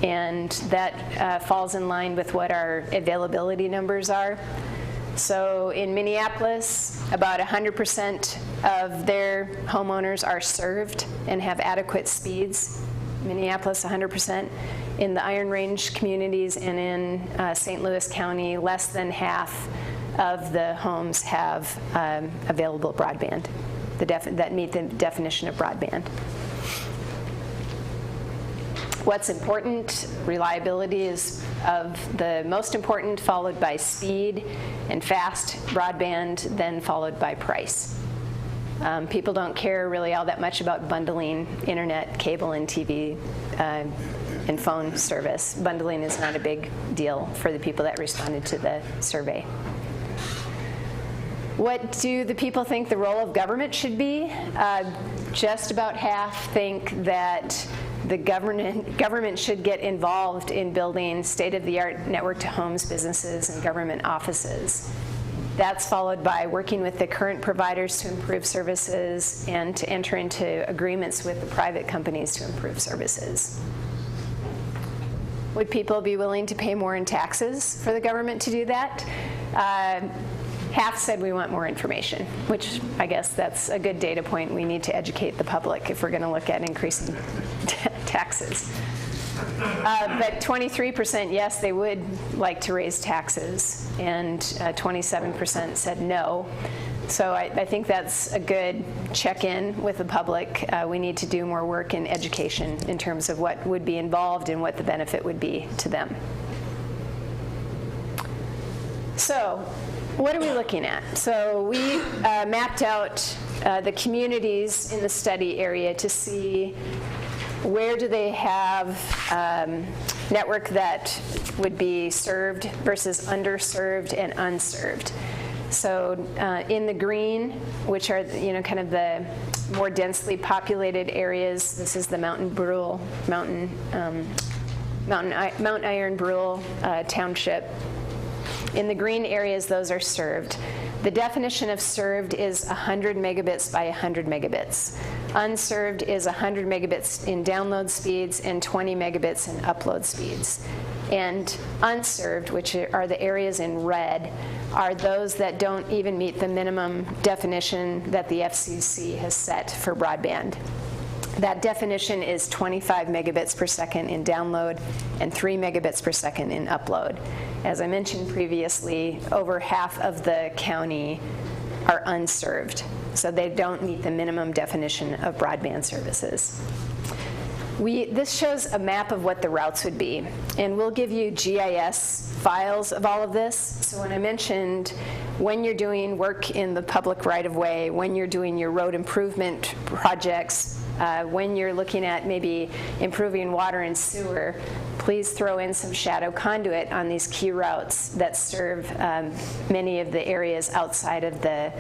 And that falls in line with what our availability numbers are. So in Minneapolis, about 100% of their homeowners are served and have adequate speeds. Minneapolis, 100%. In the Iron Range communities and in St. Louis County, less than half of the homes have available broadband that meet the definition of broadband. What's important? Reliability is of the most important, followed by speed and fast broadband, then followed by price. People don't care really all that much about bundling internet, cable, and TV and phone service. Bundling is not a big deal for the people that responded to the survey. What do the people think the role of government should be? Just about half think that the government should get involved in building state-of-the-art network to homes, businesses, and government offices. That's followed by working with the current providers to improve services and to enter into agreements with the private companies to improve services. Would people be willing to pay more in taxes for the government to do that? Half said we want more information, which I guess that's a good data point. We need to educate the public if we're going to look at increasing taxes. But 23% yes, they would like to raise taxes, and 27% said no. So I think that's a good check-in with the public. We need to do more work in education in terms of what would be involved and what the benefit would be to them. So what are we looking at? So we mapped out the communities in the study area to see where do they have network that would be served versus underserved and unserved. So in the green, which are kind of the more densely populated areas, this is the Mount Iron Brule Township. In the green areas, those are served. The definition of served is 100 megabits by 100 megabits. Unserved is 100 megabits in download speeds and 20 megabits in upload speeds. And unserved, which are the areas in red, are those that don't even meet the minimum definition that the FCC has set for broadband. That definition is 25 megabits per second in download and 3 megabits per second in upload. As I mentioned previously, over half of the county are unserved, so they don't meet the minimum definition of broadband services. This shows a map of what the routes would be, and we'll give you GIS files of all of this. So when I mentioned when you're doing work in the public right-of-way, when you're doing your road improvement projects, when you're looking at maybe improving water and sewer, please throw in some shadow conduit on these key routes that serve many of the areas outside of the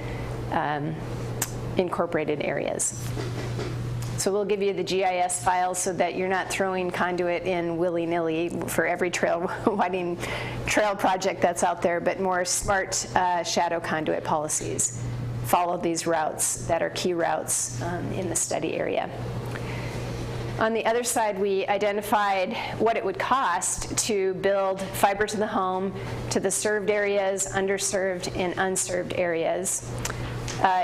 incorporated areas. So we'll give you the GIS files so that you're not throwing conduit in willy-nilly for every trail project that's out there, but more smart shadow conduit policies. Follow these routes that are key routes in the study area. On the other side, we identified what it would cost to build fiber to the home to the served areas, underserved, and unserved areas.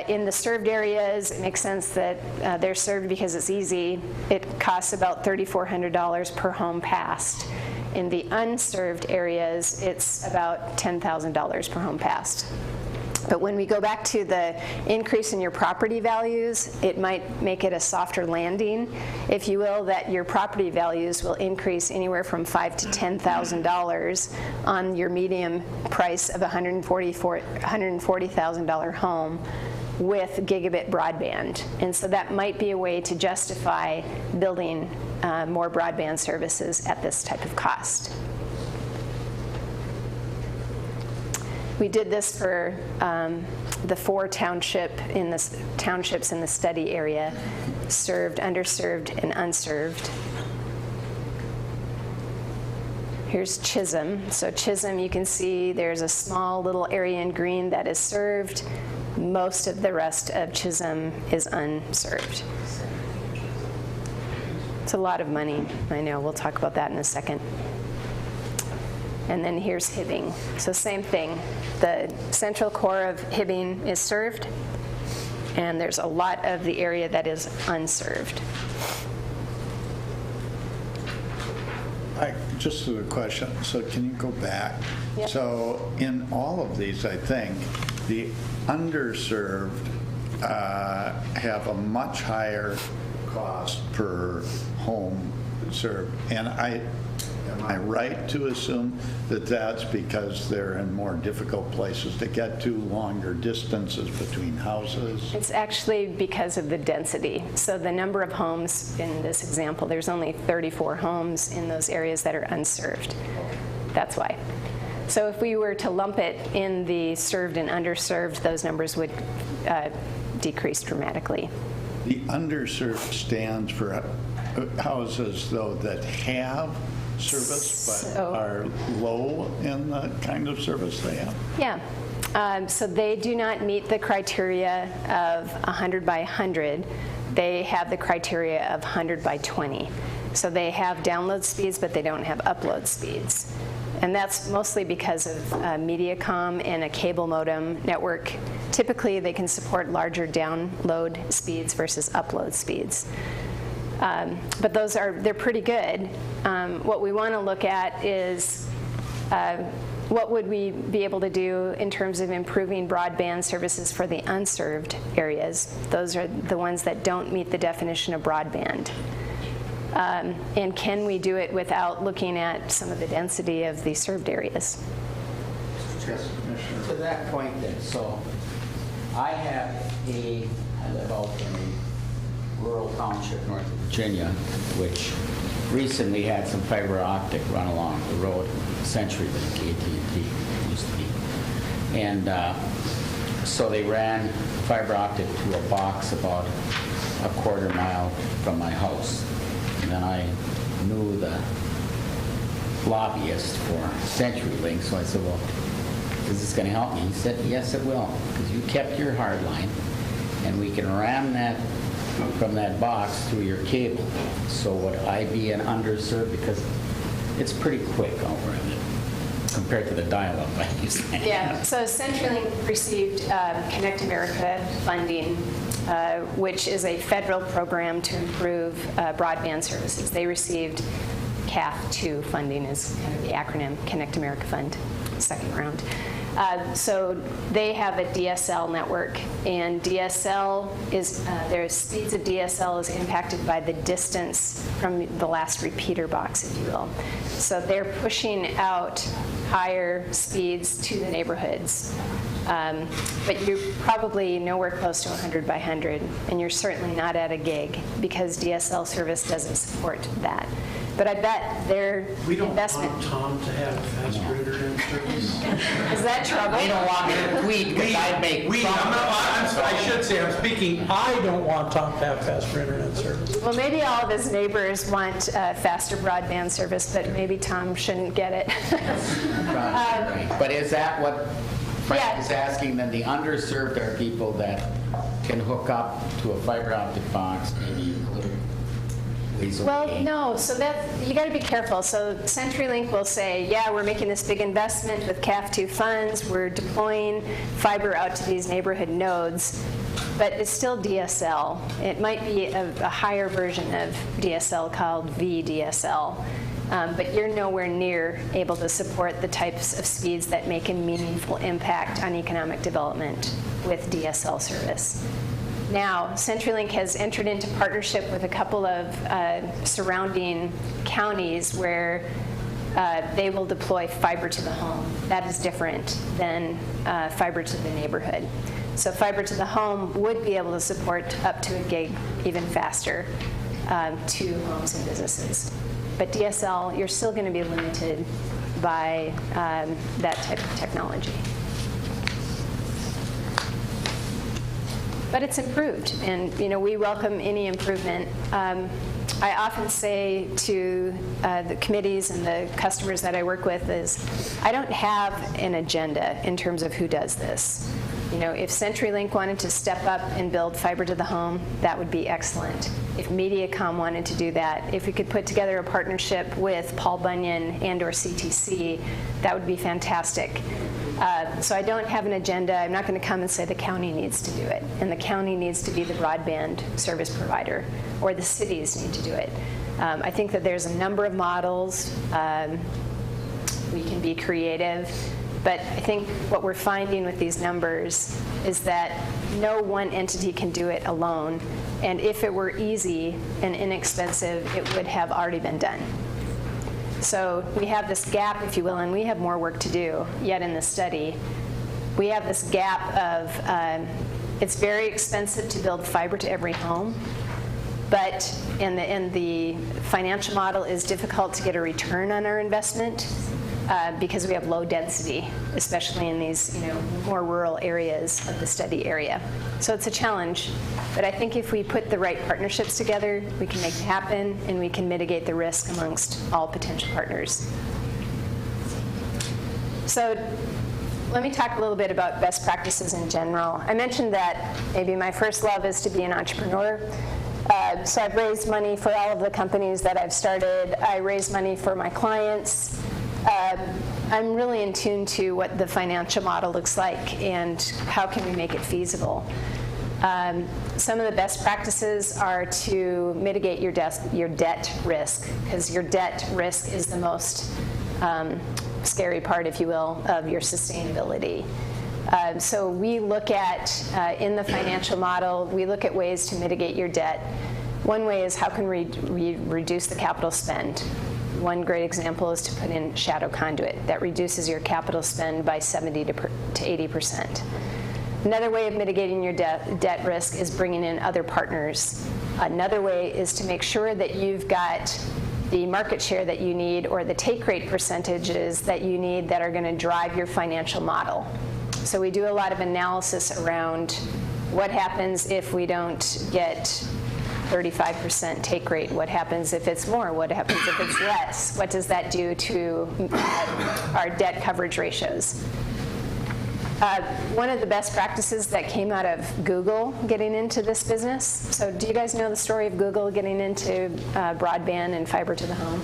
In the served areas, it makes sense that they're served because it's easy. It costs about $3,400 per home passed. In the unserved areas, it's about $10,000 per home passed. But when we go back to the increase in your property values, it might make it a softer landing, if you will, that your property values will increase anywhere from $5,000 to $10,000 on your medium price of a $140,000 home with gigabit broadband. And so that might be a way to justify building more broadband services at this type of cost. We did this for the 4 townships in the study area, served, underserved, and unserved. Here's Chisholm. So Chisholm, you can see there's a small little area in green that is served. Most of the rest of Chisholm is unserved. It's a lot of money, I know. We'll talk about that in a second. And then here's Hibbing. So same thing. The central core of Hibbing is served, and there's a lot of the area that is unserved. Just a question. So can you go back? Yep. So in all of these, I think, the underserved have a much higher cost per home served. And am I right to assume that that's because they're in more difficult places to get to, longer distances between houses? It's actually because of the density. So the number of homes in this example, there's only 34 homes in those areas that are unserved. That's why. So if we were to lump it in the served and underserved, those numbers would decrease dramatically. The underserved stands for houses, though, that have service but are low in the kind of service they have? Yeah. So they do not meet the criteria of 100 by 100. They have the criteria of 100 by 20. So they have download speeds, but they don't have upload speeds. And that's mostly because of Mediacom and a cable modem network. Typically, they can support larger download speeds versus upload speeds. But they're pretty good. What we want to look at is what would we be able to do in terms of improving broadband services for the unserved areas. Those are the ones that don't meet the definition of broadband. And can we do it without looking at some of the density of the served areas? To that point then, so I live out in a rural township north of Virginia, which recently had some fiber optic run along the road, CenturyLink, AT&T used to be. And so they ran fiber optic to a box about a quarter mile from my house. And then I knew the lobbyist for CenturyLink, so I said, well, is this going to help me? He said, yes, it will, because you kept your hard line, and we can ram that from that box through your cable. So would I be an underserved? Because it's pretty quick over it compared to the dial-up I used to have. Yeah, so CenturyLink received Connect America funding, which is a federal program to improve broadband services. They received CAF2 funding, is kind of the acronym, Connect America Fund, second round. So they have a DSL network, and DSL is, their speeds of DSL is impacted by the distance from the last repeater box, if you will. So they're pushing out higher speeds to the neighborhoods. But you're probably nowhere close to 100 by 100, and you're certainly not at a gig because DSL service doesn't support that. But I bet their investment... We don't want Tom to have faster internet service. Is that trouble? They don't want me to tweet because I make... I should say, I'm speaking, I don't want Tom to have faster internet service. Well, maybe all of his neighbors want faster broadband service, but maybe Tom shouldn't get it. But is that what Frank is asking? Then the underserved are people that can hook up to a fiber optic box, maybe a little ways of Well, paying. no, so you got to be careful. So CenturyLink will say, yeah, we're making this big investment with CAF2 funds, we're deploying fiber out to these neighborhood nodes, but it's still DSL. It might be a higher version of DSL called VDSL, but you're nowhere near able to support the types of speeds that make a meaningful impact on economic development with DSL service. Now, CenturyLink has entered into partnership with a couple of surrounding counties where they will deploy fiber to the home. That is different than fiber to the neighborhood. So fiber to the home would be able to support up to a gig even faster to homes and businesses. But DSL, you're still going to be limited by that type of technology. But it's improved, and we welcome any improvement. I often say to the committees and the customers that I work with is, I don't have an agenda in terms of who does this. If CenturyLink wanted to step up and build fiber to the home, that would be excellent. If Mediacom wanted to do that, if we could put together a partnership with Paul Bunyan and/or CTC, that would be fantastic. So I don't have an agenda. I'm not going to come and say the county needs to do it, and the county needs to be the broadband service provider, or the cities need to do it. I think that there's a number of models. We can be creative. But I think what we're finding with these numbers is that no one entity can do it alone. And if it were easy and inexpensive, it would have already been done. So we have this gap, if you will, and we have more work to do yet in this study. We have this gap of it's very expensive to build fiber to every home, but and the financial model is difficult to get a return on our investment. Because we have low density, especially in these more rural areas of the study area. So it's a challenge, but I think if we put the right partnerships together, we can make it happen, and we can mitigate the risk amongst all potential partners. So let me talk a little bit about best practices in general. I mentioned that maybe my first love is to be an entrepreneur. So I've raised money for all of the companies that I've started. I raise money for my clients. I'm really in tune to what the financial model looks like and how can we make it feasible. Some of the best practices are to mitigate your debt risk, because your debt risk is the most scary part, if you will, of your sustainability. So we look at, in the financial model, we look at ways to mitigate your debt. One way is how can we reduce the capital spend. One great example is to put in shadow conduit. That reduces your capital spend by 70 to 80%. Another way of mitigating your debt risk is bringing in other partners. Another way is to make sure that you've got the market share that you need, or the take rate percentages that you need, that are going to drive your financial model. So we do a lot of analysis around what happens if we don't get 35% take rate. What happens if it's more? What happens if it's less? What does that do to our debt coverage ratios? One of the best practices that came out of Google getting into this business. So do you guys know the story of Google getting into broadband and fiber to the home?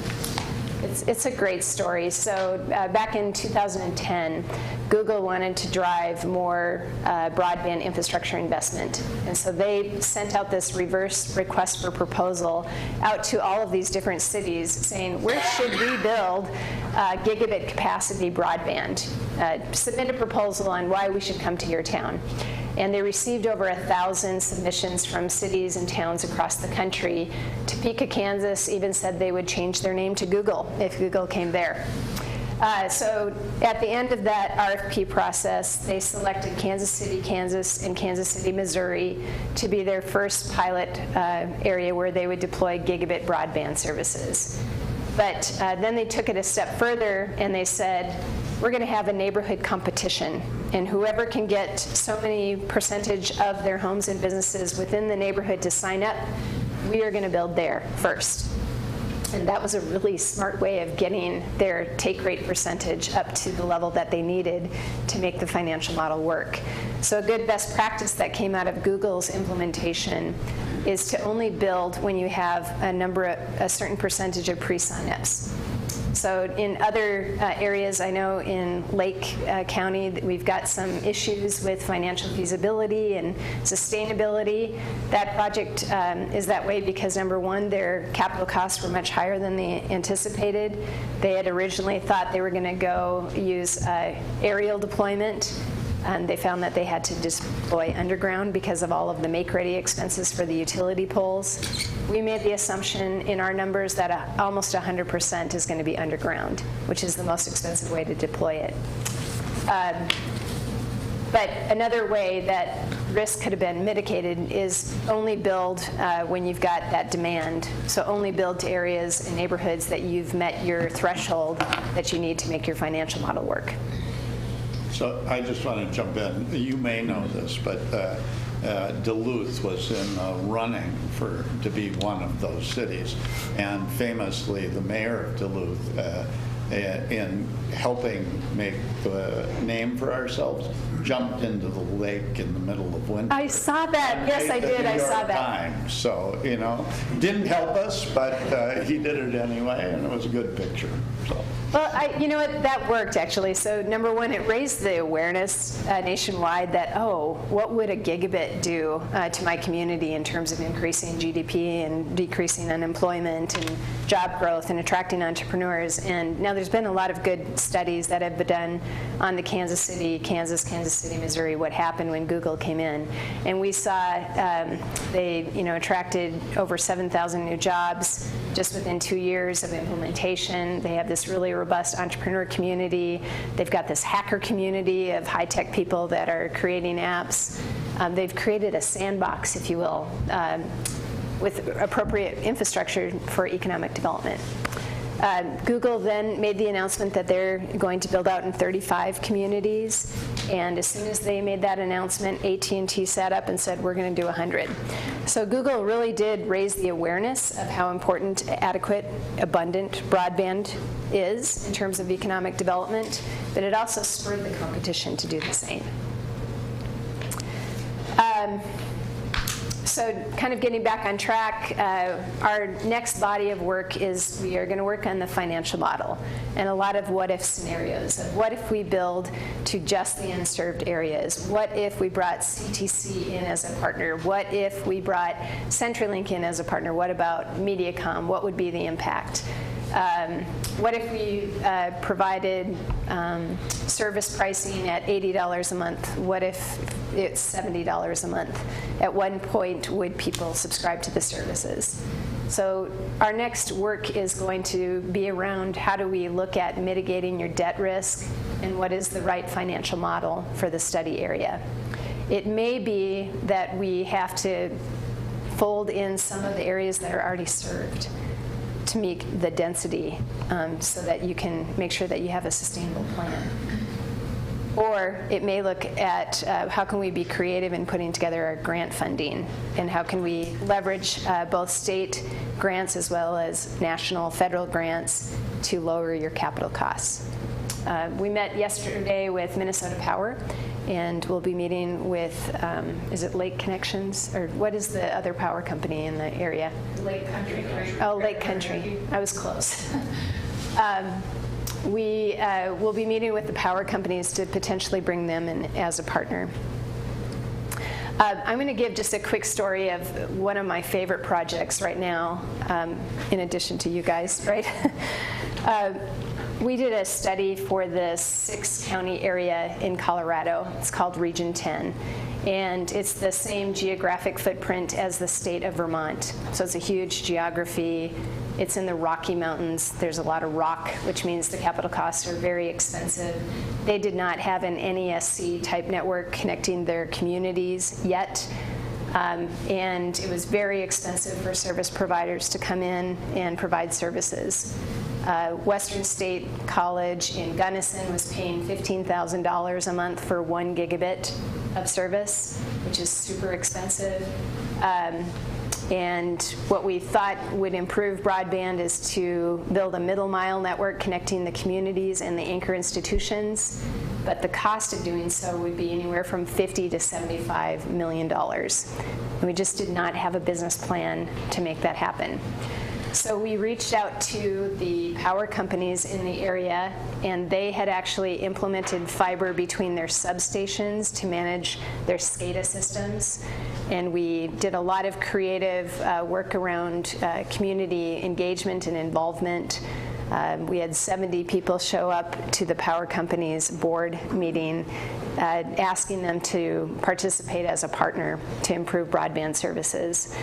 It's a great story. So back in 2010, Google wanted to drive more broadband infrastructure investment. And so they sent out this reverse request for proposal out to all of these different cities saying, where should we build gigabit capacity broadband? Submit a proposal on why we should come to your town. And they received over 1,000 submissions from cities and towns across the country. Topeka, Kansas even said they would change their name to Google if Google came there. So at the end of that RFP process, they selected Kansas City, Kansas, and Kansas City, Missouri to be their first pilot area where they would deploy gigabit broadband services. But then they took it a step further and they said, we're going to have a neighborhood competition, and whoever can get so many percentage of their homes and businesses within the neighborhood to sign up, we are going to build there first. And that was a really smart way of getting their take rate percentage up to the level that they needed to make the financial model work. So a good best practice that came out of Google's implementation is to only build when you have a certain percentage of pre-signups. So in other areas, I know in Lake County that we've got some issues with financial feasibility and sustainability. That project is that way because, number one, their capital costs were much higher than they anticipated. They had originally thought they were going to go use aerial deployment, and they found that they had to deploy underground because of all of the make-ready expenses for the utility poles. We made the assumption in our numbers that almost 100% is going to be underground, which is the most expensive way to deploy it. But another way that risk could have been mitigated is only build when you've got that demand. So only build to areas and neighborhoods that you've met your threshold that you need to make your financial model work. So I just want to jump in. You may know this, but Duluth was in the running to be one of those cities. And famously, the mayor of Duluth, in helping make the name for ourselves, jumped into the lake in the middle of winter. I saw that. Yes, I did. I saw that. Times. So, you know, didn't help us, but he did it anyway, and it was a good picture. So. Well, you know what, that worked actually. So number one, it raised the awareness nationwide that, oh, what would a gigabit do to my community in terms of increasing GDP and decreasing unemployment and job growth and attracting entrepreneurs. And now there's been a lot of good studies that have been done on the Kansas City, Missouri, what happened when Google came in. And we saw they attracted over 7,000 new jobs just within 2 years of implementation. They have this really robust entrepreneur community. They've got this hacker community of high-tech people that are creating apps. They've created a sandbox, if you will, with appropriate infrastructure for economic development. Google then made the announcement that they're going to build out in 35 communities, and as soon as they made that announcement, AT&T sat up and said, we're going to do 100. So Google really did raise the awareness of how important adequate, abundant broadband is in terms of economic development, but it also spurred the competition to do the same. So kind of getting back on track, our next body of work is we are going to work on the financial model and a lot of what-if scenarios. What if we build to just the unserved areas? What if we brought CTC in as a partner? What if we brought CenturyLink in as a partner? What about MediaCom? What would be the impact? What if we provided service pricing at $80 a month? What if it's $70 a month? At one point, would people subscribe to the services? So our next work is going to be around how do we look at mitigating your debt risk and what is the right financial model for the study area. It may be that we have to fold in some of the areas that are already served to meet the density so that you can make sure that you have a sustainable plan. Or it may look at how can we be creative in putting together our grant funding and how can we leverage both state grants as well as national, federal grants to lower your capital costs. We met yesterday with Minnesota Power, and we'll be meeting with, is it Lake Connections? Or what is the other power company in the area? Lake Country. Oh, Lake Country. I was close. We will be meeting with the power companies to potentially bring them in as a partner. I'm going to give just a quick story of one of my favorite projects right now, in addition to you guys, right? We did a study for the 6-county area in Colorado. It's called Region 10. And it's the same geographic footprint as the state of Vermont. So it's a huge geography. It's in the Rocky Mountains. There's a lot of rock, which means the capital costs are very expensive. They did not have an NESC type network connecting their communities yet. And it was very expensive for service providers to come in and provide services. Western State College in Gunnison was paying $15,000 a month for 1 gigabit of service, which is super expensive. And what we thought would improve broadband is to build a middle mile network connecting the communities and the anchor institutions. but the cost of doing so would be anywhere from $50 to $75 million. And we just did not have a business plan to make that happen. So we reached out to the power companies in the area, and they had actually implemented fiber between their substations to manage their SCADA systems. And we did a lot of creative work around community engagement and involvement. We had 70 people show up to the power company's board meeting, asking them to participate as a partner to improve broadband services.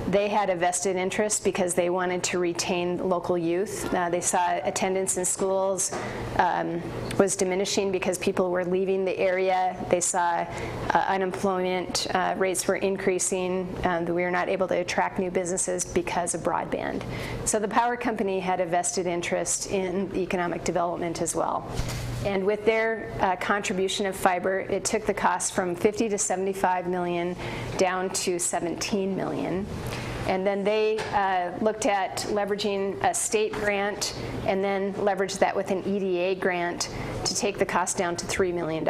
They had a vested interest because they wanted to retain local youth. They saw attendance in schools was diminishing because people were leaving the area. They saw unemployment rates were increasing. We were not able to attract new businesses because of broadband. So the power company had a vested interest in economic development as well. And with their contribution of fiber, it took the cost from $50 to $75 million down to $17 million. And then they looked at leveraging a state grant and then leveraged that with an EDA grant to take the cost down to $3 million.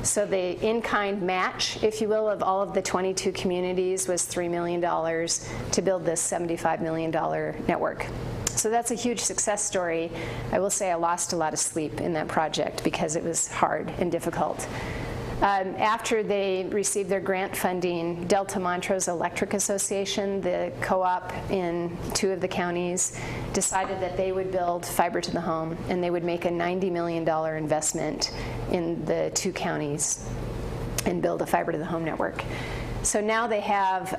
So the in-kind match, if you will, of all of the 22 communities was $3 million to build this $75 million network. So that's a huge success story. I will say I lost a lot of sleep in that project because it was hard and difficult. After they received their grant funding, Delta Montrose Electric Association, the co-op in 2 of the counties, decided that they would build fiber to the home, and they would make a $90 million investment in the 2 counties and build a fiber to the home network. So now they have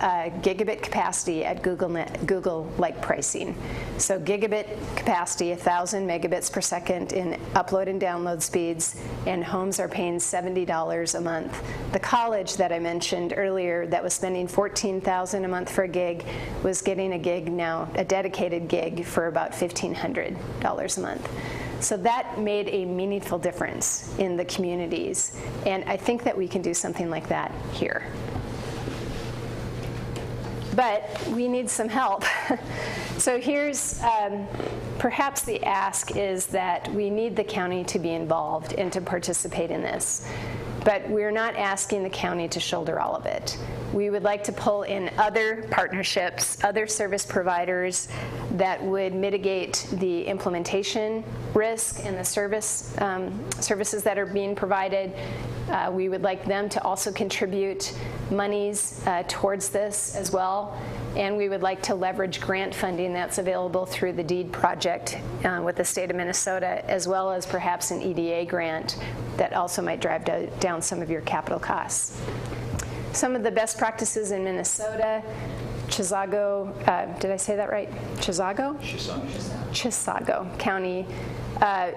gigabit capacity at Google-like pricing. So gigabit capacity, 1,000 megabits per second in upload and download speeds, and homes are paying $70 a month. The college that I mentioned earlier that was spending $14,000 a month for a gig was getting a gig now, a dedicated gig, for about $1,500 a month. So that made a meaningful difference in the communities, and I think that we can do something like that here. But we need some help. So here's perhaps the ask is that we need the county to be involved and to participate in this. But we're not asking the county to shoulder all of it. We would like to pull in other partnerships, other service providers that would mitigate the implementation risk and the services that are being provided. We would like them to also contribute monies towards this as well. And we would like to leverage grant funding that's available through the DEED project with the state of Minnesota, as well as perhaps an EDA grant that also might drive down some of your capital costs. Some of the best practices in Minnesota, Chisago, did I say that right? Chisago? Chisago County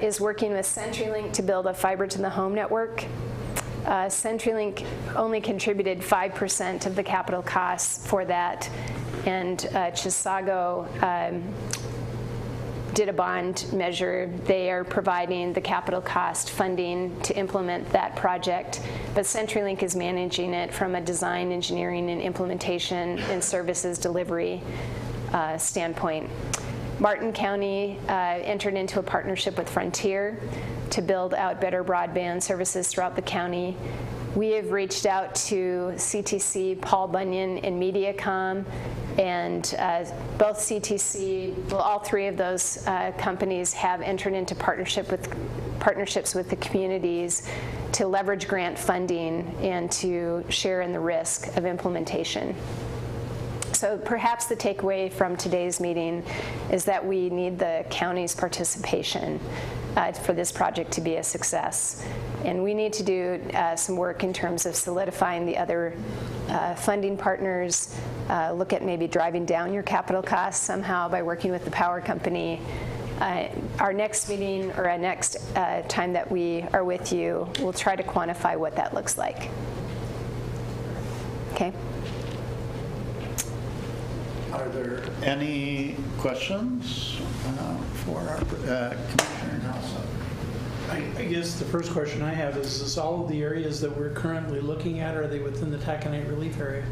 is working with CenturyLink to build a fiber to the home network. CenturyLink only contributed 5% of the capital costs for that, and Chisago did a bond measure. They are providing the capital cost funding to implement that project, but CenturyLink is managing it from a design, engineering, and implementation and services delivery standpoint. Martin County entered into a partnership with Frontier to build out better broadband services throughout the county. We have reached out to CTC, Paul Bunyan, and Mediacom, and both CTC, well, all 3 of those companies have entered into partnerships with the communities to leverage grant funding and to share in the risk of implementation. So perhaps the takeaway from today's meeting is that we need the county's participation for this project to be a success. And we need to do some work in terms of solidifying the other funding partners, look at maybe driving down your capital costs somehow by working with the power company. Our next meeting, or our next time that we are with you, we'll try to quantify what that looks like. Okay? Are there any questions for our Commissioner Nelson? I guess the first question I have is all of the areas that we're currently looking at, are they within the taconite relief area?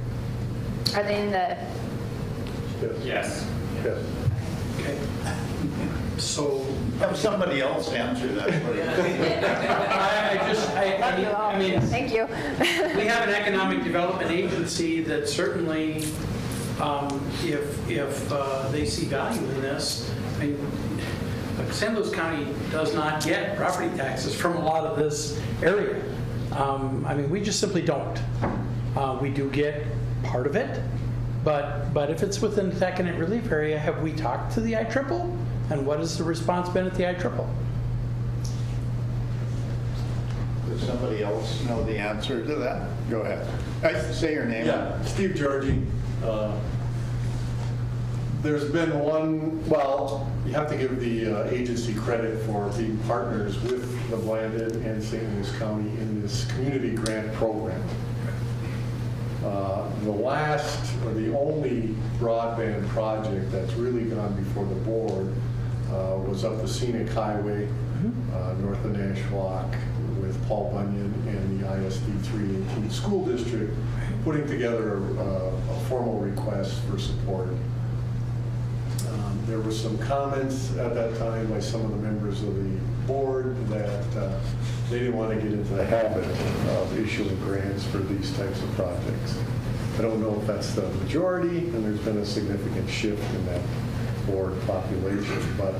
Are they in the... Yes. Okay. So have somebody else answer that. I mean, Thank you. we have an economic development agency that certainly, if they see value in this, I mean, San Luis County does not get property taxes from a lot of this area. I mean, we just simply don't. We do get part of it, but if it's within the taconite relief area, have we talked to the ITRIPL? And what has the response been at the ITRIPL? Does somebody else know the answer to that? Go ahead. Say your name. Yeah, Steve Georgie. There's been one, well, you have to give the agency credit for being partners with the Blanded and St. Louis County in this community grant program. The last, or the only broadband project that's really gone before the board was up the Scenic Highway, north of Nashwauk, with Paul Bunyan and the ISD 318 school district, putting together a formal request for support. There were some comments at that time by some of the members of the board that they didn't want to get into the habit of issuing grants for these types of projects. I don't know if that's the majority, and there's been a significant shift in that board population, but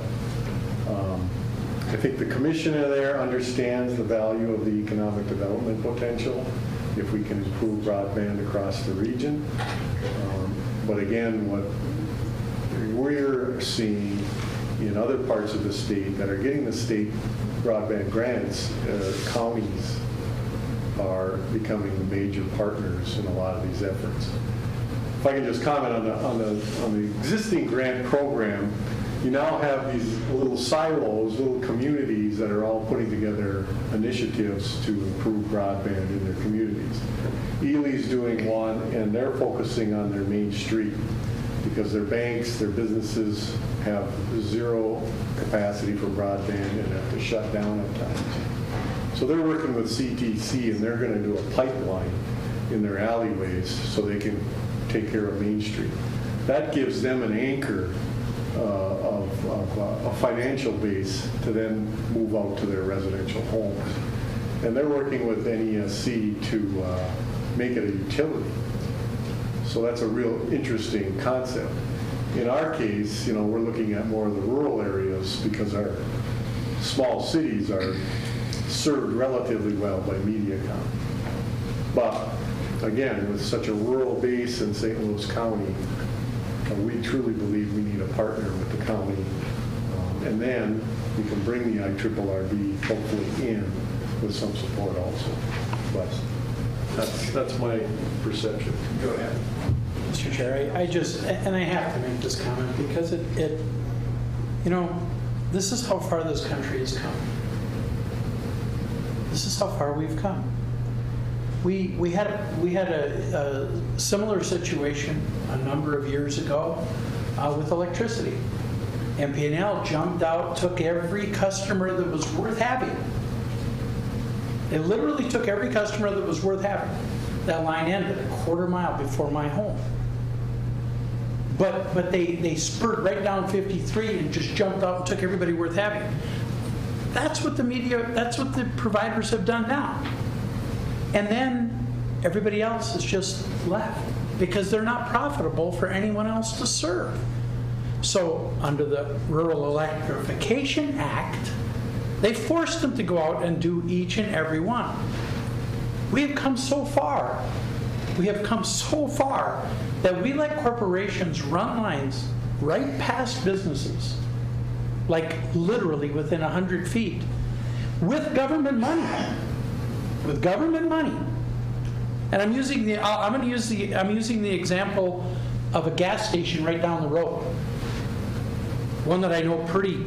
I think the commissioner there understands the value of the economic development potential if we can improve broadband across the region. But again, what we're seeing in other parts of the state that are getting the state broadband grants, counties are becoming the major partners in a lot of these efforts. If I can just comment on the existing grant program, you now have these little silos, little communities that are all putting together initiatives to improve broadband in their communities. Ely's doing one, and they're focusing on their main street because their banks, their businesses have zero capacity for broadband and have to shut down at times. So they're working with CTC, and they're going to do a pipeline in their alleyways so they can take care of Main Street. That gives them an anchor of a financial base to then move out to their residential homes. And they're working with NESC to make it a utility. So that's a real interesting concept. In our case, we're looking at more of the rural areas because our small cities are served relatively well by Mediacom. But again, with such a rural base in St. Louis County, we truly believe we need a partner with the county. And then we can bring the IRRB hopefully in with some support also. But that's my perception. Go ahead. Mr. Chair, I have to make this comment because this is how far this country has come. This is how far we've come. We had a similar situation a number of years ago with electricity. MP&L jumped out, took every customer that was worth having. They literally took every customer that was worth having. That line ended a quarter mile before my home. But they spurred right down 53 and just jumped out and took everybody worth having. That's what the providers have done now. And then everybody else is just left because they're not profitable for anyone else to serve. So under the Rural Electrification Act, they forced them to go out and do each and every one. We have come so far. We have come so far that we let corporations run lines right past businesses, like literally within 100 feet, with government money. With government money. And I'm using the example of a gas station right down the road. One that I know pretty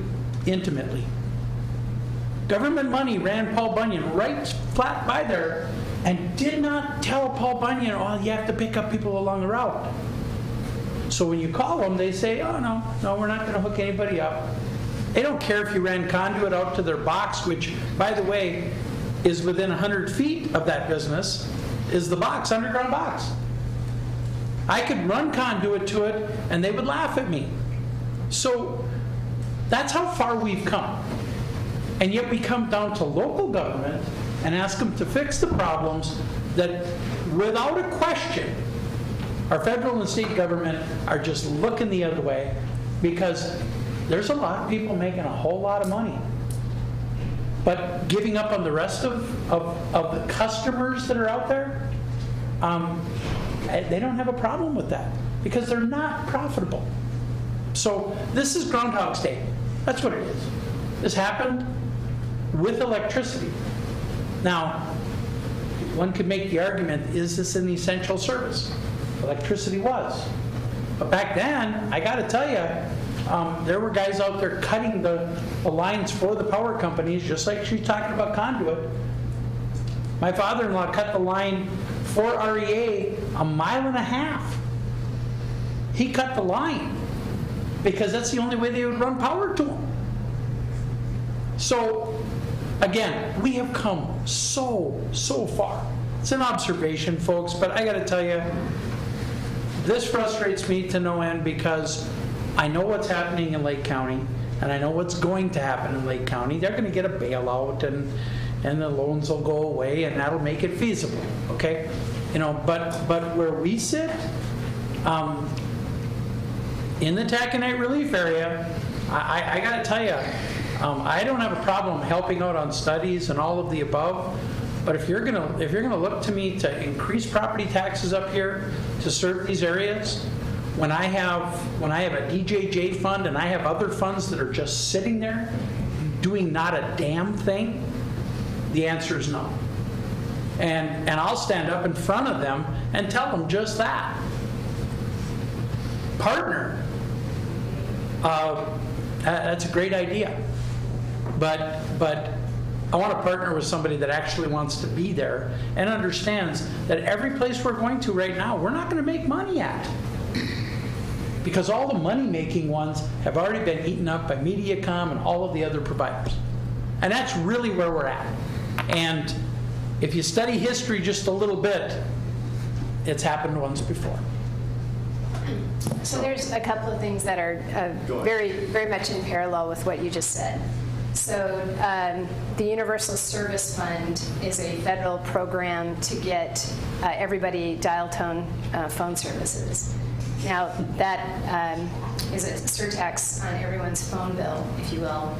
intimately. Government money ran Paul Bunyan right flat by there and did not tell Paul Bunyan, oh, you have to pick up people along the route. So when you call them, they say, oh, no, we're not going to hook anybody up. They don't care if you ran conduit out to their box, which, by the way, is within 100 feet of that business, is the box, underground box. I could run conduit to it, and they would laugh at me. So That's how far we've come. And yet we come down to local government and ask them to fix the problems that, without a question, our federal and state government are just looking the other way, because there's a lot of people making a whole lot of money. But giving up on the rest of the customers that are out there, they don't have a problem with that because they're not profitable. So this is Groundhog's Day. That's what it is. This happened with electricity. Now, one could make the argument, is this an essential service? Electricity was. But back then, I got to tell you, there were guys out there cutting the lines for the power companies, just like she's talking about conduit. My father-in-law cut the line for REA 1.5 miles. He cut the line because that's the only way they would run power to them. So, again, we have come so far. It's an observation, folks, but I got to tell you, this frustrates me to no end because I know what's happening in Lake County, and I know what's going to happen in Lake County. They're going to get a bailout, and the loans will go away, and that'll make it feasible. Okay, but where we sit, in the Taconite Relief area, I got to tell you, I don't have a problem helping out on studies and all of the above. But if you're gonna look to me to increase property taxes up here to serve these areas, when I have a DJJ fund and I have other funds that are just sitting there doing not a damn thing, the answer is no. And I'll stand up in front of them and tell them just that. Partner. That's a great idea. But I want to partner with somebody that actually wants to be there and understands that every place we're going to right now, we're not going to make money at. Because all the money-making ones have already been eaten up by Mediacom and all of the other providers. And that's really where we're at. And if you study history just a little bit, it's happened once before. So there's a couple of things that are very much in parallel with what you just said. So the Universal Service Fund is a federal program to get everybody dial tone phone services. Now that is a surtax on everyone's phone bill, if you will.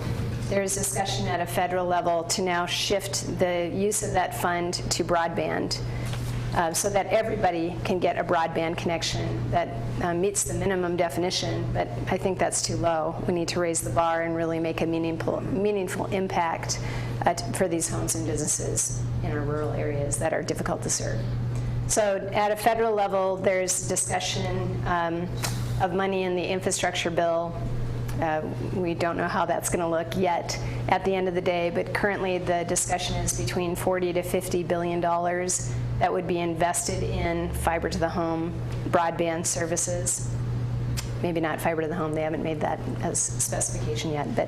There's discussion at a federal level to now shift the use of that fund to broadband. So that everybody can get a broadband connection that meets the minimum definition, but I think that's too low. We need to raise the bar and really make a meaningful impact for these homes and businesses in our rural areas that are difficult to serve. So at a federal level, there's discussion of money in the infrastructure bill. We don't know how that's going to look yet at the end of the day, but currently the discussion is between $40 to $50 billion that would be invested in fiber to the home broadband services. Maybe not fiber to the home, they haven't made that as specification yet, but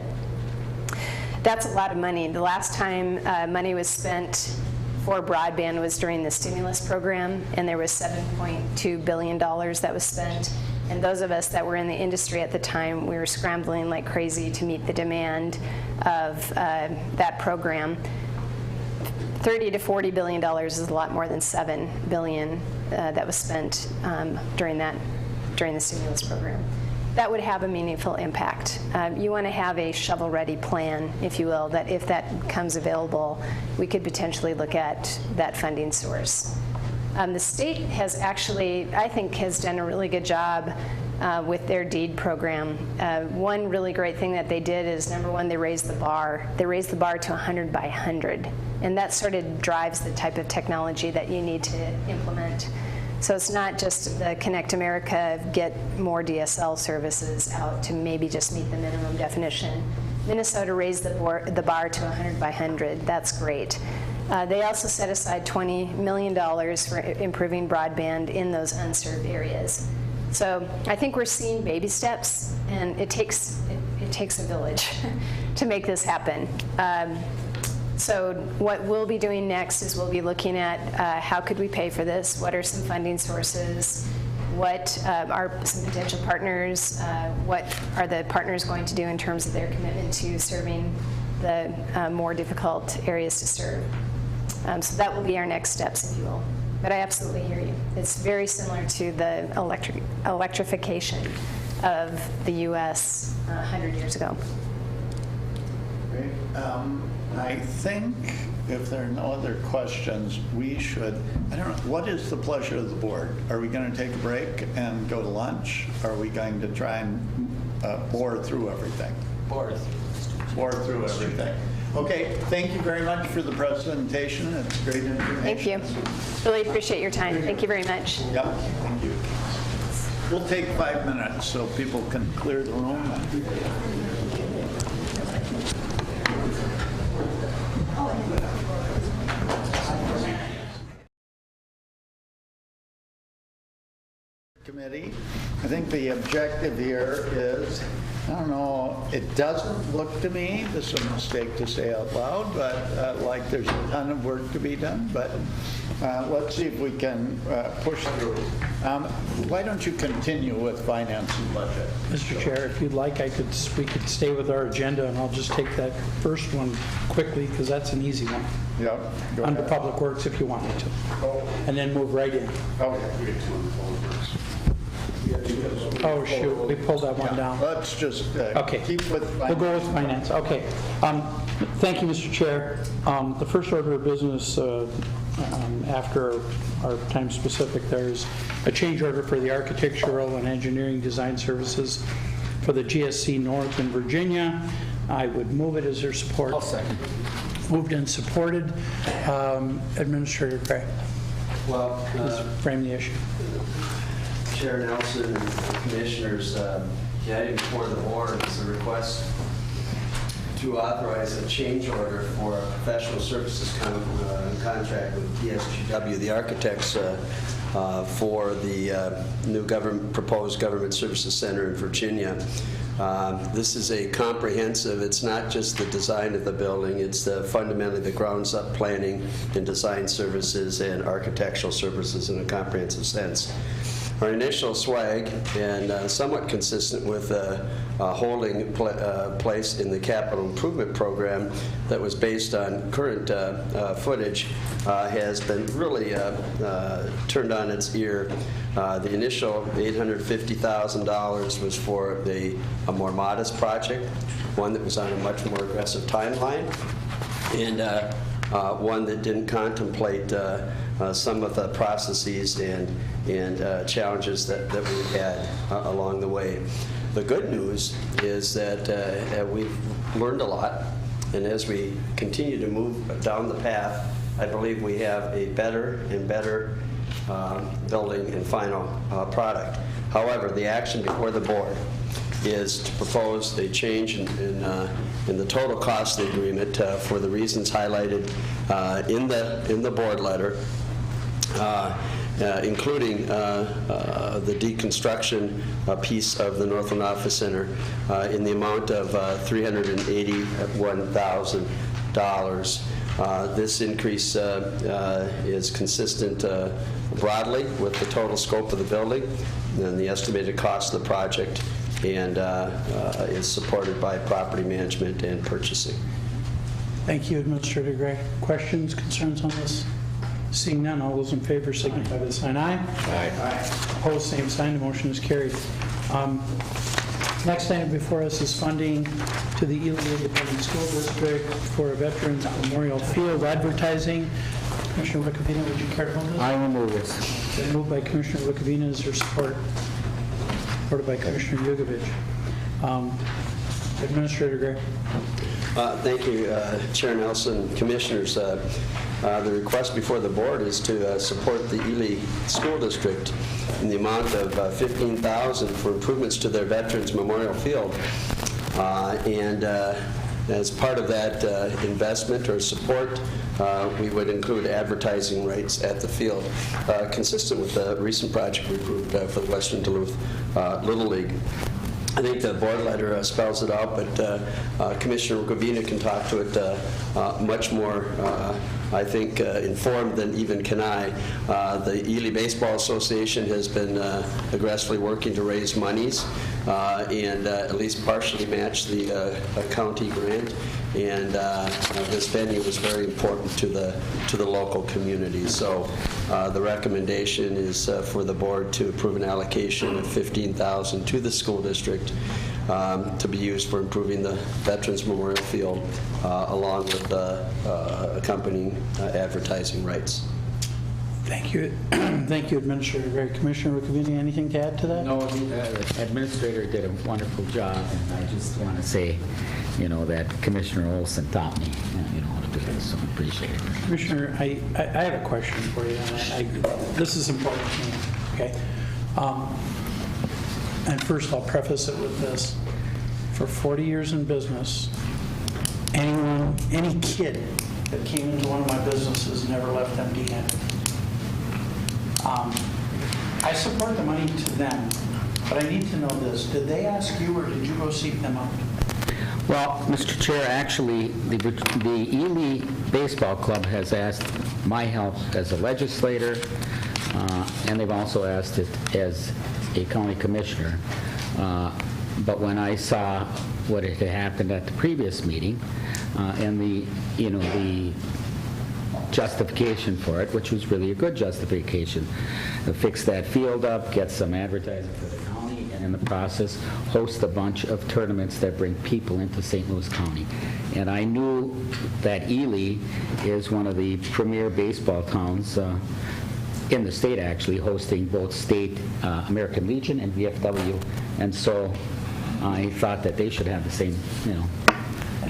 that's a lot of money. The last time money was spent for broadband was during the stimulus program, and there was $7.2 billion that was spent. And those of us that were in the industry at the time, we were scrambling like crazy to meet the demand of that program. $30 to $40 billion is a lot more than $7 billion that was spent during the stimulus program. That would have a meaningful impact. You want to have a shovel-ready plan, if you will, that if that becomes available, we could potentially look at that funding source. The state has actually, I think, has done a really good job with their deed program. One really great thing that they did is, number one, they raised the bar. They raised the bar to 100 by 100, and that sort of drives the type of technology that you need to implement. So it's not just the Connect America, get more DSL services out to maybe just meet the minimum definition. Minnesota raised the bar to 100 by 100. That's great. They also set aside $20 million for improving broadband in those unserved areas. So I think we're seeing baby steps, and it takes a village to make this happen. So what we'll be doing next is we'll be looking at how could we pay for this, what are some funding sources, what are some potential partners, what are the partners going to do in terms of their commitment to serving the more difficult areas to serve. So that will be our next steps, if you will. But I absolutely hear you. It's very similar to the electrification of the U.S. 100 years ago. Great. I think if there are no other questions, we should, I don't know, what is the pleasure of the board? Are we going to take a break and go to lunch? Are we going to try and bore through everything? Bore through everything. Okay, thank you very much for the presentation. It's great information. Thank you. Really appreciate your time. Thank you very much. Yep, thank you. We'll take 5 minutes so people can clear the room. Committee. I think the objective here is, I don't know, it doesn't look to me, this is a mistake to say out loud, but like there's a ton of work to be done, but let's see if we can push through. Why don't you continue with finance and budget? Mr. Chair, if you'd like, we could stay with our agenda, and I'll just take that first one quickly, because that's an easy one. Yeah. Under Public Works, if you want me to. And then move right in. Okay. Oh, shoot, we pulled that one down. Let's just okay. Keep with finance. We'll go with finance. Okay. Thank you, Mr. Chair. The first order of business after our time specific, there's a change order for the architectural and engineering design services for the GSC North in Virginia. I would move it. Is there support? I'll second. Moved and supported. Administrator Gray. Well, please frame the issue. Chair Nelson and Commissioners, getting before the board is a request to authorize a change order for a professional services contract with DSGW, the architects, for the new proposed government services center in Virginia. This is a comprehensive, it's not just the design of the building, it's fundamentally the grounds up planning and design services and architectural services in a comprehensive sense. Our initial swag, and somewhat consistent with a holding place in the capital improvement program that was based on current footage, has been really turned on its ear. The initial $850,000 was for a more modest project, one that was on a much more aggressive timeline, and one that didn't contemplate some of the processes and challenges that we had along the way. The good news is that we've learned a lot, and as we continue to move down the path, I believe we have a better and better building and final product. However, the action before the board is to propose a change in the total cost of the agreement for the reasons highlighted in the board letter, including the deconstruction piece of the Northland Office Center in the amount of $381,000. This increase is consistent broadly with the total scope of the building and the estimated cost of the project, and is supported by property management and purchasing. Thank you, Administrator Gray. Questions, concerns on this? Seeing none, all those in favor signify by the sign aye. Aye. Opposed, same sign. The motion is carried. Next item before us is funding to the Eveleth Independent School District for a Veterans Memorial Field advertising. Commissioner Rukavina, would you care to hold this? I will move this. Been moved by Commissioner Rukavina. Is there support? Supported by Commissioner Yugovich. Administrator Gray. Thank you, Chair Nelson, Commissioners. The request before the board is to support the Ely School District in the amount of $15,000 for improvements to their Veterans Memorial Field. And as part of that investment or support, we would include advertising rights at the field, consistent with the recent project we approved for the Western Duluth Little League. I think the board letter spells it out, but Commissioner Rukavina can talk to it much more I think, informed than even can I. The Ely Baseball Association has been aggressively working to raise monies and at least partially match the county grant. And this venue was very important to the local community. So the recommendation is for the board to approve an allocation of $15,000 to the school district to be used for improving the Veterans Memorial Field along with accompanying advertising rights. Thank you. Thank you, Administrator Gray. Commissioner Rukavini, anything to add to that? No, the administrator did a wonderful job, and I just want to say, that Commissioner Olson taught me, how to do this, so I appreciate it. Commissioner, I have a question for you, and this is important to me, okay? And first I'll preface it with this. For 40 years in business, any kid that came into one of my businesses never left empty-handed. I support the money to them, but I need to know this. Did they ask you, or did you go seek them out? Well, Mr. Chair, actually, the Ely Baseball Club has asked my help as a legislator, and they've also asked it as a county commissioner. But when I saw what had happened at the previous meeting and the justification for it, which was really a good justification, to fix that field up, get some advertising for the county, and in the process host a bunch of tournaments that bring people into St. Louis County. And I knew that Ely is one of the premier baseball towns in the state, actually, hosting both state American Legion and VFW. And so I thought that they should have the same,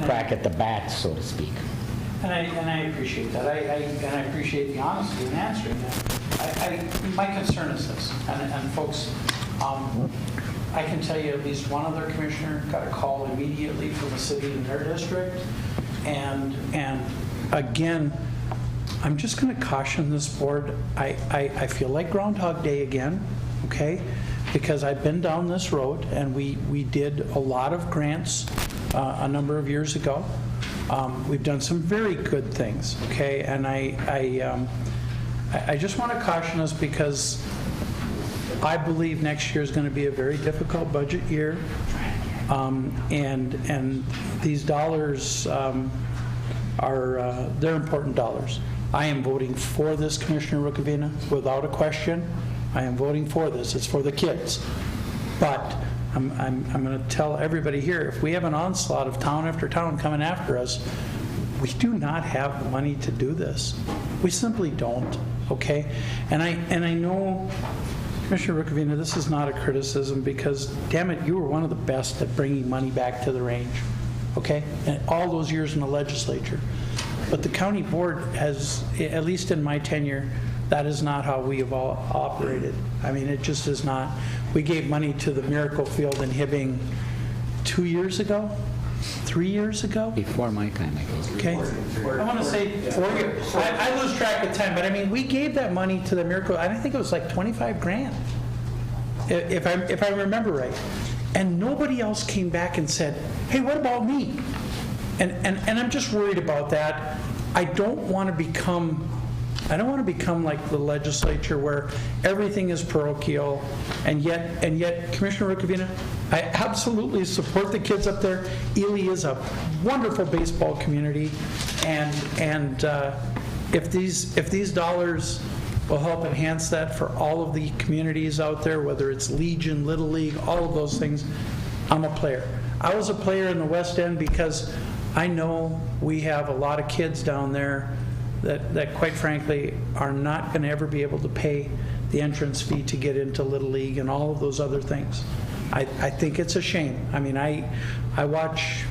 crack at the bat, so to speak. And I appreciate that. And I appreciate the honesty in answering that. My concern is this, and folks, I can tell you at least one other commissioner got a call immediately from a city in their district. And again, I'm just going to caution this board. I feel like Groundhog Day again, okay? Because I've been down this road, and we did a lot of grants a number of years ago. We've done some very good things, okay? And I just want to caution us, because I believe next year is going to be a very difficult budget year, and these dollars they're important dollars. I am voting for this, Commissioner Rukavina, without a question. I am voting for this. It's for the kids. But I'm going to tell everybody here, if we have an onslaught of town after town coming after us, we do not have the money to do this. We simply don't, okay? And I know, Commissioner Rukavina, this is not a criticism, because, damn it, you were one of the best at bringing money back to the range, okay? And all those years in the legislature. But the county board has, at least in my tenure, that is not how we have all operated. I mean, it just is not. We gave money to the Miracle Field in Hibbing 2 years ago, 3 years ago. Before my time, I guess. Okay. I want to say 4 years. I lose track of time, but I mean, we gave that money to the Miracle. I think it was like 25 grand, if I remember right. And nobody else came back and said, hey, what about me? And I'm just worried about that. I don't want to become like the legislature where everything is parochial, and yet, Commissioner Rukavina, I absolutely support the kids up there. Ely is a wonderful baseball community, and if these dollars will help enhance that for all of the communities out there, whether it's Legion, Little League, all of those things, I'm a player. I was a player in the West End because I know we have a lot of kids down there that quite frankly are not going to ever be able to pay the entrance fee to get into Little League and all of those other things. I think it's a shame. I mean, I watch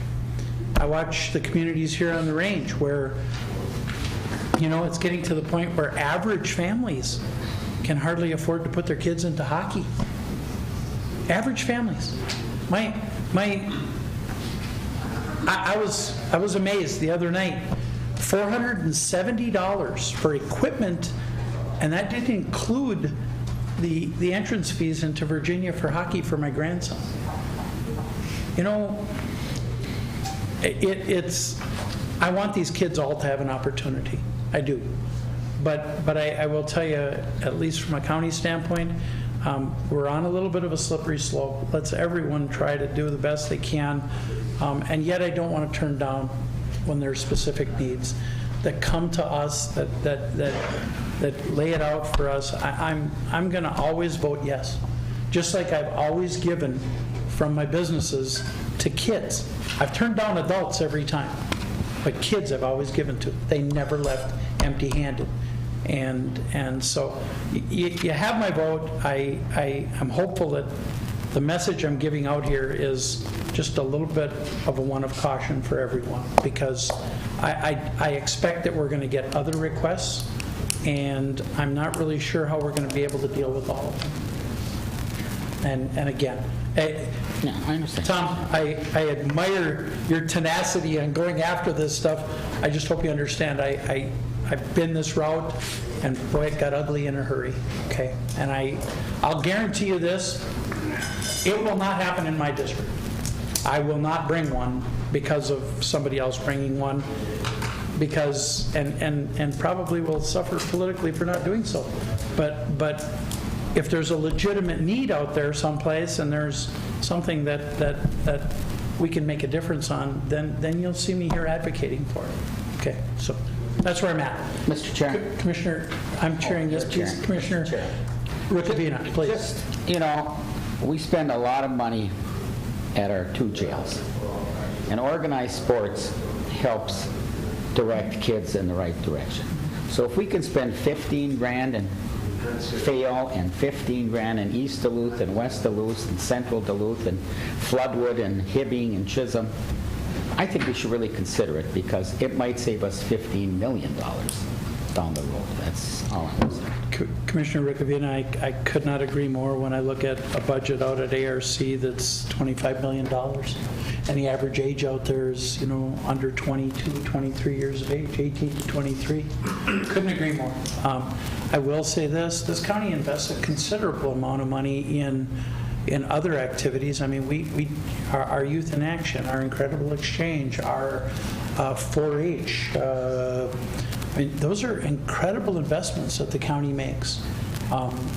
the communities here on the range where, it's getting to the point where average families can hardly afford to put their kids into hockey. Average families. I was amazed the other night. $470 for equipment, and that didn't include the entrance fees into Virginia for hockey for my grandson. I want these kids all to have an opportunity, I do. But I will tell you, at least from a county standpoint, we're on a little bit of a slippery slope. Let's everyone try to do the best they can, and yet I don't want to turn down when there's specific needs that come to us, that lay it out for us. I'm going to always vote yes, just like I've always given from my businesses to kids. I've turned down adults every time, but kids I've always given to. They never left empty-handed. And so you have my vote. I'm hopeful that the message I'm giving out here is just a little bit of a one of caution for everyone, because I expect that we're going to get other requests, and I'm not really sure how we're going to be able to deal with all of them. And again, no, I understand. Tom, I admire your tenacity on going after this stuff. I just hope you understand. I've been this route, and boy, it got ugly in a hurry. Okay, and I'll guarantee you this: it will not happen in my district. I will not bring one because of somebody else bringing one, because and probably will suffer politically for not doing so. But if there's a legitimate need out there someplace, and there's something that we can make a difference on, then you'll see me here advocating for it. Okay, so that's where I'm at. Mr. Chair. Commissioner, I'm chairing this piece. Chair. Commissioner Rukavina, please. Just, you know, we spend a lot of money at our 2 jails, and organized sports helps direct kids in the right direction. So if we can spend 15 grand in Fayette and 15 grand in East Duluth and West Duluth and Central Duluth and Floodwood and Hibbing and Chisholm, I think we should really consider it, because it might save us $15 million down the road. That's all I'm saying. Commissioner Rukavina, I could not agree more when I look at a budget out at ARC that's $25 million. And the average age out there is, under 22, 23 years of age, 18 to 23. Couldn't agree more. I will say this county invests a considerable amount of money in other activities. I mean, our Youth in Action, our Incredible Exchange, our 4-H, I mean, those are incredible investments that the county makes.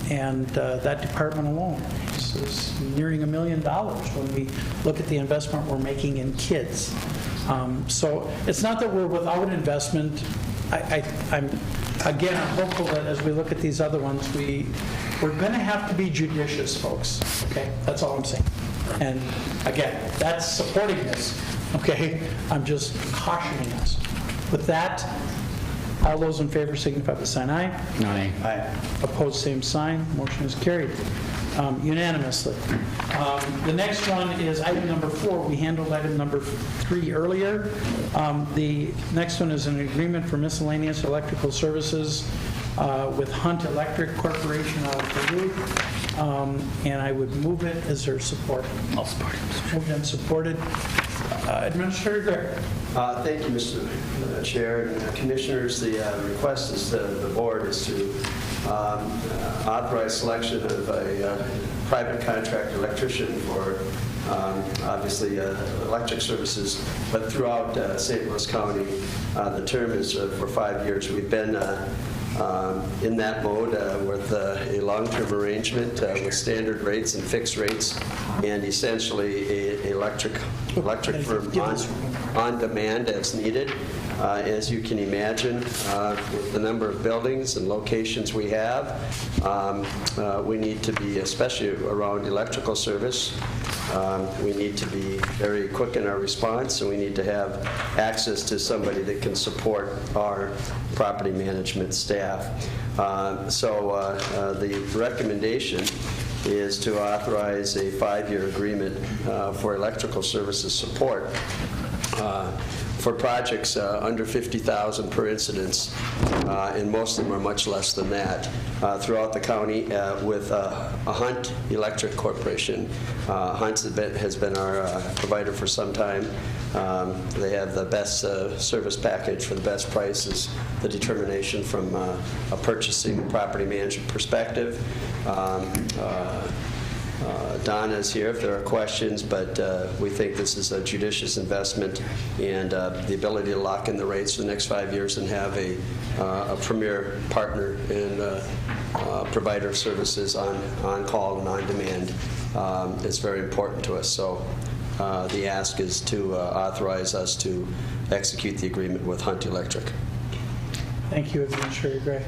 And that department alone is nearing $1 million when we look at the investment we're making in kids. So it's not that we're without investment. I'm hopeful that as we look at these other ones, we're going to have to be judicious, folks. Okay, that's all I'm saying. And again, that's supporting this. Okay, I'm just cautioning us. With that, all those in favor signify by saying aye. Aye. Aye. Opposed, same sign. Motion is carried unanimously. The next one is item number 4. We handled item number 3 earlier. The next one is an agreement for miscellaneous electrical services with Hunt Electric Corporation out of Duluth. And I would move it. Is there support? I'll support it. Moved and supported. Administrator Gregg. Thank you, Mr. Chair and Commissioners. The request is the board is to authorize selection of a private contract electrician for obviously electric services, but throughout St. Louis County. The term is for 5 years. We've been in that mode with a long-term arrangement with standard rates and fixed rates, and essentially an electric firm on demand as needed. As you can imagine, with the number of buildings and locations we have, we need to be, especially around electrical service, we need to be very quick in our response, and we need to have access to somebody that can support our property management staff. So the recommendation is to authorize a 5-year agreement for electrical services support for projects under 50,000 per incidence, and most of them are much less than that, throughout the county with a Hunt Electric Corporation. Hunt has been our provider for some time. They have the best service package for the best prices, the determination from a purchasing property management perspective. Donna is here if there are questions, but we think this is a judicious investment, and the ability to lock in the rates for the next 5 years and have a premier partner in provider of services on call and on demand is very important to us. So the ask is to authorize us to execute the agreement with Hunt Electric. Thank you, Administrator Gray.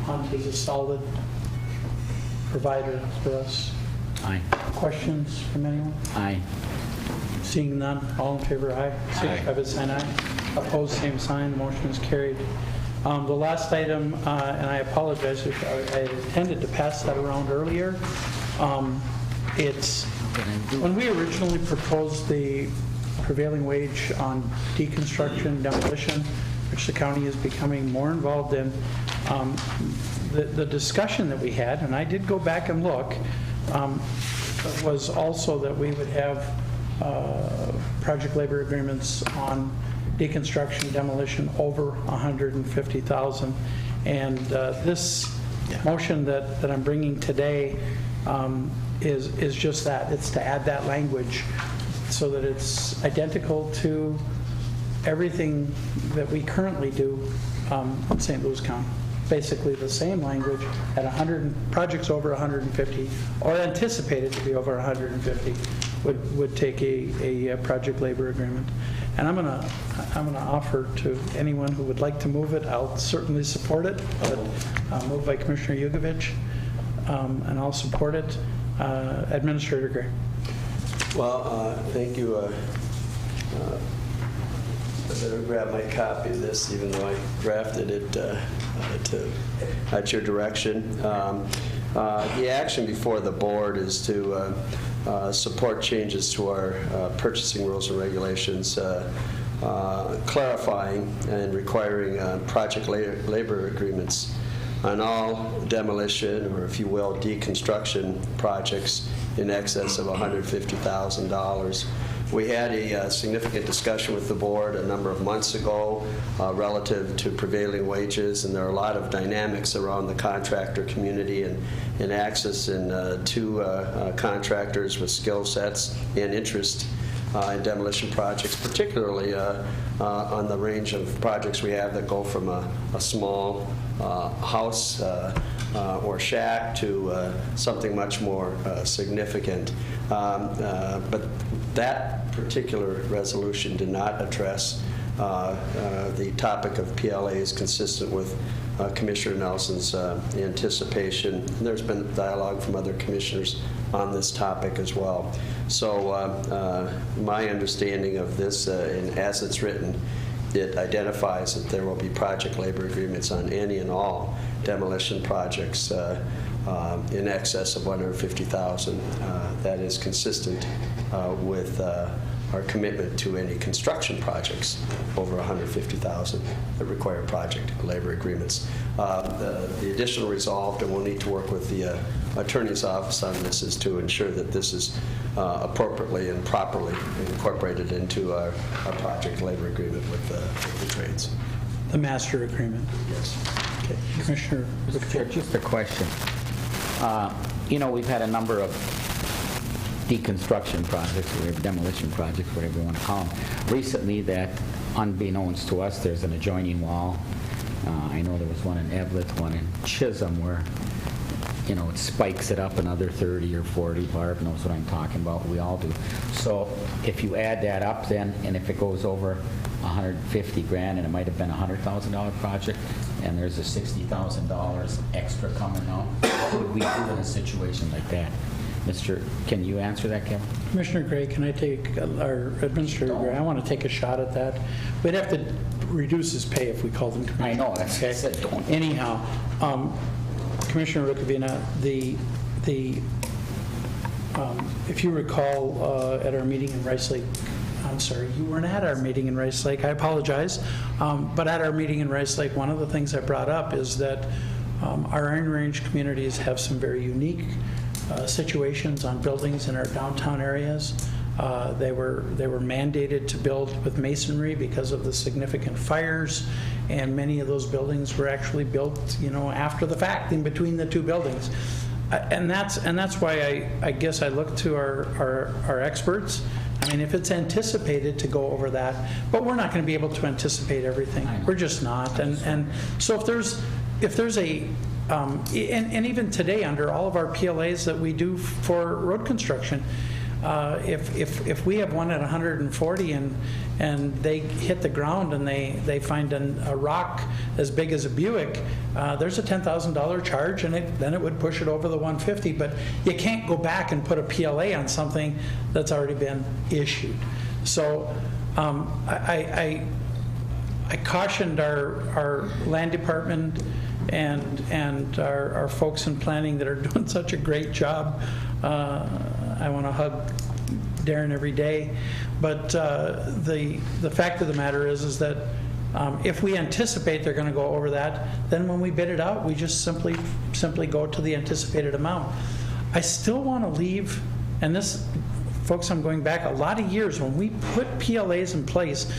Hunt is a solid provider for us. Aye. Questions from anyone? Aye. Seeing none, all in favor, aye. Signify by saying aye. Opposed, same sign. Motion is carried. The last item, and I apologize if I intended to pass that around earlier. It's when we originally proposed the prevailing wage on deconstruction, demolition, which the county is becoming more involved in. The discussion that we had, and I did go back and look, was also that we would have project labor agreements on deconstruction, demolition over $150,000. And this motion that I'm bringing today is just that. It's to add that language so that it's identical to everything that we currently do in St. Louis County. Basically the same language at 100 projects over 150 or anticipated to be over 150 would take a project labor agreement. And I'm gonna offer to anyone who would like to move it. I'll certainly support it, but moved by Commissioner Yugovich, and I'll support it. Administrator Gray. Well, thank you. I better grab my copy of this, even though I drafted it at your direction. The action before the board is to support changes to our purchasing rules and regulations, clarifying and requiring project labor agreements on all demolition, or if you will, deconstruction projects in excess of $150,000. We had a significant discussion with the board a number of months ago relative to prevailing wages, and there are a lot of dynamics around the contractor community and access to contractors with skill sets and interest in demolition projects, particularly on the range of projects we have that go from a small house or shack to something much more significant. But that particular resolution did not address the topic of PLAs consistent with Commissioner Nelson's anticipation. And there's been dialogue from other commissioners on this topic as well. So my understanding of this, and as it's written, it identifies that there will be project labor agreements on any and all demolition projects in excess of $150,000. That is consistent with our commitment to any construction projects over $150,000 that require project labor agreements. The additional resolved, and we'll need to work with the Attorney's Office on this, is to ensure that this is appropriately and properly incorporated into our project labor agreement with the trades. The master agreement. Yes. Okay. Commissioner. Just a question. We've had a number of deconstruction projects, or demolition projects, whatever you want to call them, recently that, unbeknownst to us, there's an adjoining wall. I know there was one in Eveleth, one in Chisholm, where it spikes it up another 30 or 40. Barb knows what I'm talking about. We all do. So if you add that up then, and if it goes over $150,000, and it might have been a $100,000 project, and there's a $60,000 extra coming out, what would we do in a situation like that? Can you answer that, Kevin? Commissioner Gray, can I take, our Administrator Gray, I want to take a shot at that. We'd have to reduce his pay if we called him Commissioner. I know, that's what I said. Don't. Anyhow, Commissioner Rukavina, if you recall at our meeting in Rice Lake, I'm sorry, you weren't at our meeting in Rice Lake, I apologize, but at our meeting in Rice Lake, one of the things I brought up is that our Iron Range communities have some very unique situations on buildings in our downtown areas. They were mandated to build with masonry because of the significant fires, and many of those buildings were actually built, after the fact, in between the two buildings. And that's why I guess I look to our experts. I mean, if it's anticipated to go over that, but we're not going to be able to anticipate everything. We're just not. And so if there's a and even today, under all of our PLAs that we do for road construction, if we have one at 140 and they hit the ground and they find a rock as big as a Buick, there's a $10,000 charge, and then it would push it over the 150. But you can't go back and put a PLA on something that's already been issued. So I cautioned our land department and our folks in planning that are doing such a great job. I want to hug Darren every day, but the fact of the matter is that if we anticipate they're going to go over that, then when we bid it out, we just simply go to the anticipated amount. I still want to leave, and this, folks, I'm going back a lot of years. When we put PLAs in place,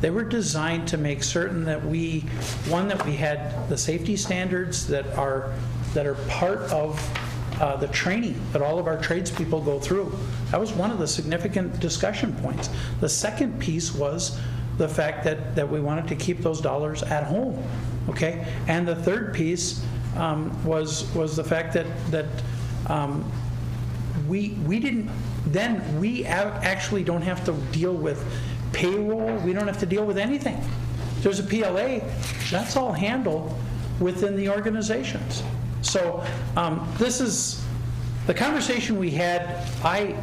they were designed to make certain that we had the safety standards that are part of the training that all of our tradespeople go through. That was one of the significant discussion points. The second piece was the fact that we wanted to keep those dollars at home, okay? And the third piece was the fact that we actually don't have to deal with payroll. We don't have to deal with anything. There's a PLA. That's all handled within the organizations. So this is the conversation we had. I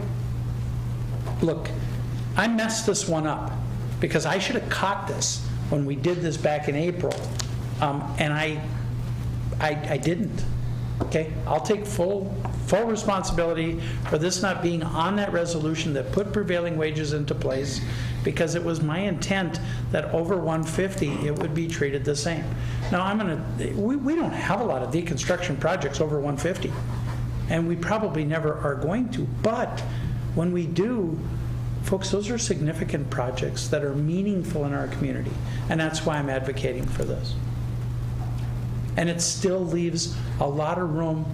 messed this one up because I should have caught this when we did this back in April, and I didn't. Okay, I'll take full responsibility for this not being on that resolution that put prevailing wages into place, because it was my intent that over 150 it would be treated the same. Now we don't have a lot of deconstruction projects over 150, and we probably never are going to, but when we do, folks, those are significant projects that are meaningful in our community, and that's why I'm advocating for this. And it still leaves a lot of room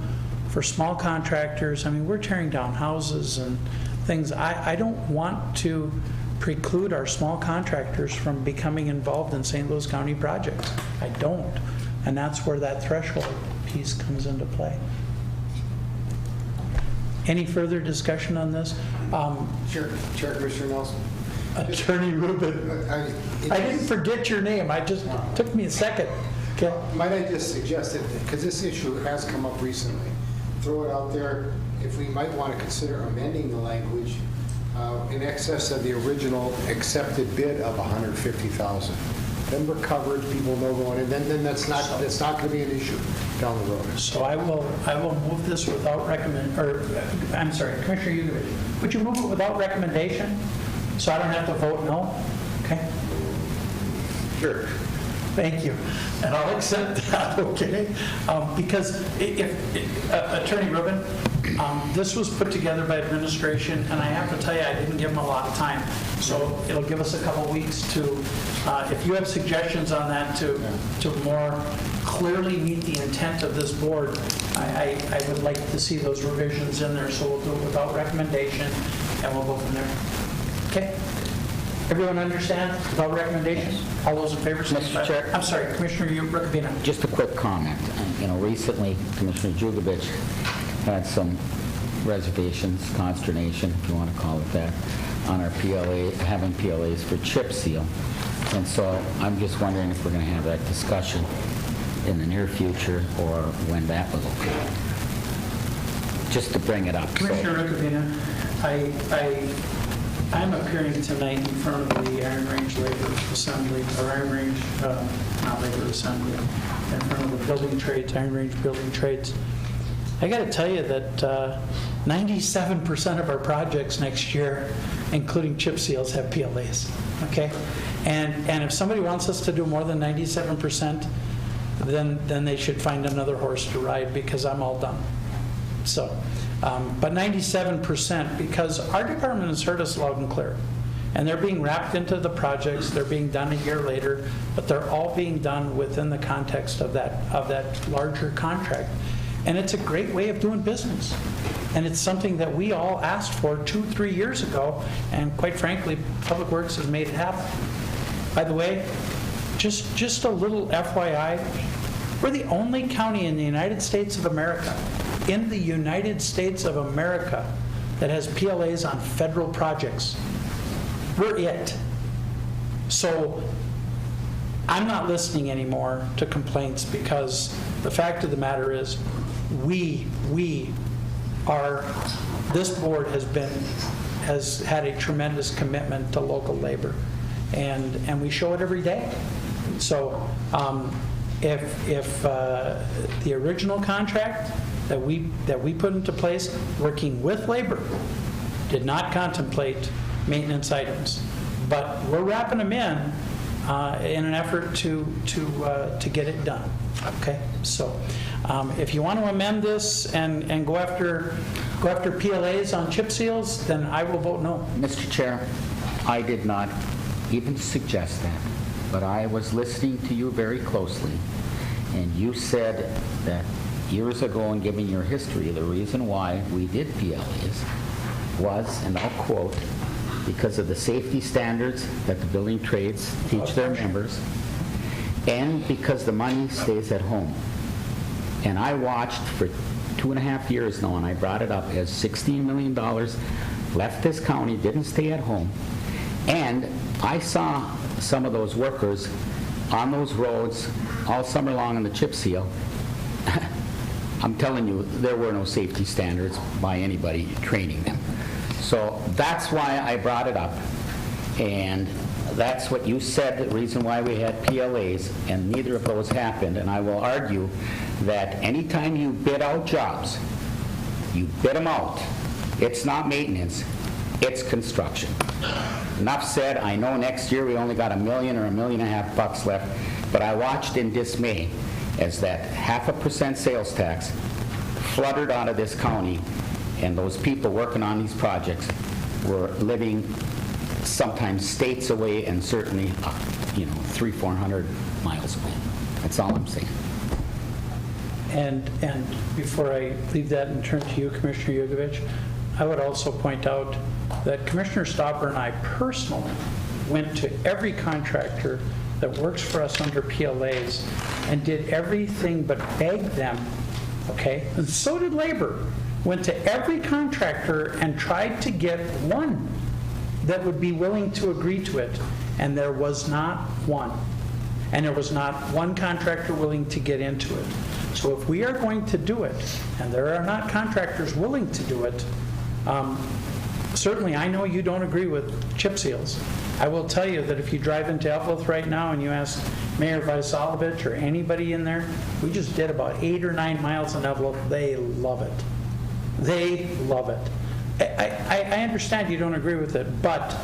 for small contractors. I mean, we're tearing down houses and things. I don't want to preclude our small contractors from becoming involved in St. Louis County projects. I don't. And that's where that threshold piece comes into play. Any further discussion on this? Chair Commissioner Nelson. Attorney Rubin. I didn't forget your name. I just took me a second. Okay. Might I just suggest that, because this issue has come up recently, throw it out there, if we might want to consider amending the language in excess of the original accepted bid of $150,000. Then we're covered, people know going, and then that's not going to be an issue down the road. So I will move this without I'm sorry, Commissioner Yugovich, would you move it without recommendation so I don't have to vote no? Okay. Sure. Thank you. And I'll accept that, okay? Because if Attorney Rubin, this was put together by administration, and I have to tell you, I didn't give them a lot of time. So it'll give us a couple weeks to, if you have suggestions on that to more clearly meet the intent of this board, I would like to see those revisions in there. So we'll do it without recommendation, and we'll go from there. Okay? Everyone understand? Without recommendation? All those in favor? Mr. Chair. I'm sorry, Commissioner Rukavina. Just a quick comment. Recently, Commissioner Jugovich had some reservations, consternation, if you want to call it that, on our PLA, having PLAs for chip seal. And so I'm just wondering if we're going to have that discussion in the near future or when that will occur. Just to bring it up. Commissioner Rukavina, I'm appearing tonight in front of the Iron Range Labor Assembly, or Iron Range, not Labor Assembly, in front of the building trades, Iron Range Building Trades. I got to tell you that 97% of our projects next year, including chip seals, have PLAs, okay? And if somebody wants us to do more than 97%, then they should find another horse to ride, because I'm all done. So. But 97%, because our department has heard us loud and clear, and they're being wrapped into the projects. They're being done a year later, but they're all being done within the context of that larger contract. And it's a great way of doing business. And it's something that we all asked for 2-3 years ago, and quite frankly, Public Works has made it happen. By the way, just a little FYI, we're the only county in the United States of America, that has PLAs on federal projects. We're it. So I'm not listening anymore to complaints, because the fact of the matter is this board has had a tremendous commitment to local labor, and we show it every day. So if the original contract that we put into place, working with labor, did not contemplate maintenance items, but we're wrapping them in an effort to get it done. Okay, so if you want to amend this and go after PLAs on chip seals, then I will vote no. Mr. Chair, I did not even suggest that, but I was listening to you very closely, and you said that years ago, in giving your history, the reason why we did PLAs was, and I'll quote, because of the safety standards that the building trades teach their members, and because the money stays at home. And I watched for 2.5 years now, and I brought it up as $16 million left this county, didn't stay at home. And I saw some of those workers on those roads all summer long on the chip seal. I'm telling you, there were no safety standards by anybody training them. So that's why I brought it up. And that's what you said, the reason why we had PLAs, and neither of those happened. And I will argue that anytime you bid out jobs, you bid them out. It's not maintenance, it's construction. Enough said. I know next year we only got $1 million or $1.5 million left, but I watched in dismay as that 0.5% sales tax fluttered out of this county, and those people working on these projects were living sometimes states away, and certainly 300-400 miles away. That's all I'm saying. And before I leave that and turn to you, Commissioner Yugovich, I would also point out that Commissioner Stauber and I personally went to every contractor that works for us under PLAs and did everything but beg them, okay? And so did labor. Went to every contractor and tried to get one that would be willing to agree to it, and there was not one. And there was not one contractor willing to get into it. So if we are going to do it, and there are not contractors willing to do it, certainly I know you don't agree with chip seals. I will tell you that if you drive into Eveleth right now and you ask Mayor Vysalovich or anybody in there, we just did about 8 or 9 miles in Eveleth. They love it. They love it. I understand you don't agree with it, but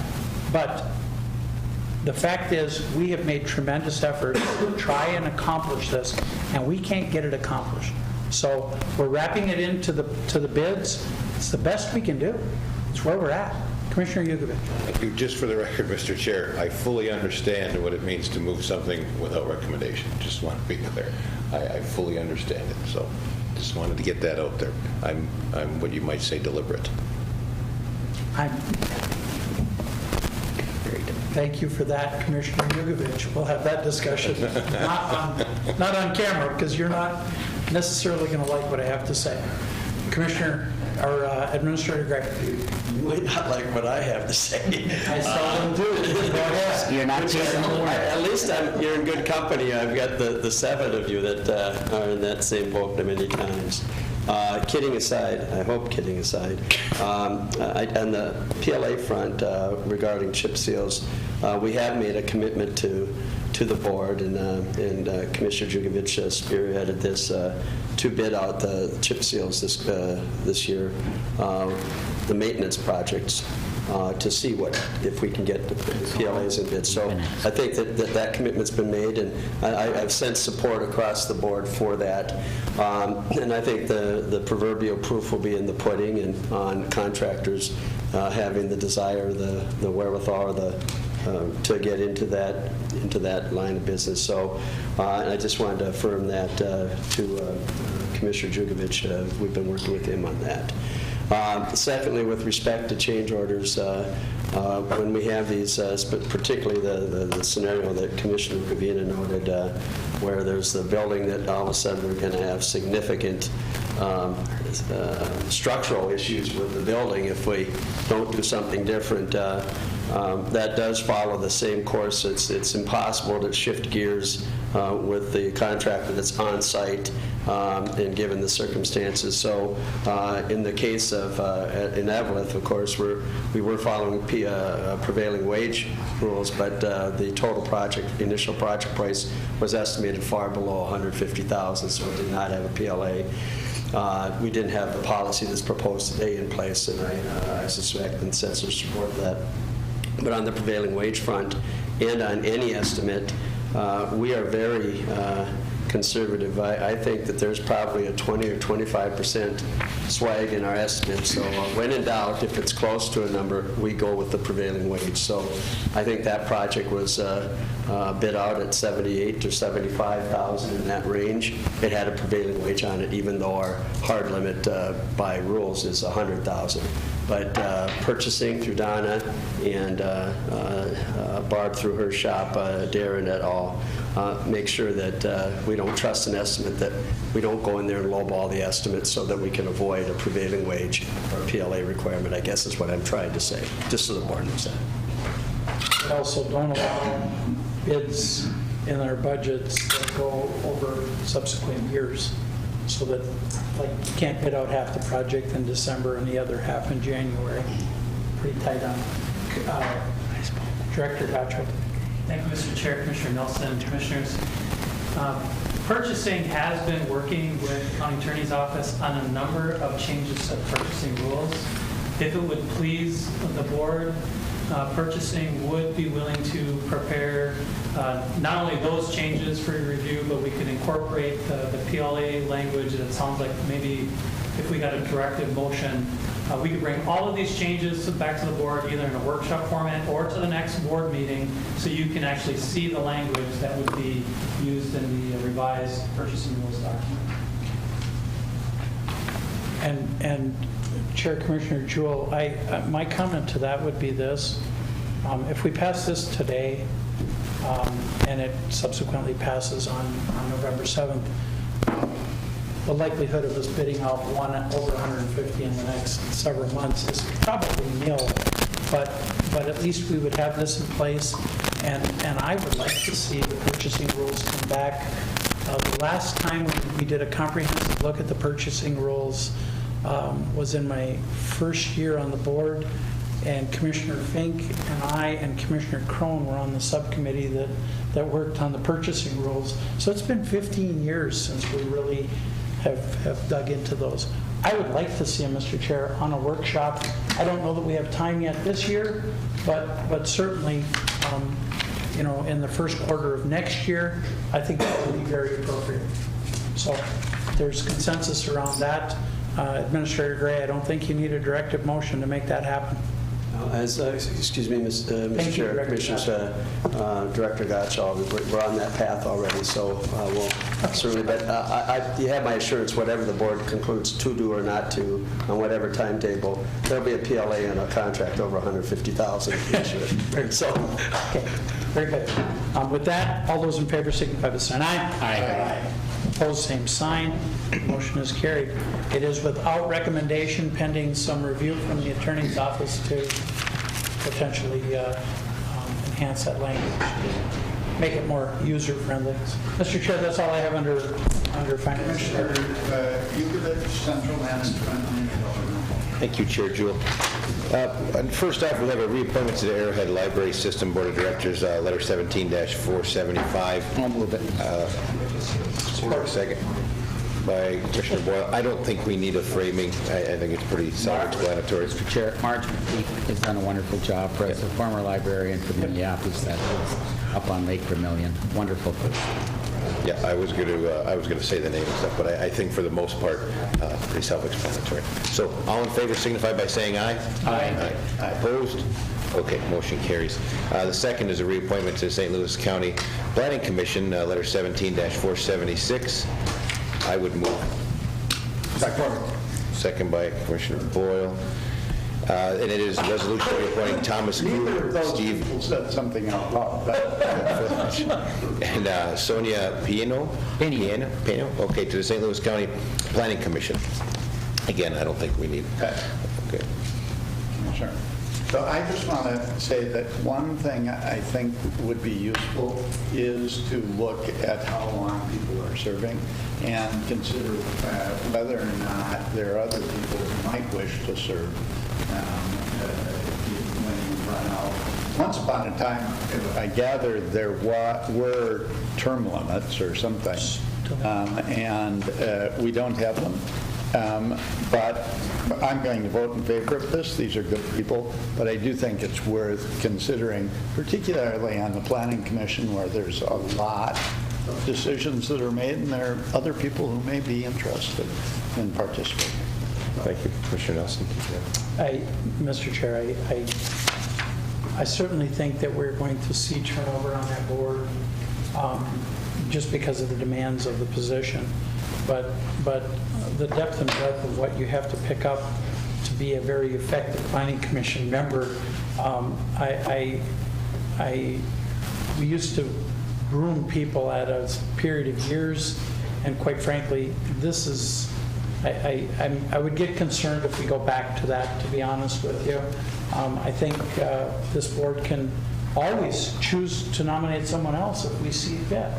the fact is we have made tremendous efforts to try and accomplish this, and we can't get it accomplished. So we're wrapping it into the bids. It's the best we can do. It's where we're at. Commissioner Yugovich. Thank you. Just for the record, Mr. Chair, I fully understand what it means to move something without recommendation. Just want to be clear. I fully understand it. So just wanted to get that out there. I'm what you might say deliberate. Thank you for that, Commissioner Yugovich. We'll have that discussion, not on camera, because you're not necessarily going to like what I have to say. Commissioner, or Administrator Gregg. You might not like what I have to say. I seldom do. Go ahead. You're not taking the word. At least you're in good company. I've got the 7 of you that are in that same boat many times. Kidding aside, I hope kidding aside, on the PLA front regarding chip seals, we have made a commitment to the board, and Commissioner Jugovich spearheaded this to bid out the chip seals this year, the maintenance projects, to see if we can get the PLAs in bids. So I think that commitment's been made, and I've sensed support across the board for that. And I think the proverbial proof will be in the pudding, and on contractors having the desire, the wherewithal, or the to get into that line of business. So I just wanted to affirm that to Commissioner Jugovich. We've been working with him on that. Secondly, with respect to change orders, when we have these, particularly the scenario that Commissioner Kavina noted, where there's the building that all of a sudden we're going to have significant structural issues with the building if we don't do something different. That does follow the same course. It's impossible to shift gears with the contractor that's on site and given the circumstances. So in the case of in Eveleth, of course, we were following prevailing wage rules, but the total initial project price was estimated far below $150,000, so it did not have a PLA. We didn't have the policy that's proposed today in place, and I suspect and sense of support for that. But on the prevailing wage front and on any estimate, we are very conservative. I think that there's probably a 20 or 25% swag in our estimate. So when in doubt, if it's close to a number, we go with the prevailing wage. So I think that project was bid out at $78,000 or $75,000 in that range. It had a prevailing wage on it, even though our hard limit by rules is $100,000. But purchasing through Donna and Barb through her shop, Darren et al., make sure that we don't trust an estimate, that we don't go in there and lowball the estimate so that we can avoid a prevailing wage or a PLA requirement, I guess is what I'm trying to say, just so the board knows that. We also don't allow bids in our budgets that go over subsequent years, so that, like, you can't bid out half the project in December and the other half in January. Pretty tight on. Director Gottschalk. Thank you, Mr. Chair, Commissioner Nelson, Commissioners. Purchasing has been working with County Attorney's Office on a number of changes to purchasing rules. If it would please the board, purchasing would be willing to prepare not only those changes for your review, but we could incorporate the PLA language. And it sounds like maybe if we got a directive motion, we could bring all of these changes back to the board, either in a workshop format or to the next board meeting, so you can actually see the language that would be used in the revised purchasing rules document. And Chair Commissioner Jewell, my comment to that would be this. If we pass this today and it subsequently passes on November 7th, the likelihood of us bidding out one over 150 in the next several months is probably nil. But at least we would have this in place, and I would like to see the purchasing rules come back. The last time we did a comprehensive look at the purchasing rules was in my first year on the board, and Commissioner Fink and I and Commissioner Crone were on the subcommittee that worked on the purchasing rules. So it's been 15 years since we really have dug into those. I would like to see them, Mr. Chair, on a workshop. I don't know that we have time yet this year, but certainly, in the first quarter of next year, I think that would be very appropriate. So there's consensus around that. Administrator Gray, I don't think you need a directive motion to make that happen. Excuse me, Mr. Chair, Commissioners, Director Gottschalk, we're on that path already, so we'll certainly, but you have my assurance, whatever the board concludes to do or not to, on whatever timetable, there'll be a PLA and a contract over $150,000. So, okay, very good. With that, all those in favor signify by saying aye. Aye. Opposed, same sign. Motion is carried. It is without recommendation, pending some review from the Attorney's Office to potentially enhance that language, make it more user-friendly. Mr. Chair, that's all I have under finance. Commissioner Jugovich, Central Management. Thank you, Chair Jewell. First off, we have a reappointment to the Arrowhead Library System Board of Directors, letter 17-475. I'll move it. Support. Second by Commissioner Boyle. I don't think we need a framing. I think it's pretty self-explanatory. Mr. Chair, Marge has done a wonderful job for us, a former librarian from Minneapolis that lives up on Lake Vermilion. Wonderful person. Yeah, I was going to say the name and stuff, but I think for the most part, pretty self-explanatory. So, all in favor signify by saying aye. Aye. Opposed? Okay, motion carries. The second is a reappointment to the St. Louis County Planning Commission, letter 17-476. I would move. Second by Commissioner Boyle. And it is a resolution reappointing Thomas Kruger, Steve. People said something out loud. And Sonia Piano? Okay, to the St. Louis County Planning Commission. Again, I don't think we need. Okay. Sure. So I just want to say that one thing I think would be useful is to look at how long people are serving and consider whether or not there are other people who might wish to serve when you run out. Once upon a time, I gather there were term limits or something, and we don't have them. But I'm going to vote in favor of this. These are good people, but I do think it's worth considering, particularly on the Planning Commission where there's a lot of decisions that are made, and there are other people who may be interested in participating. Thank you. Commissioner Nelson. Mr. Chair, I certainly think that we're going to see turnover on that board just because of the demands of the position. But the depth and breadth of what you have to pick up to be a very effective Planning Commission member, we used to groom people at a period of years, and quite frankly, this is, I would get concerned if we go back to that, to be honest with you. I think this board can always choose to nominate someone else if we see fit.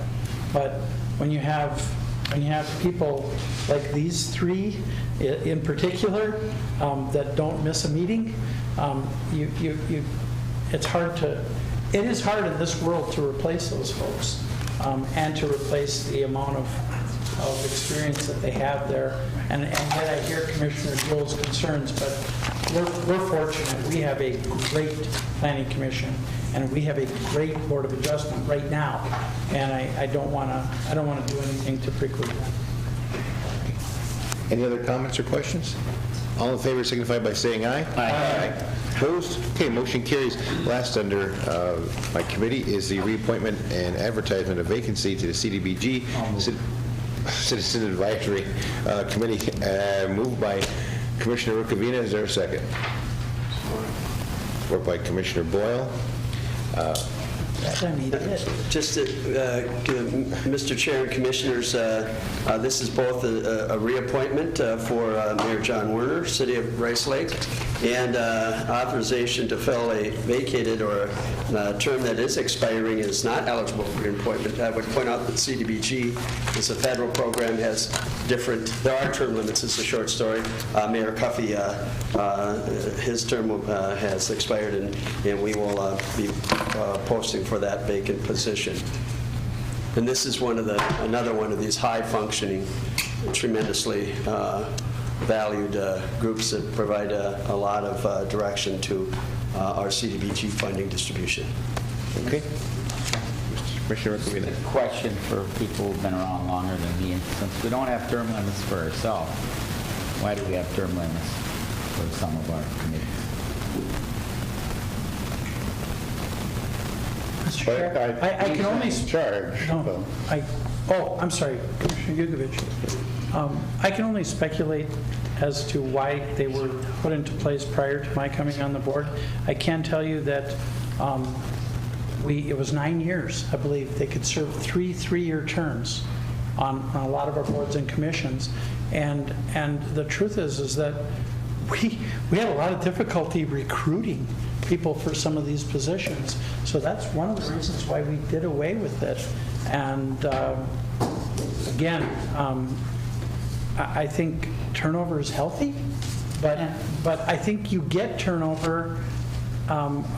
But when you have people like these three in particular that don't miss a meeting, it is hard in this world to replace those folks and to replace the amount of experience that they have there. And yet I hear Commissioner Jewell's concerns, but we're fortunate. We have a great Planning Commission, and we have a great Board of Adjustment right now. And I don't want to do anything to preclude that. Any other comments or questions? All in favor signify by saying aye. Aye. Opposed? Okay, motion carries. Last under my committee is the reappointment and advertisement of vacancy to the CDBG, Citizen Advisory Committee, moved by Commissioner Rukavina. Is there a second? Support by Commissioner Boyle. Just Mr. Chair and Commissioners, this is both a reappointment for Mayor John Werner, City of Rice Lake, and authorization to fill a vacated or a term that is expiring and is not eligible for reappointment. I would point out that CDBG is a federal program, has different, there are term limits. It's a short story. Mayor Cuffey, his term has expired, and we will be posting for that vacant position. And this is another one of these high-functioning, tremendously valued groups that provide a lot of direction to our CDBG funding distribution. Okay. Commissioner Rukavina. Question for people who've been around longer than me. Since we don't have term limits for ourselves, why do we have term limits for some of our committees? Mr. Chair, I can only charge. No, I'm sorry, Commissioner Yugovich. I can only speculate as to why they were put into place prior to my coming on the board. I can tell you that it was 9 years, I believe. They could serve three-year terms on a lot of our boards and commissions. And the truth is that we had a lot of difficulty recruiting people for some of these positions. So that's one of the reasons why we did away with it. And again, I think turnover is healthy, but I think you get turnover,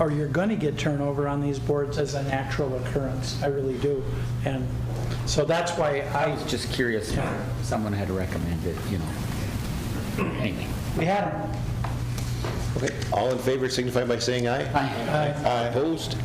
or you're going to get turnover on these boards as a natural occurrence. I really do. And so that's why I was just curious if someone had recommended, Anyway. We had them. Okay. All in favor signify by saying aye. Aye. Opposed?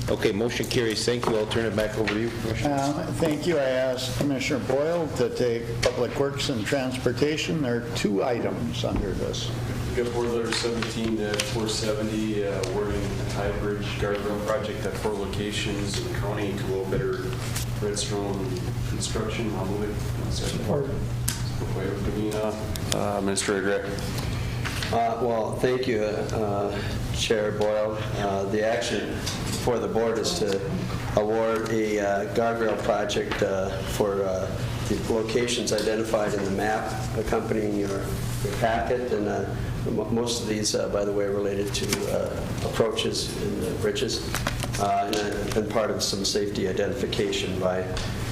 Okay, motion carries. Thank you. I'll turn it back over to you, Commissioner. Thank you. I asked Commissioner Boyle to take Public Works and Transportation. There are 2 items under this. We got board letter 17-470, awarding a tie bridge guardrail project at 4 locations in the county to Low Bidder Redstone Construction. I'll move it. Support. Support by Rukavina. Administrator Gray. Well, thank you, Chair Boyle. The action for the board is to award a guardrail project for the locations identified in the map accompanying your packet. And most of these, by the way, are related to approaches and bridges and part of some safety identification by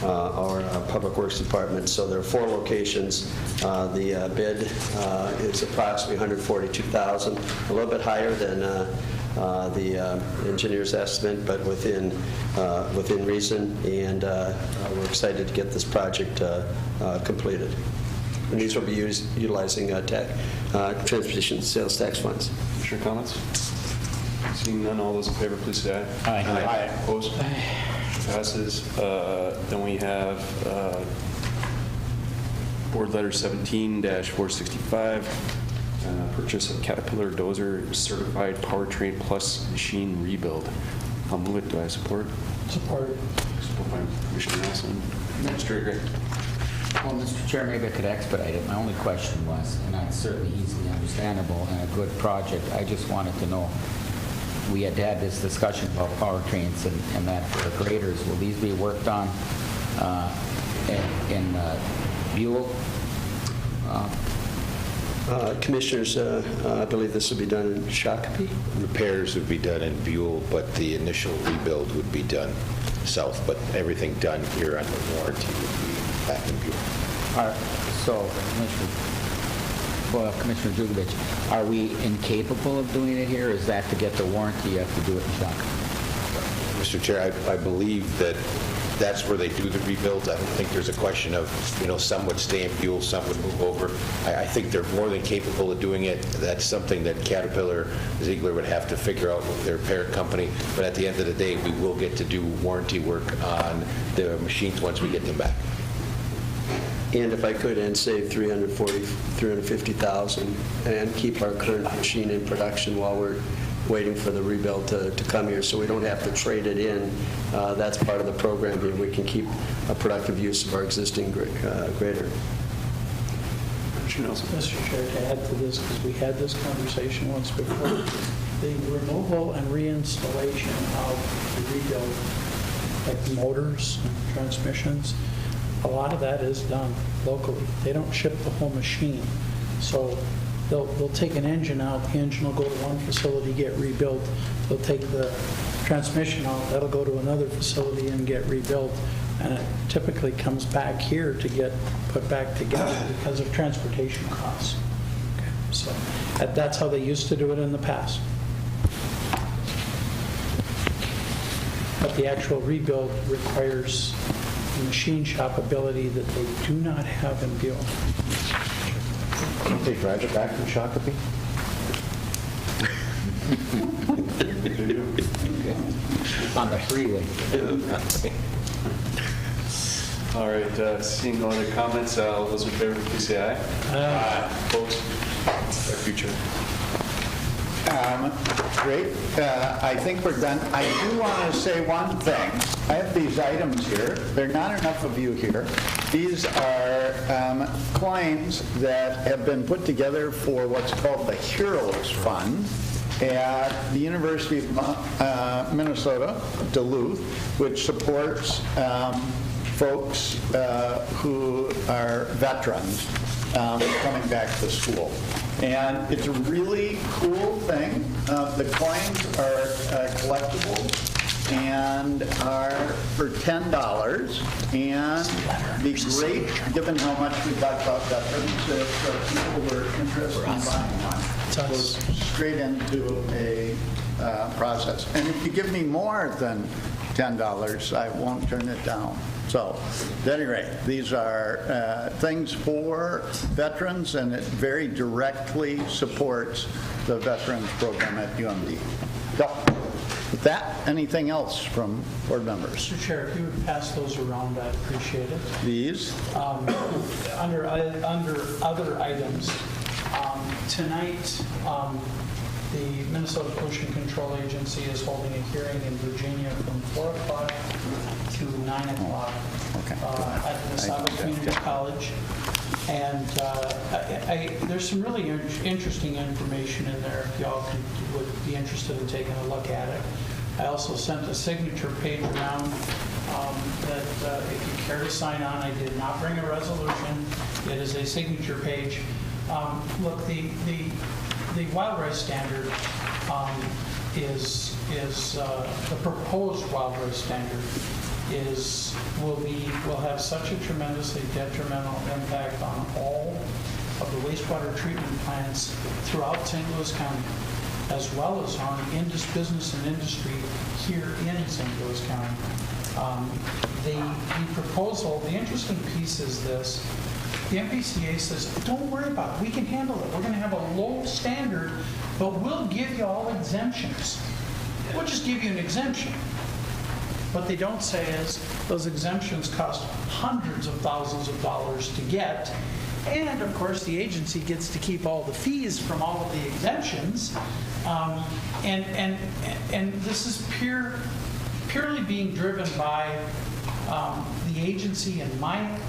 our Public Works Department. So there are 4 locations. The bid is approximately $142,000, a little bit higher than the engineer's estimate, but within reason. And we're excited to get this project completed. And these will be utilizing transportation sales tax funds. Commissioner comments? Seeing none, all those in favor, please say aye. Aye. Opposed? Passes. Then we have board letter 17-465, purchase of Caterpillar Dozer Certified Powertrain Plus Machine Rebuild. I'll move it. Do I support? Support. Support by Commissioner Nelson. Administrator Gray. Well, Mr. Chair, maybe I could expedite it. My only question was, and that's certainly easily understandable and a good project, I just wanted to know, we had this discussion about powertrains and that for graders. Will these be worked on in Buell? Commissioners, I believe this will be done in Shakopee. Repairs would be done in Buell, but the initial rebuild would be done south, but everything done here under warranty would be back in Buell. All right. So, Commissioner Jugovich, are we incapable of doing it here? Is that to get the warranty, you have to do it in Shakopee? Mr. Chair, I believe that that's where they do the rebuilds. I don't think there's a question of, some would stay in Buell, some would move over. I think they're more than capable of doing it. That's something that Caterpillar Ziegler would have to figure out with their parent company. But at the end of the day, we will get to do warranty work on the machines once we get them back. And if I could, and save $350,000 and keep our current machine in production while we're waiting for the rebuild to come here, so we don't have to trade it in. That's part of the program here. We can keep a productive use of our existing grader. Mr. Chair, to add to this, because we had this conversation once before, the removal and reinstallation of the rebuild, like motors and transmissions, a lot of that is done locally. They don't ship the whole machine. So they'll take an engine out, the engine will go to one facility, get rebuilt. They'll take the transmission out, that'll go to another facility and get rebuilt. And it typically comes back here to get put back together because of transportation costs. Okay, so that's how they used to do it in the past. But the actual rebuild requires machine shop ability that they do not have in Buell. Can't they drive it back from Shakopee? On the freeway. All right, seeing no other comments, all those in favor, please say aye. Aye. Opposed? Future. Great. I think we're done. I do want to say one thing. I have these items here. There are not enough of you here. These are claims that have been put together for what's called the Heroes Fund at the University of Minnesota, Duluth, which supports folks who are veterans coming back to school. And it's a really cool thing. The coins are collectible and are for $10. And be great, given how much we talked about veterans, if people were interested in buying one. Go straight into a process. And if you give me more than $10, I won't turn it down. So, at any rate, these are things for veterans, and it very directly supports the veterans program at UMD. So, With that, anything else from board members? Mr. Chair, if you would pass those around, I'd appreciate it. These? Under other items, tonight, the Minnesota Pollution Control Agency is holding a hearing in Virginia from 4 o'clock to 9 o'clock at the Missouri Community College. And there's some really interesting information in there if y'all would be interested in taking a look at it. I also sent a signature page around that if you care to sign on, I did not bring a resolution. It is a signature page. Look, the wild rice standard is the proposed wild rice standard will have such a tremendously detrimental impact on all of the wastewater treatment plants throughout St. Louis County, as well as on business and industry here in St. Louis County. The proposal, the interesting piece is this. The MPCA says, don't worry about it. We can handle it. We're going to have a low standard, but we'll give you all exemptions. We'll just give you an exemption. What they don't say is those exemptions cost hundreds of thousands of dollars to get. And, of course, the agency gets to keep all the fees from all of the exemptions. And this is purely being driven by the agency and my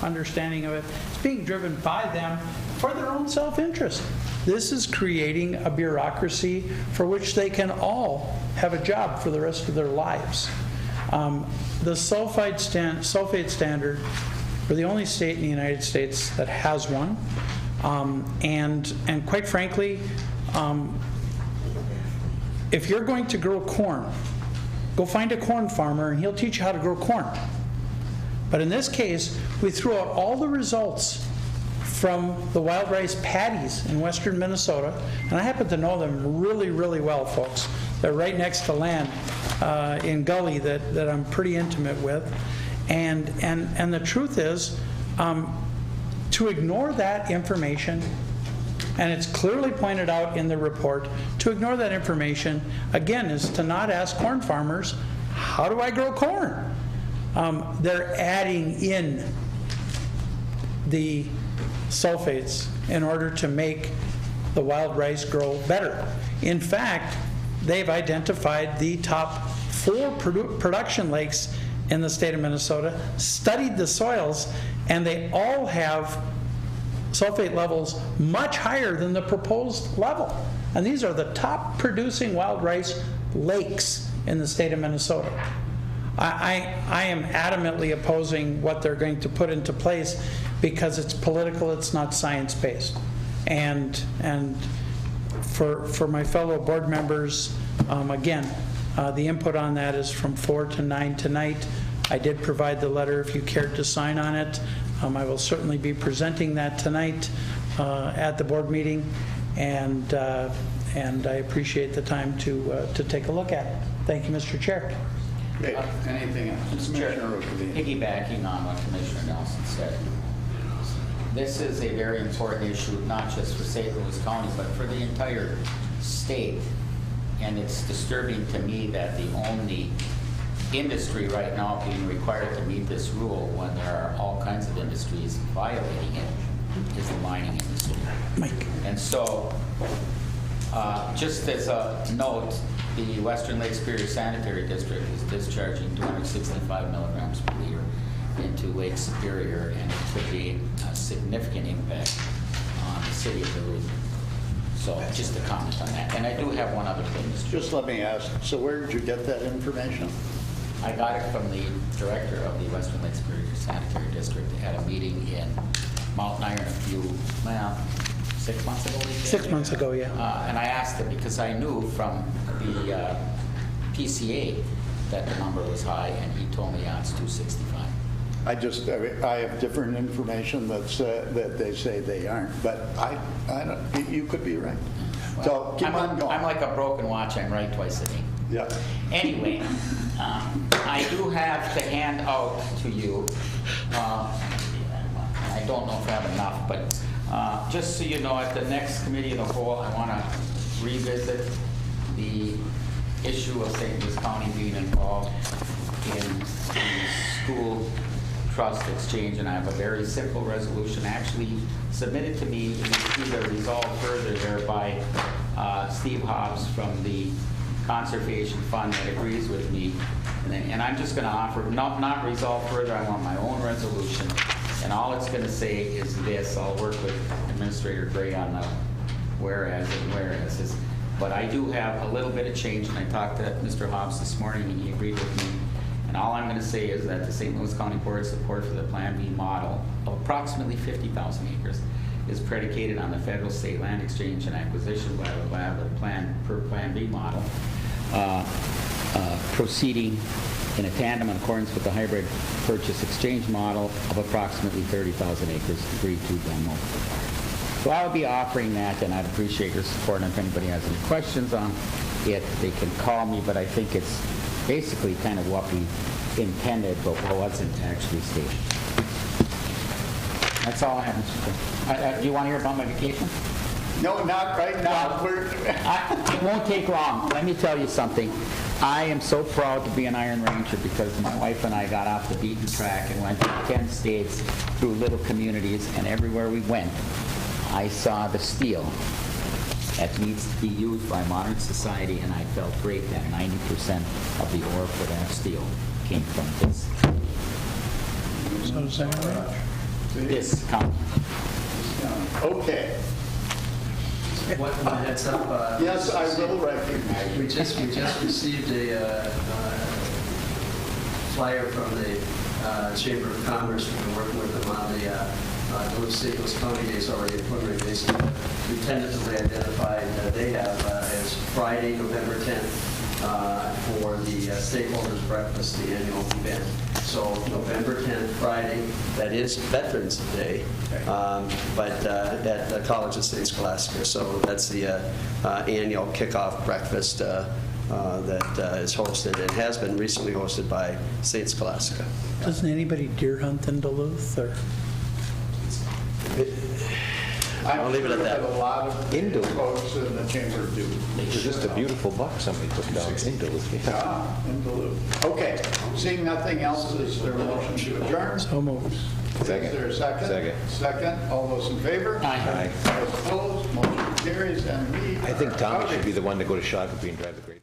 understanding of it. It's being driven by them for their own self-interest. This is creating a bureaucracy for which they can all have a job for the rest of their lives. The sulfate standard, we're the only state in the United States that has one. And quite frankly, if you're going to grow corn, go find a corn farmer and he'll teach you how to grow corn. But in this case, we threw out all the results from the wild rice paddies in western Minnesota, and I happen to know them really, really well, folks. They're right next to land in Gully that I'm pretty intimate with. And the truth is, to ignore that information, and it's clearly pointed out in the report, to ignore that information, again, is to not ask corn farmers, how do I grow corn? They're adding in the sulfates in order to make the wild rice grow better. In fact, they've identified the top 4 production lakes in the state of Minnesota, studied the soils, and they all have sulfate levels much higher than the proposed level. And these are the top producing wild rice lakes in the state of Minnesota. I am adamantly opposing what they're going to put into place because it's political, it's not science-based. And for my fellow board members, again, the input on that is from 4 to 9 tonight. I did provide the letter if you cared to sign on it. I will certainly be presenting that tonight at the board meeting, and I appreciate the time to take a look at it. Thank you, Mr. Chair. Anything else? Mr. Chair, piggybacking on what Commissioner Nelson said, this is a very important issue, not just for St. Louis County, but for the entire state. And it's disturbing to me that the only industry right now being required to meet this rule, when there are all kinds of industries violating it, is the mining industry. Mike. And so, just as a note, the Western Lake Superior Sanitary District is discharging 265 milligrams per liter into Lake Superior, and it could be a significant impact on the city of Duluth. So just a comment on that. And I do have one other thing, Mr. Just let me ask, so where did you get that information? I got it from the director of the Western Lake Superior Sanitary District at a meeting in Mountain Iron a few, 6 months ago? 6 months ago, yeah. And I asked him because I knew from the PCA that the number was high, and he told me, yeah, it's 265. I have different information that they say they aren't, but I don't, you could be right. Well, So keep on going. I'm like a broken watch, I'm right twice a day. Yeah. Anyway, I do have to hand out to you, I don't know if I have enough, but just so you know, at the next committee of the whole, I want to revisit the issue of St. Louis County being involved in the school trust exchange, and I have a very simple resolution actually submitted to me, either resolved further there by Steve Hobbs from the Conservation Fund that agrees with me. And I'm just going to offer, not resolve further, I want my own resolution. And all it's going to say is this: I'll work with Administrator Gray on the whereas and whereas. But I do have a little bit of change, and I talked to Mr. Hobbs this morning, and he agreed with me. And all I'm going to say is that the St. Louis County Board support for the Plan B model of approximately 50,000 acres is predicated on the federal state land exchange and acquisition by the Plan B model, proceeding in a tandem in accordance with the hybrid purchase exchange model of approximately 30,000 acres agreed to by multiple. So I will be offering that, and I'd appreciate your support. And if anybody has any questions on it, they can call me, but I think it's basically kind of what we intended, but what wasn't actually stated. That's all I have, Mr. Chairman. Do you want to hear about my vacation? No, not right now. It won't take long. Let me tell you something. I am so proud to be an Iron Ranger because my wife and I got off the beaten track and went to 10 states through little communities, and everywhere we went, I saw the steel that needs to be used by modern society, and I felt great that 90% of the ore for that steel came from this. So does that This county. Okay. One heads up. Yes, I will recognize you. We just received a flyer from the Chamber of Commerce. We've been working with them on the St. Louis County Days already at preliminary basis. We tentatively identified they have as Friday, November 10th, for the Stakeholders Breakfast, the annual event. So November 10th, Friday, that is Veterans Day, but at the College of St. Scholastica. So that's the annual kickoff breakfast that is hosted and has been recently hosted by St. Scholastica. Doesn't anybody deer hunt in Duluth? Or? I'll leave it at that. A lot of folks in the chamber do. It's just a beautiful buck somebody put down in Duluth. Yeah, in Duluth. Okay, seeing nothing else, is there a motion to adjourn? So moved. Second. Is there a second? Second. Second. All those in favor? Aye. Those opposed, motion carries, and we I think are Tommy out. should be the one to go to Shakopee and drive the great.